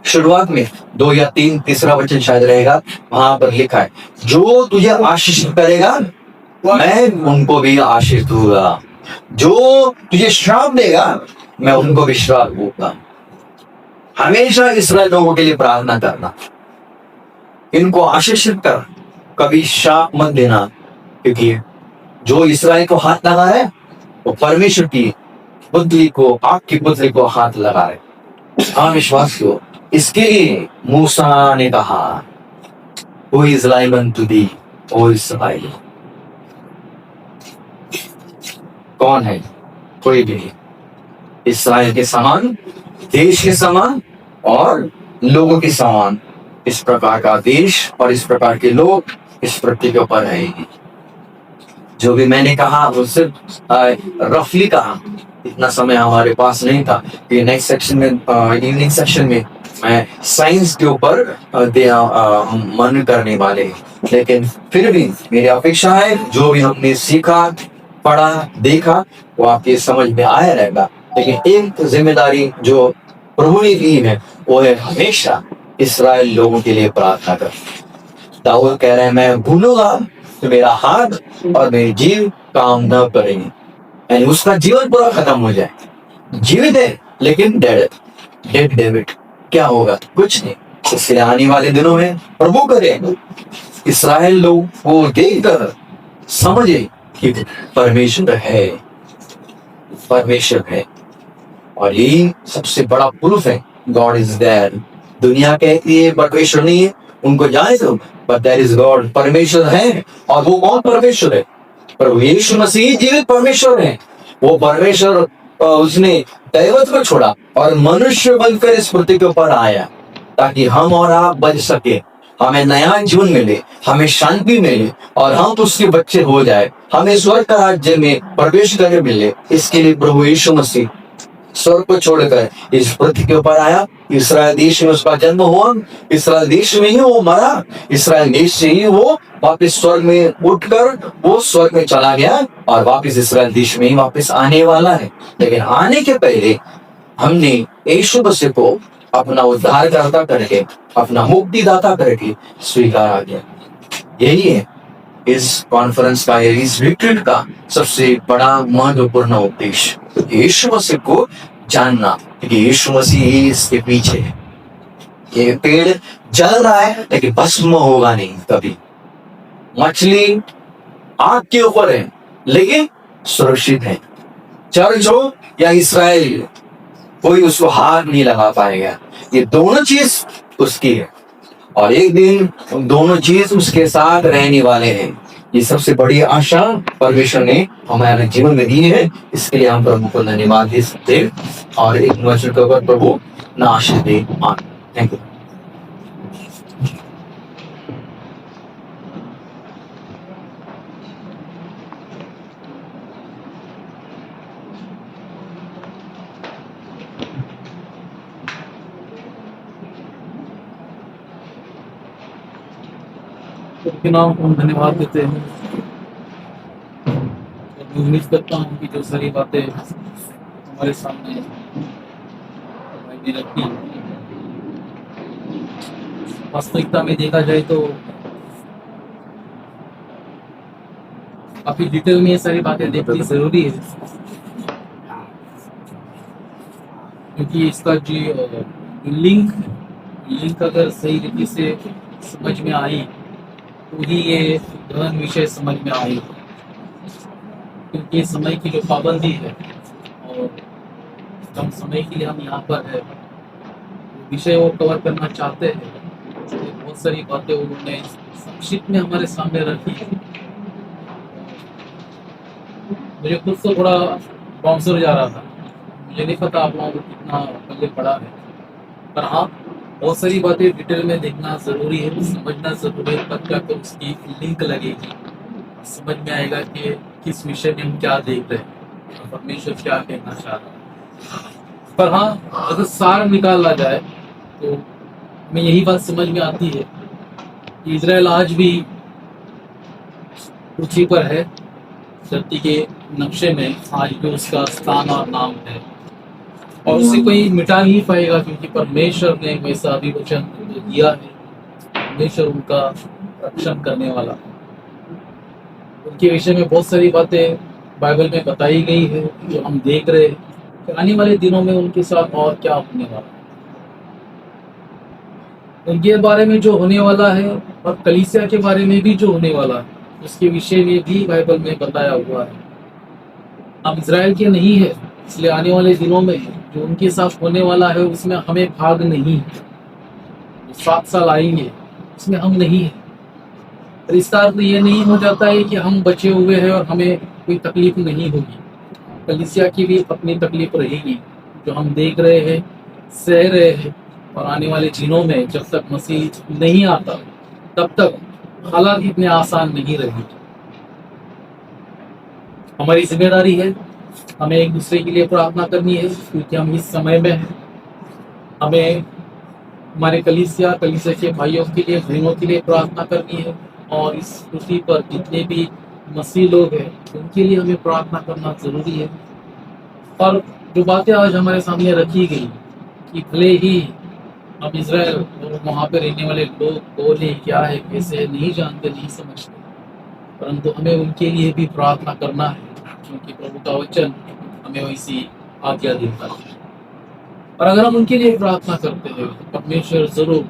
शुरुआत में 2 या 3 तीसरा वचन शायद रहेगा, वहां पर लिखा है जो तुझे आशीष करेगा मैं उनको भी आशीष दूंगा, जो तुझे श्राप देगा मैं उनको विश्वास दूंगा। हमेशा इसराइल लोगों के लिए प्रार्थना करना, इनको आशीषित कर, कभी शाप मत देना, क्योंकि जो इसराइल को हाथ लगा है वो परमेश्वर की पुतली को, आपकी पुतली को हाथ लगा रहे। हाँ विश्वासियों, इसके लिए मूसा ने कहा, Who is like unto thee, O Israel? कौन है? कोई भी नहीं। इसराइल के समान, देश के समान और लोगों के समान इस प्रकार का देश और इस प्रकार के लोग इस पृथ्वी के ऊपर रहेंगे। जो भी मैंने कहा वो सिर्फ रफली कहा, इतना समय हमारे पास नहीं था कि नेक्स्ट सेक्शन में, इवनिंग सेक्शन में मैं साइंस के ऊपर मन करने वाले हैं। लेकिन फिर भी मेरी अपेक्षा है जो भी हमने सीखा, पढ़ा, देखा वो आपके समझ में आया रहेगा। लेकिन एक जिम्मेदारी जो प्रभु ने दी है वो है हमेशा इसराइल लोगों के लिए प्रार्थना कर। दाऊद कह रहे हैं, मैं भूलूंगा तो मेरा हाथ और मेरी जीव काम न करेंगे, यानी उसका जीवन पूरा खत्म हो जाए। जीवित है लेकिन डेड डेविड क्या होगा? कुछ नहीं। इसलिए आने वाले दिनों में प्रभु करे इसराइल लोग को देखकर समझे कि परमेश्वर है, परमेश्वर है। और यही सबसे बड़ा प्रूफ है, गॉड इज देयर। दुनिया कहती है परमेश्वर नहीं है, उनको जाने दो, बट देयर इज गॉड। परमेश्वर है। और वो कौन परमेश्वर है? प्रभु यीशु मसीह जीवित परमेश्वर है। वो परमेश्वर उसने दैवत को छोड़ा और मनुष्य बनकर इस पृथ्वी के ऊपर आया ताकि हम और आप बच सके, हमें नया जीवन मिले, हमें शांति मिले और हम उसके बच्चे हो जाए, हमें स्वर्ग का राज्य में प्रवेश करके मिले। इसके लिए प्रभु यीशु मसीह स्वर्ग को छोड़कर इस पृथ्वी के ऊपर आया। इस्राएल देश में उसका जन्म हुआ, इस्राएल देश में ही वो मरा, इस्राएल देश से ही वो वापस स्वर्ग में उठकर वो स्वर्ग में चला गया और वापस इस्राएल देश में ही वापस आने वाला है। लेकिन आने के पहले हमने यीशु मसीह को अपना उद्धारकर्ता करके, अपना मुक्तिदाता करके स्वीकारा गया। यही है इस कॉन्फ्रेंस का, इस वीकेंड का सबसे बड़ा महत्वपूर्ण उद्देश्य, यीशु मसीह को जानना, क्योंकि यीशु मसीह ही इसके पीछे है। ये पेड़ जल रहा है लेकिन भस्म होगा नहीं कभी। मछली आग के ऊपर है लेकिन सुरक्षित है। चर्च हो या इसराइल, कोई उसको हाथ नहीं लगा पाएगा। ये दोनों चीज उसकी है और एक दिन दोनों चीज उसके साथ रहने वाले हैं। ये सबसे बड़ी आशा परमेश्वर ने हमारे जीवन में दी है। इसके लिए हम प्रभु को धन्यवाद दे सकते हैं और एक वचन के ऊपर प्रभु ना आशीष दे। Thank you. के नाम को हम धन्यवाद देते हैं। मैं उम्मीद करता हूँ कि जो सारी बातें हमारे सामने रखी, वास्तविकता में देखा जाए तो काफी डिटेल में ये सारी बातें देखनी जरूरी है, क्योंकि इसका जो लिंक अगर सही रीति से समझ में आई तो ही ये गहन विषय समझ में आई। क्योंकि समय की जो पाबंदी है और कम समय के लिए हम यहाँ पर है, विषय वो कवर करना चाहते हैं, बहुत सारी बातें उन्होंने संक्षिप्त में हमारे सामने रखी है। मुझे खुद से थोड़ा बाउंसर जा रहा था, मुझे नहीं पता आप लोगों को कितना पहले पड़ा है, पर हाँ बहुत सारी बातें डिटेल में देखना जरूरी है, समझना जरूरी है, तब जाकर उसकी लिंक लगेगी, समझ में आएगा कि किस विषय में हम क्या देख रहे हैं, परमेश्वर क्या कहना चाह रहा है। पर हाँ अगर सार निकाला जाए तो हमें यही बात समझ में आती है कि इजराइल आज भी पृथ्वी पर है, धरती के नक्शे में आज भी उसका स्थान और नाम है और उसे कोई मिटा नहीं पाएगा, क्योंकि परमेश्वर ने वैसा अभिवचन दिया है। परमेश्वर उनका रक्षण करने वाला, उनके विषय में बहुत सारी बातें बाइबल में बताई गई है जो हम देख रहे हैं, कि आने वाले दिनों में उनके साथ और क्या होने वाला है, उनके बारे में जो होने वाला है और कलीसिया के बारे में भी जो होने वाला है उसके विषय में भी बाइबल में बताया हुआ है। हम इज़राइल के नहीं है, इसलिए आने वाले दिनों में जो उनके साथ होने वाला है उसमें हमें भाग नहीं है। 7 साल आएंगे उसमें हम नहीं है। और इसका अर्थ ये नहीं हो जाता है कि हम बचे हुए हैं और हमें कोई तकलीफ नहीं होगी। कलीसिया की भी अपनी तकलीफ रहेगी जो हम देख रहे हैं, सह रहे हैं। और आने वाले दिनों में जब तक मसीह नहीं आता तब तक हालात इतने आसान नहीं रहेगी। हमारी जिम्मेदारी है हमें एक दूसरे के लिए प्रार्थना करनी है, क्योंकि हम इस समय में हैं। हमें हमारे कलीसिया के भाइयों के लिए, बहनों के लिए प्रार्थना करनी है, और इस पृथ्वी पर जितने भी मसीह लोग हैं उनके लिए हमें प्रार्थना करना जरूरी है। और जो बातें आज हमारे सामने रखी गई कि भले ही हम इज़राइल और वहाँ पे रहने वाले लोग कौन है, क्या है, कैसे है, नहीं जानते, नहीं समझते, परंतु हमें उनके लिए भी प्रार्थना करना है, क्योंकि प्रभु का वचन हमें वैसी आज्ञा देता है। और अगर हम उनके लिए प्रार्थना करते हैं तो परमेश्वर जरूर,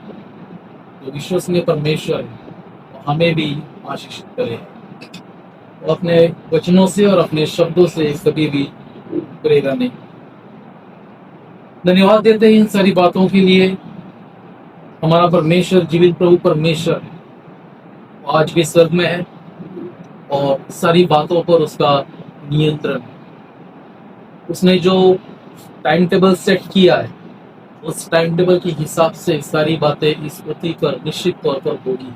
जो विश्वसनीय परमेश्वर है, वो हमें भी आशीषित करे। वो अपने वचनों से और अपने शब्दों से कभी भी करेगा नहीं। धन्यवाद देते हैं इन सारी बातों के लिए। हमारा परमेश्वर जीवित प्रभु परमेश्वर है, वो आज भी स्वर्ग में है और सारी बातों पर उसका नियंत्रण है। उसने जो टाइम टेबल सेट किया है उस टाइम टेबल के हिसाब से सारी बातें इस पृथ्वी पर निश्चित तौर पर होगी।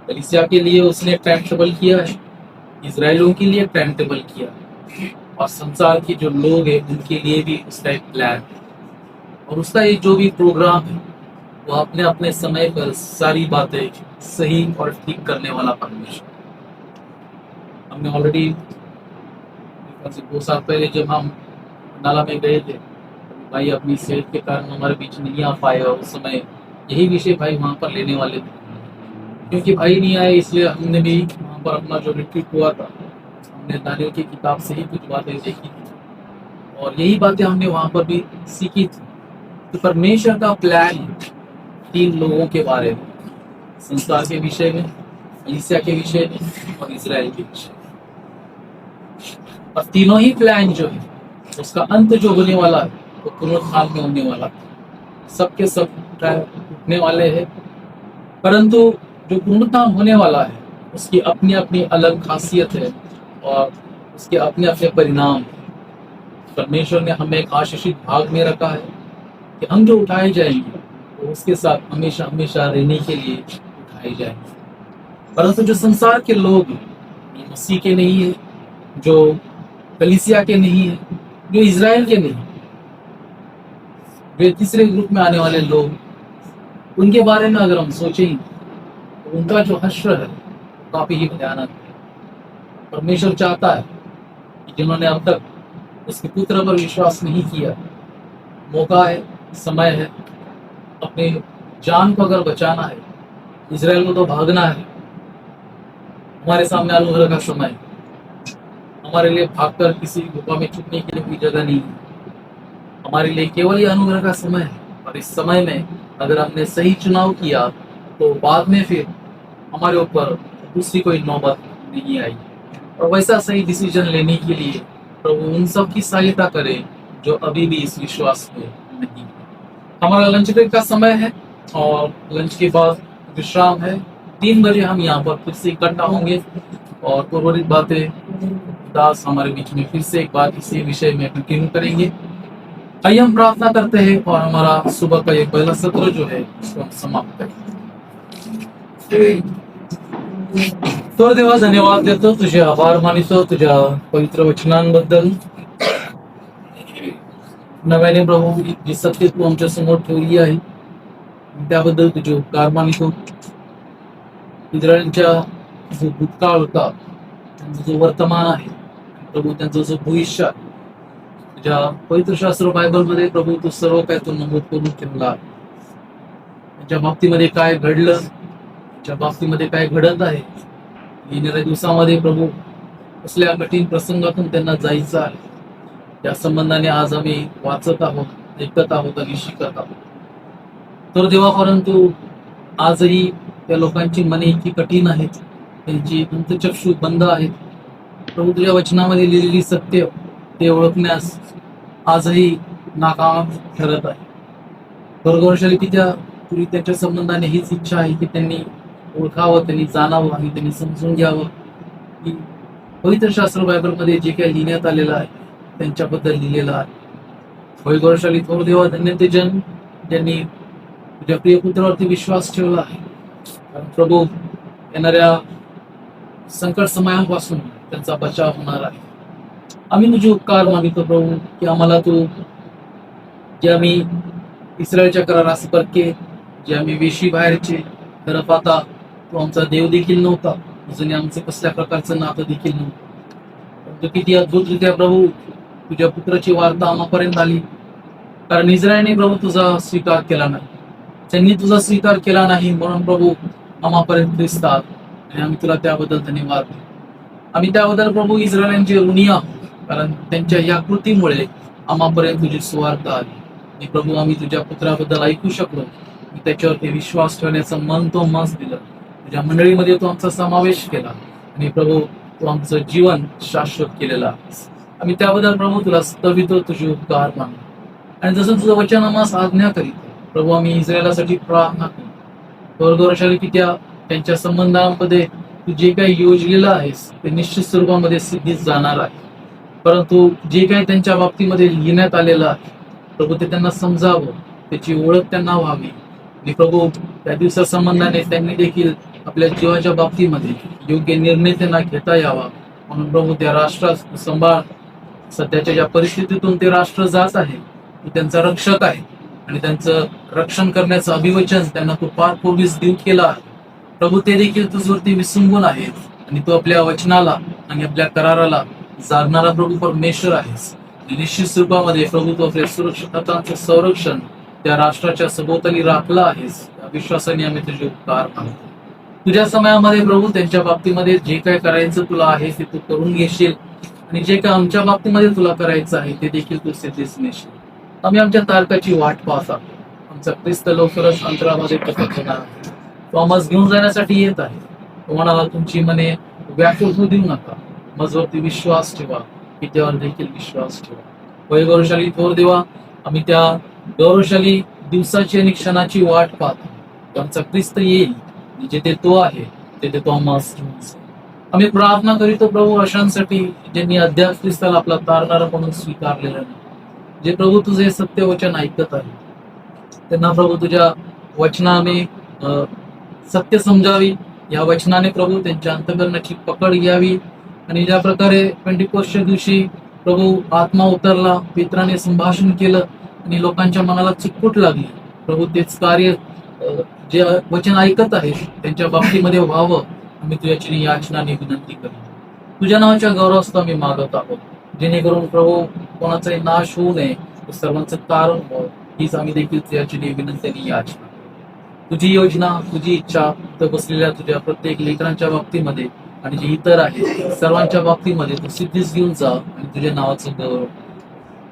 कलीसिया के लिए उसने टाइम टेबल किया है, इजराइलियों के लिए टाइम टेबल किया है, और संसार के जो लोग हैं उनके लिए भी उसका एक प्लान है। और उसका ये जो भी प्रोग्राम है वो अपने अपने समय पर सारी बातें सही और ठीक करने वाला परमेश्वर। हमने ऑलरेडी 2 साल पहले जब हम नाला में गए थे, भाई अपनी सेहत के कारण हमारे बीच नहीं आ पाए, और उस समय यही विषय भाई वहाँ पर लेने वाले थे, क्योंकि भाई नहीं आए इसलिए हमने भी वहाँ पर अपना जो रिट्रीट हुआ था हमने दानियों की किताब से ही कुछ बातें देखी थी, और यही बातें हमने वहाँ पर भी सीखी थी। तो परमेश्वर का प्लान 3 लोगों के बारे में, संसार के विषय में, कलीसिया के विषय में और इजराइल के विषय में। और तीनों ही प्लान जो है उसका अंत जो होने वाला है वो पुनरुत्थान में होने वाला है। सबके सब उठने वाले हैं, परंतु जो पुनरुत्थान होने वाला है उसकी अपनी अपनी अलग खासियत है और उसके अपने अपने परिणाम हैं। परमेश्वर ने हमें एक आशीषित भाग में रखा है कि हम जो उठाए जाएंगे वो उसके साथ हमेशा हमेशा रहने के लिए उठाए जाएंगे। परंतु जो संसार के लोग हैं, जो मसीह के नहीं है, जो कलीसिया के नहीं है, जो इजराइल के नहीं, वे तीसरे ग्रुप में आने वाले लोग, उनके बारे में अगर हम सोचें तो उनका जो हश्र है काफी ही भयानक है। परमेश्वर चाहता है कि जिन्होंने अब तक उसके पुत्र पर विश्वास नहीं किया, मौका है, समय है, अपने जान को अगर बचाना है, इजराइल को तो भागना है। हमारे सामने अनुग्रह का समय है, हमारे लिए भागकर किसी गुफा में छुपने के लिए कोई जगह नहीं है। हमारे लिए केवल ये अनुग्रह का समय है, और इस समय में अगर हमने सही चुनाव किया तो बाद में फिर हमारे ऊपर दूसरी कोई नौबत नहीं आई। और वैसा सही डिसीजन लेने के लिए प्रभु उन सब की सहायता करे जो अभी भी इस विश्वास में नहीं है। हमारा लंच ब्रेक का समय है और लंच के बाद विश्राम है। 3 बजे हम यहाँ पर फिर से इकट्ठा होंगे और पूर्वरित बातें दास हमारे बीच में फिर से एक बार इसी विषय में कंटिन्यू करेंगे। आइए हम प्रार्थना करते हैं और हमारा सुबह का ये पहला सत्र जो है उसको हम समाप्त करेंगे। तो देवा धन्यवाद देतो, तुझे आभार मानितो तुझ्या पवित्र वचनांबद्दल। नव्याने प्रभू जी सत्य तू आमच्या समोर ठेवली आहे त्याबद्दल तुझे उपकार मानितो। इस्रायलच्या जो भूतकाळ होता, त्यांचा जो वर्तमान आहे प्रभू, त्यांचं जो भविष्य आहे, तुझ्या पवित्र शास्त्र बायबलमध्ये प्रभू तू सर्व काय तू नमूद करून ठेवला। त्यांच्या बाबतीमध्ये काय घडलं, त्यांच्या बाबतीमध्ये काय घडत आहे, येणाऱ्या दिवसामध्ये प्रभू कसल्या कठीण प्रसंगातून त्यांना जायचं आहे, त्या संबंधाने आज आम्ही वाचत आहोत, ऐकत आहोत आणि शिकत आहोत. तर देवा, परंतु आजही त्या लोकांची मने इतकी कठीण आहेत, त्यांची अंतचक्षु बंद आहेत. प्रभू, तुझ्या वचनामध्ये लिहिलेली सत्य ते ओळखण्यास आजही नाकाम ठरत आहे. वर्गवर्षाली तुझी त्याच्या संबंधाने हीच इच्छा आहे की त्यांनी ओळखावं, त्यांनी जाणावं आणि त्यांनी समजून घ्यावं की पवित्र शास्त्र बायबलमध्ये जे काही लिहिण्यात आलेलं आहे त्यांच्याबद्दल लिहिलेलं आहे. वर्गवर्षाली थोर देवा, धन्य ते जन ज्यांनी तुझ्या प्रिय पुत्रावरती विश्वास ठेवला आहे. कारण प्रभू, येणाऱ्या संकट समयापासून त्यांचा बचाव होणार आहे. आम्ही तुझे उपकार मानितो प्रभू की आम्हाला तू, जे आम्ही इस्रायलच्या करारास परके, जे आम्ही वेशी बाहेरचे, खरं पाहता तू आमचा देव देखील नव्हता, अजूनही आमचं कसल्या प्रकारचं नातं देखील नव्हतं. परंतु किती अद्भुतरित्या प्रभू तुझ्या पुत्राची वार्ता आम्हापर्यंत आली. कारण इस्रायलने प्रभू तुझा स्वीकार केला नाही, त्यांनी तुझा स्वीकार केला नाही, म्हणून प्रभू आम्हापर्यंत ख्रिस्तात आणि आम्ही तुला त्याबद्दल धन्यवाद देतो. आम्ही त्याबद्दल प्रभू इस्रायलांचे ऋणी आहोत, कारण त्यांच्या या कृतीमुळे आम्हापर्यंत तुझी सुवार्ता आली. आणि प्रभू, आम्ही तुझ्या पुत्राबद्दल ऐकू शकलो, मी त्याच्यावरती विश्वास ठेवण्याचं मन तो मस दिलं, तुझ्या मंडळीमध्ये तो आमचा समावेश केला आणि प्रभू तू आमचं जीवन शाश्वत केलेलं आहेस. आम्ही त्याबद्दल प्रभू तुला स्तवितो, तुझे उपकार मानतो. आणि जसं तुझं वचन आम्हाला आज्ञा करीत प्रभू, आम्ही इस्रायलासाठी प्रार्थना करतो. वर्गवर्षाली की त्यांच्या संबंधांमध्ये तू जे काही योजलेलं आहेस ते निश्चित स्वरूपामध्ये सिद्धीच जाणार आहे. परंतु जे काही त्यांच्या बाबतीमध्ये लिहिण्यात आलेलं आहे प्रभू, ते त्यांना समजावं, त्याची ओळख त्यांना व्हावी. आणि प्रभू, त्या दिवसा संबंधाने त्यांनी देखील आपल्या जीवाच्या बाबतीमध्ये योग्य निर्णय त्यांना घेता यावा. म्हणून प्रभू, त्या राष्ट्रात सांभाळ. सध्याच्या ज्या परिस्थितीतून ते राष्ट्र जात आहे, तू त्यांचा रक्षक आहे आणि त्यांचं रक्षण करण्याचं अभिवचन त्यांना तू फार पूर्वीच देऊ केलं आहे. प्रभू, ते देखील तुझवरती विसंबून आहेत आणि तू आपल्या वचनाला आणि आपल्या कराराला जागणारा प्रभू परमेश्वर आहेस. निश्चित स्वरूपामध्ये प्रभू, तू आपल्या सुरक्षिततांचं संरक्षण त्या राष्ट्राच्या सभोवताली राखलं आहेस. त्या विश्वासाने आम्ही तुझे उपकार मानतो. तुझ्या समयामध्ये प्रभू, त्यांच्या बाबतीमध्ये जे काय करायचं तुला आहे ते तू करून घेशील आणि जे काय आमच्या बाबतीमध्ये तुला करायचं आहे ते देखील तू सिद्धीच नेशील. आम्ही आमच्या तारखाची वाट पाहत आहोत. आमचा ख्रिस्त लवकरच अंतरामध्ये प्रकट होणार आहे. तो आम्हाला घेऊन जाण्यासाठी येत आहे. तो म्हणाला, तुमची मने व्याकुळ होऊ देऊ नका, माझवरती विश्वास ठेवा, त्यावर देखील विश्वास ठेवा. वैगौरवशाली थोर देवा, आम्ही त्या गौरवशाली दिवसाची आणि क्षणाची वाट पाहतो. आमचा ख्रिस्त येईल, जिथे तो आहे तिथे तो आम्हाला घेऊन जाईल. आम्ही प्रार्थना करीतो प्रभू अशांसाठी ज्यांनी अद्याप ख्रिस्ताला आपला तारणारा म्हणून स्वीकारलेला नाही, जे प्रभू तुझे सत्य वचन ऐकत आहे, त्यांना प्रभू तुझ्या वचनाने सत्य समजावी. या वचनाने प्रभू त्यांच्या अंतःकरणाची पकड घ्यावी आणि ज्या प्रकारे पेंटिकोस्टच्या दिवशी प्रभू आत्मा उतरला, पेत्राने संभाषण केलं आणि लोकांच्या मनाला चिकूट लागली, प्रभू तेच कार्य जे वचन ऐकत आहे त्यांच्या बाबतीमध्ये व्हावं. आम्ही तुझ्याची याचनाने विनंती करू. तुझ्या नावाच्या गौरवास्तव आम्ही मागत आहोत, जेणेकरून प्रभू कोणाचाही नाश होऊ नये, सर्वांचं कारण हो, हीच आम्ही देखील तुझ्याची विनंती याचना. तुझी योजना, तुझी इच्छा तर बसलेल्या तुझ्या प्रत्येक लेकरांच्या बाबतीमध्ये आणि जे इतर आहेत सर्वांच्या बाबतीमध्ये तू सिद्धीच घेऊन जा आणि तुझ्या नावाचं गौरव.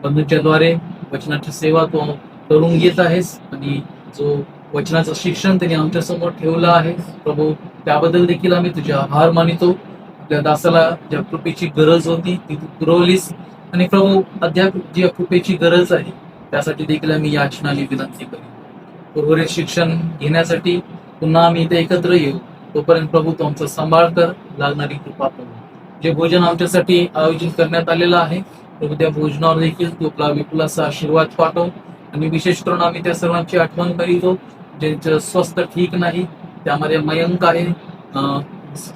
बंधूंच्या द्वारे वचनाची सेवा तू करून घेत आहेस आणि जो वचनाचं शिक्षण त्यांनी आमच्या समोर ठेवलं आहे प्रभू, त्याबद्दल देखील आम्ही तुझे आभार मानितो. आपल्या दासाला ज्या कृपेची गरज होती ती तू पुरवलीस आणि प्रभू अद्याप जी कृपेची गरज आहे त्यासाठी देखील आम्ही याचनाने विनंती करू. उर्वरित शिक्षण घेण्यासाठी पुन्हा आम्ही इथे एकत्र येऊ. तोपर्यंत प्रभू तू आमचा सांभाळ कर, लागणारी कृपा करू. जे भोजन आमच्यासाठी आयोजित करण्यात आलेलं आहे प्रभू, त्या भोजनावर देखील तू आपला विपुलाचा आशीर्वाद पाठव आणि विशेष करून आम्ही त्या सर्वांची आठवण करीतो ज्यांचं स्वस्थ ठीक नाही. त्यामध्ये मयंक आहे,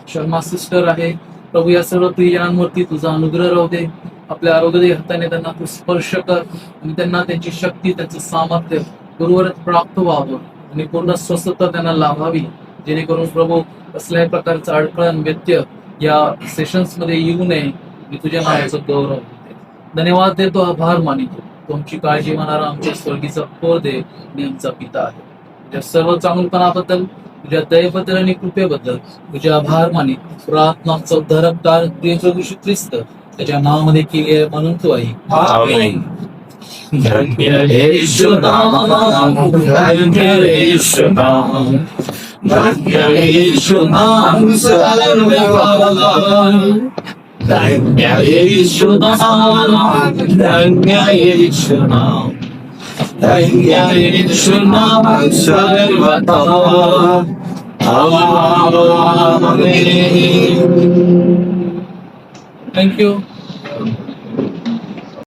शर्मा सिस्टर आहे प्रभू, या सर्व प्रियजनांवरती तुझा अनुग्रह राहू दे. आपल्या आरोग्य हाताने त्यांना तू स्पर्श कर आणि त्यांना त्यांची शक्ती, त्यांचं सामर्थ्य गुरुवरच प्राप्त व्हावं आणि पूर्ण स्वस्थता त्यांना लाभावी, जेणेकरून प्रभू कसल्याही प्रकारचा अडथळण व्यत्यय या सेशन्स मध्ये येऊ नये. मी तुझ्या नावाचं गौरव देते, धन्यवाद देतो, आभार मानितो. तुमची काळजी मानणारा आमच्या स्वर्गीचा थोर दे आणि आमचा पिता आहे. तुझ्या सर्व चांगुलपणाबद्दल, तुझ्या दयेबद्दल आणि कृपेबद्दल तुझे आभार मानित प्रार्थनाचा उद्धारककार प्रिय प्रभू श्री ख्रिस्त त्याच्या नावामध्ये केली आहे म्हणून तो आहे. आमीन. धन्य येशू नाम, धन्य येशू नाम, धन्य येशू नाम सर्वभगवान. धन्य येशू नाम, धन्य येशू नाम, धन्य येशू नाम सर्वथा. आमीन. थँक्यू.